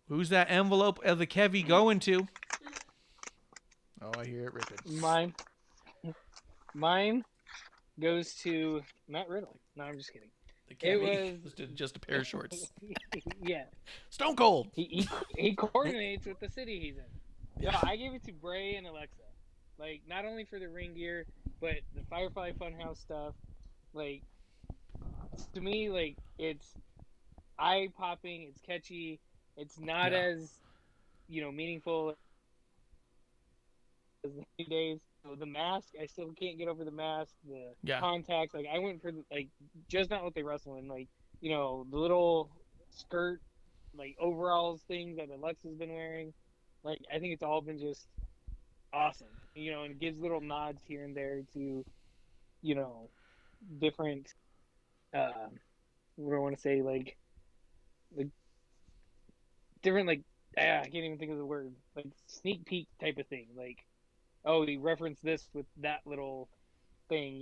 who's that envelope of the Kevvy going to? Oh, I hear it ripping. Mine goes to Matt Riddle. No, I'm just kidding. The Kevvy was just a pair of shorts. Yeah. Stone Cold. He coordinates with the city he's in. Yeah. No, I gave it to Bray and Alexa. Like, not only for the ring gear, but the Firefly Funhouse stuff. Like, to me, like, it's eye-popping, it's catchy, it's not as, meaningful as the New Days. the mask, I still can't get over the mask. The Yeah. contacts, like I went for like just not what they wrestle in, like the little skirt, like overalls thing that Alexa's been wearing. Like I think it's all been just awesome, and it gives little nods here and there to, different. What do I want to say? Like different, like I can't even think of the word. Like sneak peek type of thing. Like, oh, he referenced this with that little thing,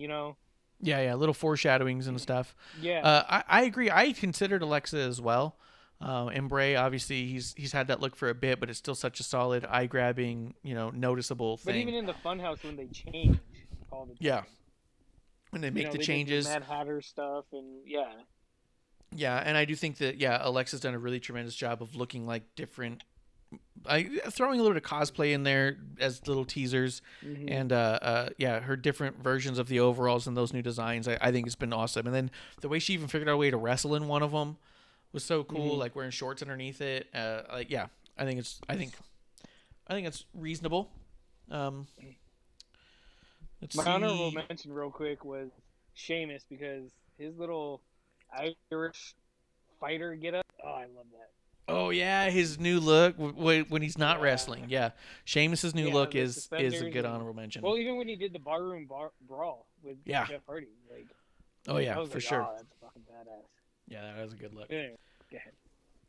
Yeah, little foreshadowings and stuff. Yeah. I agree. I considered Alexa as well. And Bray, obviously, he's had that look for a bit, but it's still such a solid, eye-grabbing, noticeable thing. But even in the Funhouse, when they change all the time, yeah, when they make the they changes, did the Mad Hatter stuff, and yeah, and I do think that Alexa's done a really tremendous job of looking like different. Throwing a little bit of cosplay in there as little teasers, and her different versions of the overalls and those new designs. I think it's been awesome. And then the way she even figured out a way to wrestle in one of them was so cool. Like wearing shorts underneath it. I think it's reasonable. My honorable mention, real quick, was Sheamus, because his little Irish fighter getup. Oh, I love that. Oh yeah, his new look when he's not wrestling. Yeah, Sheamus's new look is a good honorable mention. Well, even when he did the barroom brawl with Jeff Hardy, like. Oh yeah, I was for like, sure. Oh, that's fucking badass. Yeah, that was a good look. Anyway, go ahead.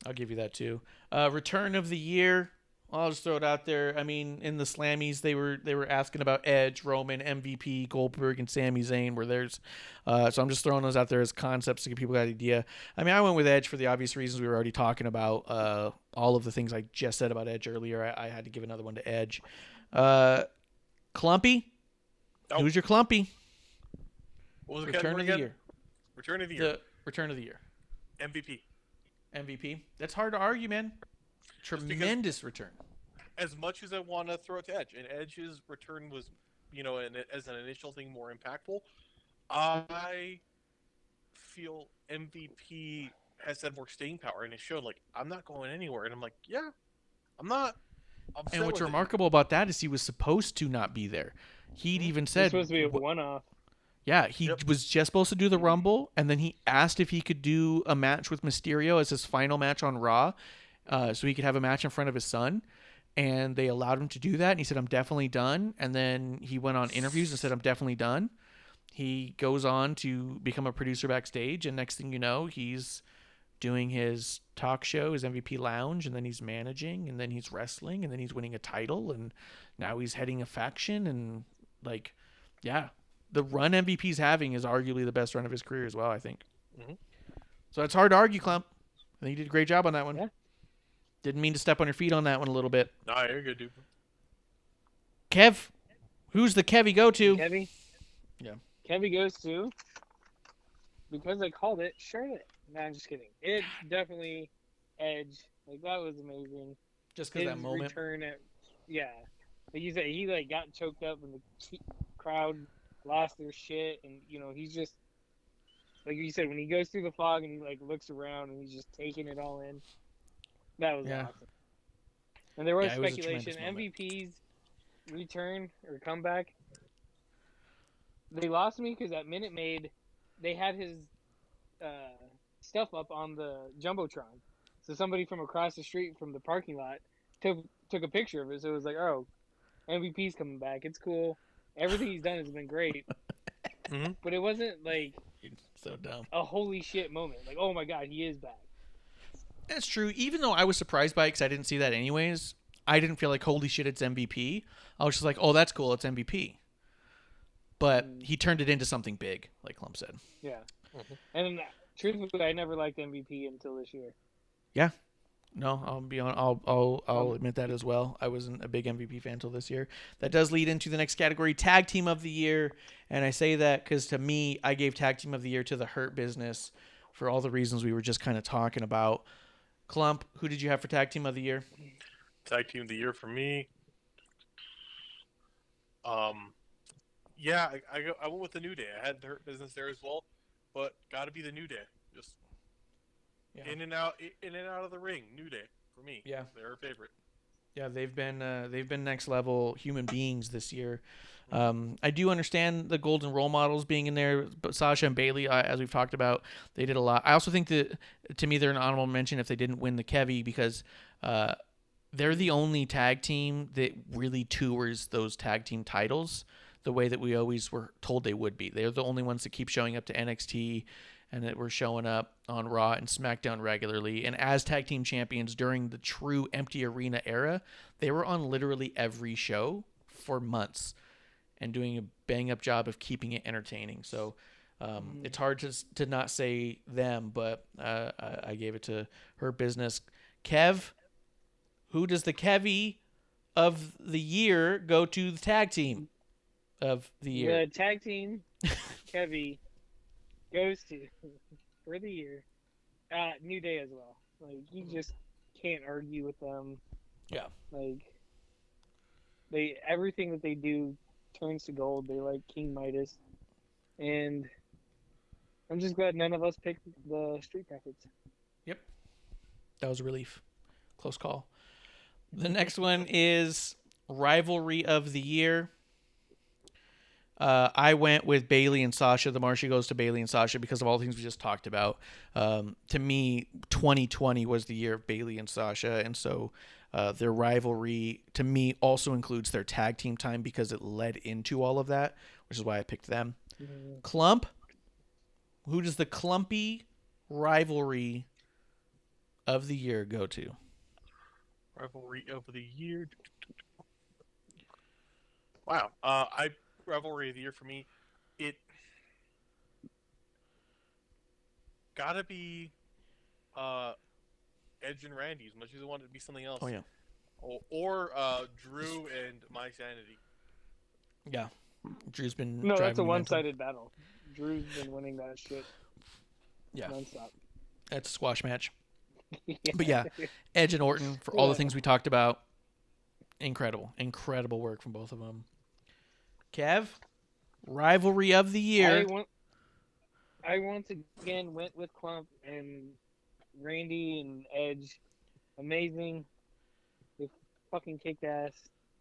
I'll give you that too. Return of the year. I'll just throw it out there. I mean, in the Slammies, they were asking about Edge, Roman, MVP, Goldberg, and Sami Zayn. Where there's, so I'm just throwing those out there as concepts to give people an idea. I mean, I went with Edge for the obvious reasons we were already talking about. All of the things I just said about Edge earlier, I had to give another one to Edge. Klumpy, who's your Klumpy? What was the Return of the year. Return of the year. Return of the year. MVP. That's hard to argue, man. Tremendous return. As much as I want to throw it to Edge, and Edge's return was, as an initial thing, more impactful. I feel MVP has had more staying power, and it showed like I'm not going anywhere, and I'm like, yeah, I'm not. And what's remarkable about that is he was supposed to not be there. He'd even said it's supposed to be a one-off. Yeah, he was just supposed to do the Rumble, and then he asked if he could do a match with Mysterio as his final match on Raw, so he could have a match in front of his son. And they allowed him to do that, and he said, I'm definitely done. And then he went on interviews and said, I'm definitely done. He goes on to become a producer backstage, and next thing you know, he's doing his talk show, his MVP Lounge, and then he's managing, and then he's wrestling, and then he's winning a title, and now he's heading a faction, and the run MVP's having is arguably the best run of his career as well, I think. Mm-hmm. So it's hard to argue, Clump. I think you did a great job on that one. Yeah. Didn't mean to step on your feet on that one a little bit. Nah, you're good, dude. Kev, who's the Kevvy go to? Kevvy? Yeah. Kevvy goes to, because I called it, Charlotte. No, I'm just kidding. It definitely Edge. Like, that was amazing. Just because that moment. Return like you said, he like got choked up and the crowd lost their shit, and he's just, like you said, when he goes through the fog and he like looks around and he's just taking it all in. That was awesome. And there was speculation MVP's return or comeback. They lost me because at Minute Maid, they had his stuff up on the Jumbotron. So somebody from across the street from the parking lot took a picture of it. So it was like, oh, MVP's coming back. It's cool. Everything he's done has been great. Mm-hmm. But it wasn't like so dumb. A holy shit moment. Like, oh my god, he is back. That's true. Even though I was surprised by it because I didn't see that anyways, I didn't feel like, holy shit, it's MVP. I was just like, oh, that's cool. It's MVP. But he turned it into something big, like Clump said. Yeah. Mm-hmm. And truthfully, I never liked MVP until this year. Yeah. No, I'll be on. I'll admit that as well. I wasn't a big MVP fan until this year. That does lead into the next category, Tag Team of the Year. And I say that because to me, I gave Tag Team of the Year to the Hurt Business for all the reasons we were just kind of talking about. Clump, who did you have for Tag Team of the Year? Tag Team of the Year for me. I went with the New Day. I had the Hurt Business there as well, but got to be the New Day. Just in and out of the ring. New Day for me. Yeah, they're a favorite. Yeah, they've been next level human beings this year. I do understand the golden role models being in there, but Sasha and Bailey, as we've talked about, they did a lot. I also think that, to me, they're an honorable mention if they didn't win the Kevvy, because they're the only tag team that really tours those tag team titles the way that we always were told they would be. They're the only ones that keep showing up to NXT and that were showing up on Raw and SmackDown regularly. And as tag team champions during the true empty arena era, they were on literally every show for months and doing a bang-up job of keeping it entertaining. So it's hard to not say them, but I gave it to her business. Kev, who does the Kevvy of the year go to the tag team of the year? The tag team Kevvy goes to, for the year, New Day as well. Like, you just can't argue with them. Yeah. Like, everything that they do turns to gold. They're like King Midas. And I'm just glad none of us picked the Street Profits. Yep. That was a relief. Close call. The next one is Rivalry of the Year. I went with Bailey and Sasha. The Marshy goes to Bailey and Sasha because of all the things we just talked about. To me, 2020 was the year of Bailey and Sasha, and so their rivalry, to me, also includes their tag team time because it led into all of that, which is why I picked them. Mm-hmm. Klump, who does the Klumpy rivalry of the year go to? Rivalry of the year. Wow. Rivalry of the year for me, it gotta be Edge and Randy, as much as I wanted it to be something else. Oh yeah. Or Drew and My Sanity. Yeah. Drew's been No, that's a driving one-sided battle. Drew's been winning that shit. Yeah. Nonstop. That's a squash match. But yeah, Edge and Orton, for all the things we talked about, incredible work from both of them. Kev, rivalry of the year. I once again went with Klump and Randy and Edge. Amazing. They fucking kicked ass.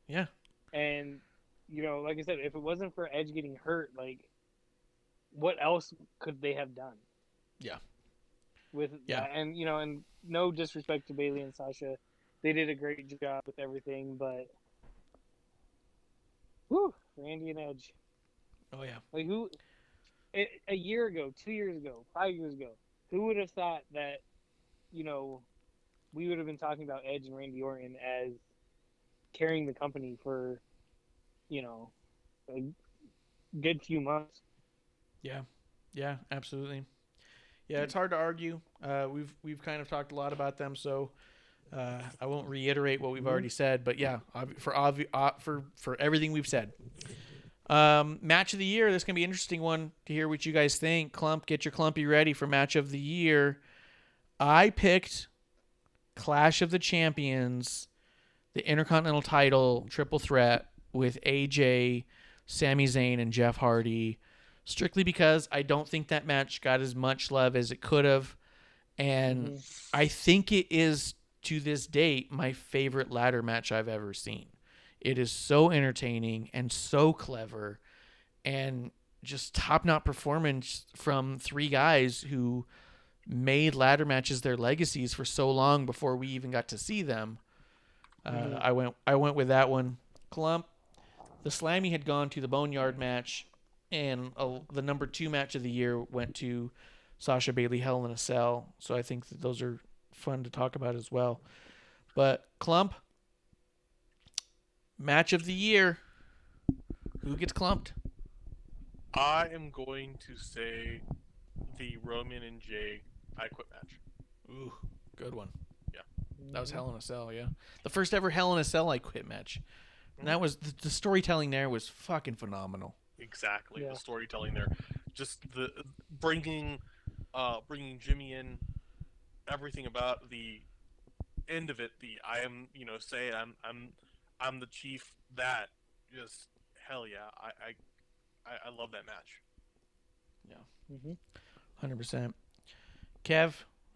Yeah. And, like I said, if it wasn't for Edge getting hurt, like, what else could they have done? Yeah. And and no disrespect to Bailey and Sasha, they did a great job with everything, but Randy and Edge. Oh yeah. Like, who a year ago, 2 years ago, 5 years ago, who would have thought that we would have been talking about Edge and Randy Orton as carrying the company for a good few months? Yeah, absolutely. Yeah, it's hard to argue. We've kind of talked a lot about them, so I won't reiterate what we've already said. But yeah, for everything we've said. Match of the year. This is gonna be an interesting one to hear what you guys think. Klump, get your Klumpy ready for match of the year. I picked Clash of the Champions, the Intercontinental title triple threat with AJ, Sami Zayn, and Jeff Hardy. Strictly because I don't think that match got as much love as it could have. And I think it is, to this date, my favorite ladder match I've ever seen. It is so entertaining and so clever and just top-notch performance from three guys who made ladder matches their legacies for so long before we even got to see them. I went with that one. Klump, the Slammy had gone to the Boneyard match, and the number 2 match of the year went to Sasha Bailey Hell in a Cell. So I think that those are fun to talk about as well. But Klump, match of the year. Who gets clumped? I am going to say the Roman and Jay I Quit match. Ooh, good one. Yeah. That was Hell in a Cell, yeah. The first ever Hell in a Cell I Quit match. And that was, the storytelling there was fucking phenomenal. Exactly. Yeah. The storytelling there. Just the bringing Jimmy in, everything about the end of it, I am, say I'm the chief, that just hell yeah. I love that match. Yeah. 100%. Kev,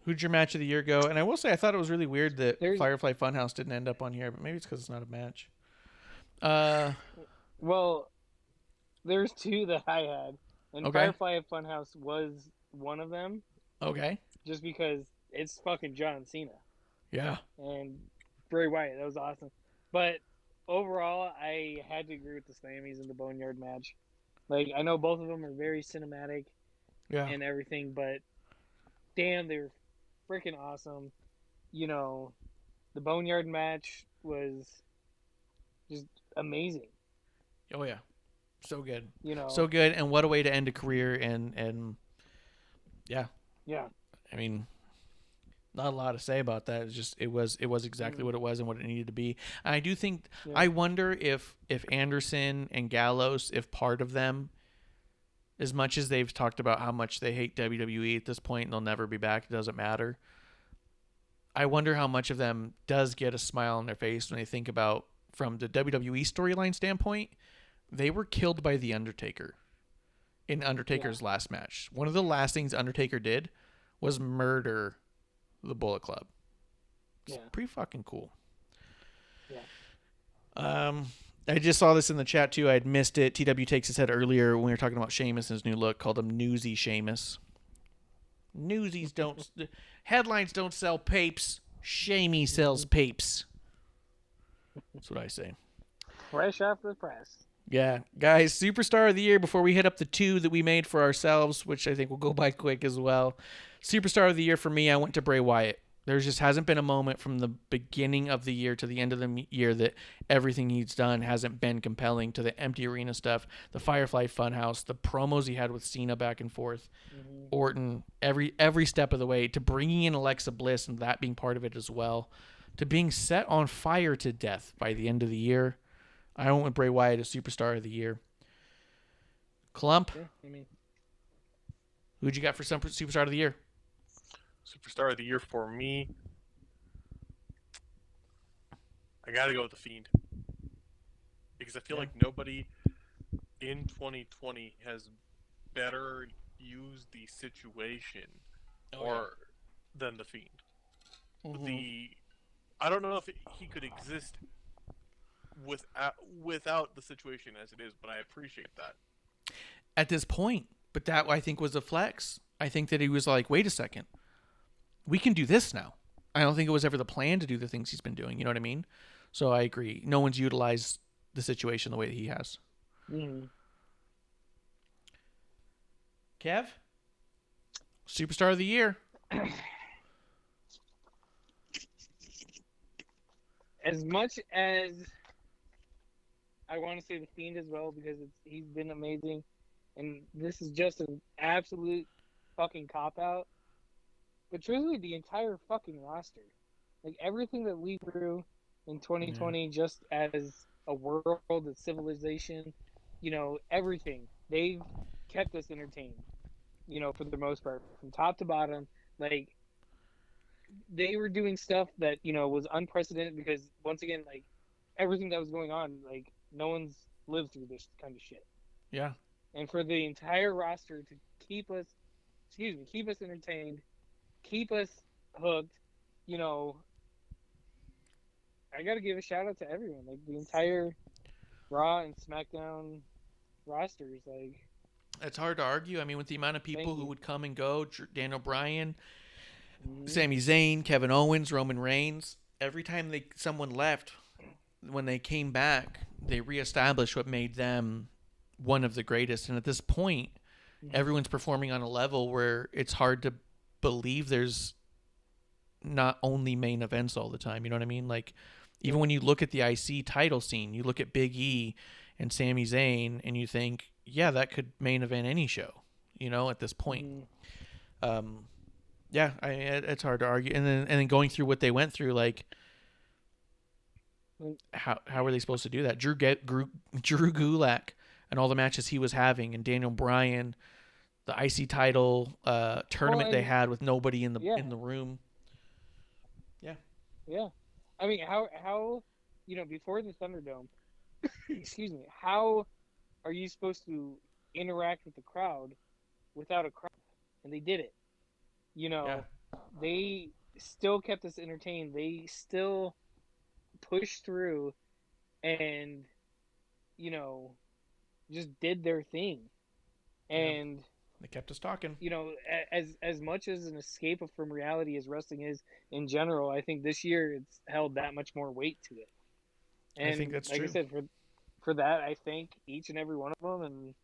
Who'd your match of the year go? And I will say, I thought it was really weird that There's- Firefly Funhouse didn't end up on here, but maybe it's because it's not a match. Well, there's two that I had, and Okay. Firefly Funhouse was one of them, Okay. just because it's fucking John Cena Yeah. and Bray Wyatt. That was awesome. But overall, I had to agree with the Slammies in the Boneyard match. Like, I know both of them are very cinematic Yeah. and everything, but damn, they were freaking awesome. You know, the Boneyard match was just amazing. Oh yeah. So good. You know, So good, and what a way to end a career. And yeah, yeah, I mean, not a lot to say about that. It's just it was exactly what it was and what it needed to be. And I do think Yeah. I wonder if Anderson and Gallows, if part of them, as much as they've talked about how much they hate WWE at this point and they'll never be back, it doesn't matter. I wonder how much of them does get a smile on their face when they think about, from the WWE storyline standpoint, they were killed by The Undertaker in Undertaker's last match. One of the last things Undertaker did was murder the Bullet Club. It's Yeah. pretty fucking cool. Yeah. I just saw this in the chat too. I had missed it. TW takes his head earlier when we were talking about Sheamus and his new look, called him Newsy Sheamus. Newsies don't headlines don't sell papes. Shamey sells papes. That's what I say. Fresh off the press. Yeah, guys, Superstar of the Year before we hit up the two that we made for ourselves, which I think will go by quick as well. Superstar of the Year for me, I went to Bray Wyatt. There just hasn't been a moment from the beginning of the year to the end of the year that everything he's done hasn't been compelling, to the empty arena stuff, the Firefly Funhouse, the promos he had with Cena back and forth, Orton, every step of the way, to bringing in Alexa Bliss and that being part of it as well, to being set on fire to death by the end of the year. I went with Bray Wyatt as Superstar of the Year. Klump, Yeah, I mean, who'd you got for Superstar of the Year? Superstar of the year for me, I gotta go with the Fiend, because I feel like nobody in 2020 has better used the situation than the Fiend. I don't know if he could exist without the situation as it is, but I appreciate that. At this point, but that I think was a flex. I think that he was like, wait a second, we can do this now. I don't think it was ever the plan to do the things he's been doing. You know what I mean? So I agree. No one's utilized the situation the way that he has. Kev? Superstar of the Year. as much as I want to say the Fiend as well, because he's been amazing, and this is just an absolute fucking cop out. But truthfully, the entire fucking roster, like everything that we grew in 2020, just as a world, a civilization, you know, everything, they've kept us entertained, you know, for the most part, from top to bottom. Like, they were doing stuff that, you know, was unprecedented, because once again, like, everything that was going on, like, no one's lived through this kind of shit. Yeah. And for the entire roster to keep us entertained, keep us hooked, you know, I gotta give a shout out to everyone, like the entire Raw and SmackDown rosters. Like, It's hard to argue. I mean, with the amount of people Thank who you. would come and go, Daniel Bryan, Sami Zayn, Kevin Owens, Roman Reigns, every time someone left, when they came back, they reestablished what made them one of the greatest. And at this point, everyone's performing on a level where it's hard to believe there's not only main events all the time. You know what I mean? Like, even when you look at the IC title scene, you look at Big E and Sami Zayn, and you think, yeah, that could main event any show, you know, at this point. Yeah, it's hard to argue. And then going through what they went through, like, how were they supposed to do that? Drew Gulak and all the matches he was having, and Daniel Bryan, the IC title tournament they had with nobody in the room. Yeah, I mean, how you know, before the Thunderdome, excuse me, how are you supposed to interact with the crowd without a crowd? And they did it. You know, they still kept us entertained. They still pushed through and, you know, just did their thing. And They kept us talking. you know, as much as an escape from reality as wrestling is in general, I think this year it's held that much more weight to it. And I think that's like true. I said, for that, I thank each and every one of them, and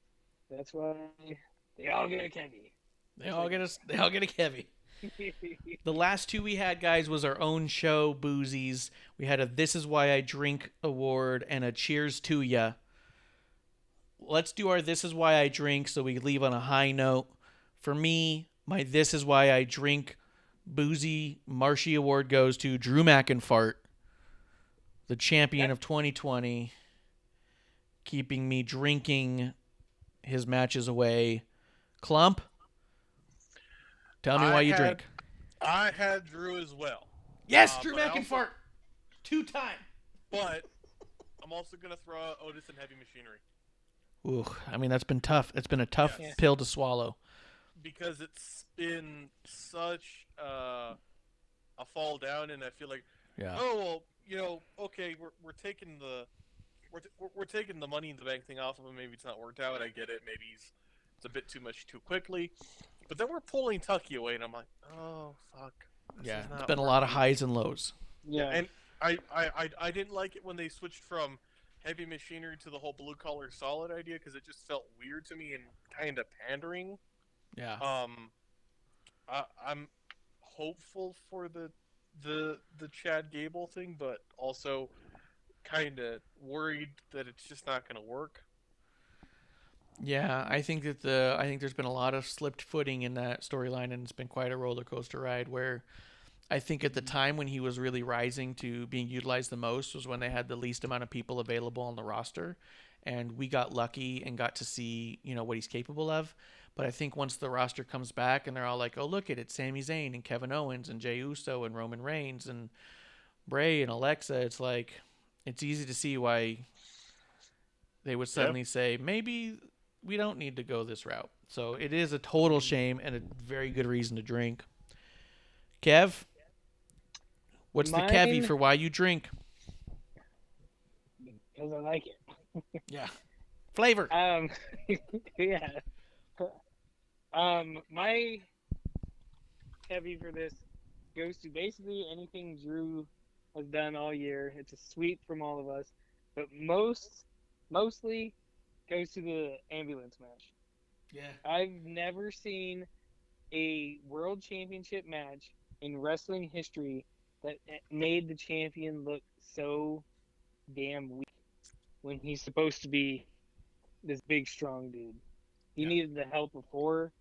that's why they all get a Kevvy. They all get a Kevvy. The last two we had, guys, was our own show, Boozies. We had a This Is Why I Drink award and a Cheers to Ya. Let's do our This Is Why I Drink so we leave on a high note. For me, my This Is Why I Drink Boozy Marshy award goes to Drew McInfart, the champion of 2020, keeping me drinking his matches away. Klump, tell me why you drink. I had Drew as well. Yes, Drew but McInfart. 2-time. But I'm also going to throw out Otis and Heavy Machinery. Ooh, I mean, that's been tough. It's been a tough Yes. pill to swallow. Because it's been such a fall down, and I feel like, Yeah. oh, well, you know, okay, we're taking the we're taking the money in the bank thing off of him. Maybe it's not worked out. I get it. Maybe it's a bit too much too quickly. But then we're pulling Tucky away, and I'm like, oh, fuck. This Yeah, is it's not been a lot of working. highs and lows. Yeah, And I didn't like it when they switched from Heavy Machinery to the whole blue collar solid idea, because it just felt weird to me and kind of pandering. Yeah. I'm hopeful for the Chad Gable thing, but also kind of worried that it's just not going to work. Yeah, I think there's been a lot of slipped footing in that storyline, and it's been quite a roller coaster ride. Where I think at the time when he was really rising to being utilized the most was when they had the least amount of people available on the roster, and we got lucky and got to see what he's capable of. But I think once the roster comes back and they're all like, "Oh, look at it, Sami Zayn and Kevin Owens and Jey Uso and Roman Reigns and Bray and Alexa," it's like it's easy to see why they would suddenly say maybe we don't need to go this route. So it is a total shame and a very good reason to drink. Kev, what's the Kevvy Mine- for why you drink? because I like it. Yeah. Flavor. Yeah. My heavy for this goes to basically anything Drew has done all year. It's a sweep from all of us, but mostly goes to the ambulance match. Yeah. I've never seen a world championship match in wrestling history that made the champion look so damn weak when he's supposed to be this big, strong dude. He needed the help of four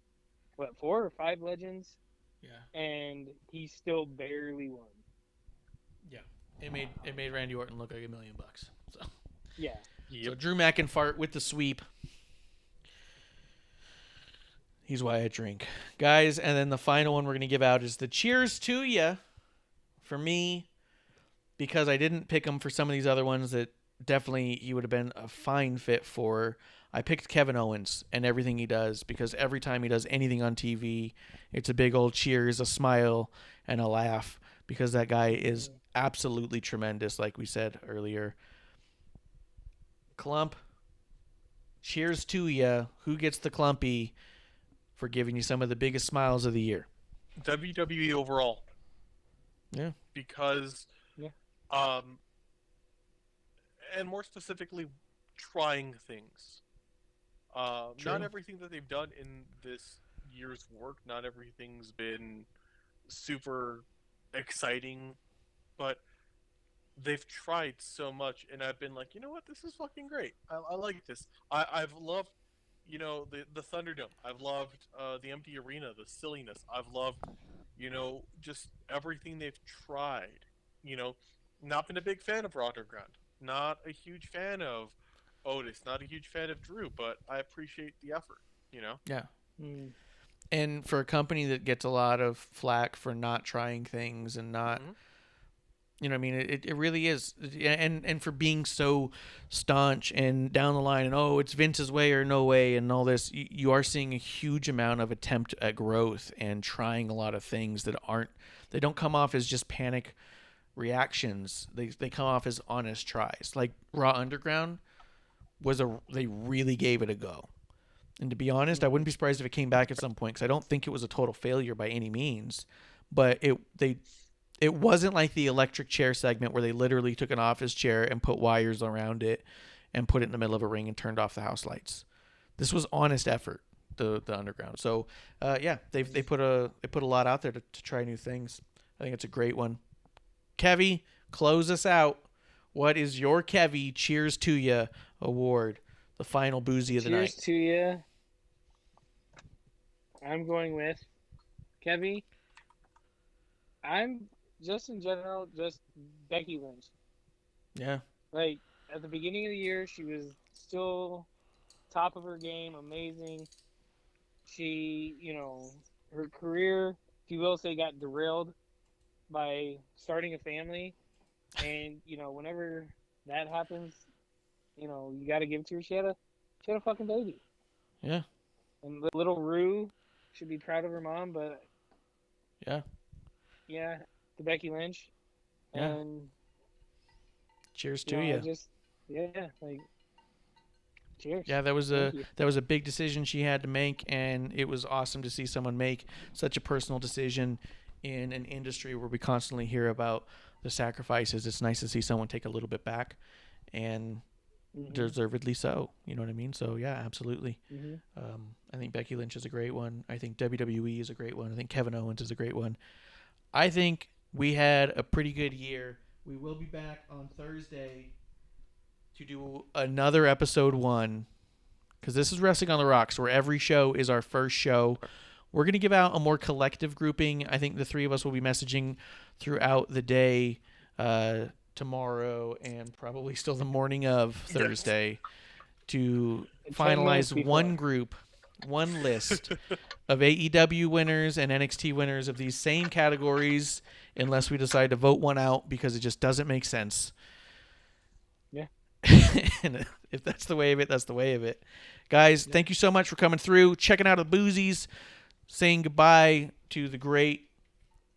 or five legends, Yeah. and he still barely won. Yeah. It made Randy Orton look like $1 million. So Yeah. So Drew McInfart with the sweep. He's why I drink. Guys, and then the final one we're going to give out is the Cheers to Ya. For me, because I didn't pick him for some of these other ones that definitely he would have been a fine fit for, I picked Kevin Owens and everything he does, because every time he does anything on TV, it's a big old cheers, a smile, and a laugh, because that guy is absolutely tremendous, like we said earlier. Klump, cheers to ya. Who gets the Klumpy for giving you some of the biggest smiles of the year? WWE overall. Yeah. Because, and more specifically, trying things. Not everything that they've done in this year's work, not everything's been super exciting, but they've tried so much, and I've been like, you know what, this is fucking great. I like this. I've loved, the Thunderdome. I've loved the empty arena, the silliness. I've loved, just everything they've tried. Not been a big fan of Raw Underground. Not a huge fan of Otis. Not a huge fan of Drew, but I appreciate the effort. Yeah. And for a company that gets a lot of flack for not trying things and not, You know what I mean? It really is. And for being so staunch and down the line and, oh, it's Vince's way or no way and all this, you are seeing a huge amount of attempt at growth and trying a lot of things that they don't come off as just panic reactions. They come off as honest tries. Like Raw Underground they really gave it a go. And to be honest, I wouldn't be surprised if it came back at some point, because I don't think it was a total failure by any means. But it wasn't like the electric chair segment where they literally took an office chair and put wires around it and put it in the middle of a ring and turned off the house lights. This was honest effort, the Underground. So they put a lot out there to try new things. I think it's a great one. Kevvy, close us out. What is your Kevvy Cheers to Ya award? The final boozy of the night. Cheers to ya. I'm going with Kevvy. I'm just in general, just Becky Lynch. Yeah. Like, at the beginning of the year, she was still top of her game, amazing. She, her career, if you will say, got derailed by starting a family. And, whenever that happens, you got to give it to her. She had a fucking baby. Yeah. And little Rue should be proud of her mom, but yeah, to Becky Lynch. Yeah. And cheers to you. Cheers. Yeah, that was a big decision she had to make, and it was awesome to see someone make such a personal decision in an industry where we constantly hear about the sacrifices. It's nice to see someone take a little bit back, and deservedly so. You know what I mean? So yeah, absolutely. I think Becky Lynch is a great one. I think WWE is a great one. I think Kevin Owens is a great one. I think we had a pretty good year. We will be back on Thursday to do another episode 1, because this is Wrestling on the Rocks, where every show is our first show. We're going to give out a more collective grouping. I think the three of us will be messaging throughout the day, tomorrow, and probably still the morning of Thursday to finalize one group, one list of AEW winners and NXT winners of these same categories, unless we decide to vote one out because it just doesn't make sense. Yeah. And if that's the way of it, that's the way of it. Guys, thank you so much for coming through, checking out the Boozies, saying goodbye to the great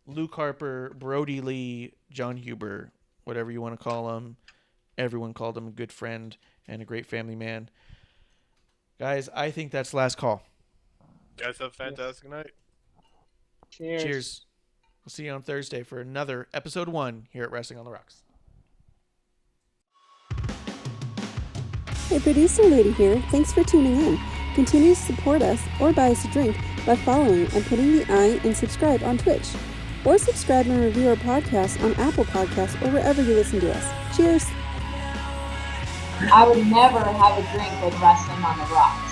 Luke Harper, Brody Lee, Jon Huber, whatever you want to call him. Everyone called him a good friend and a great family man. Guys, I think that's last call. Guys, have a fantastic night. Cheers. We'll see you on Thursday for another episode 1 here at Wrestling on the Rocks. Hey, producer lady here. Thanks for tuning in. Continue to support us or buy us a drink by following and putting the I in subscribe on Twitch. Or subscribe and review our podcast on Apple Podcasts or wherever you listen to us. Cheers! I would never have a drink with Wrestling on the Rocks.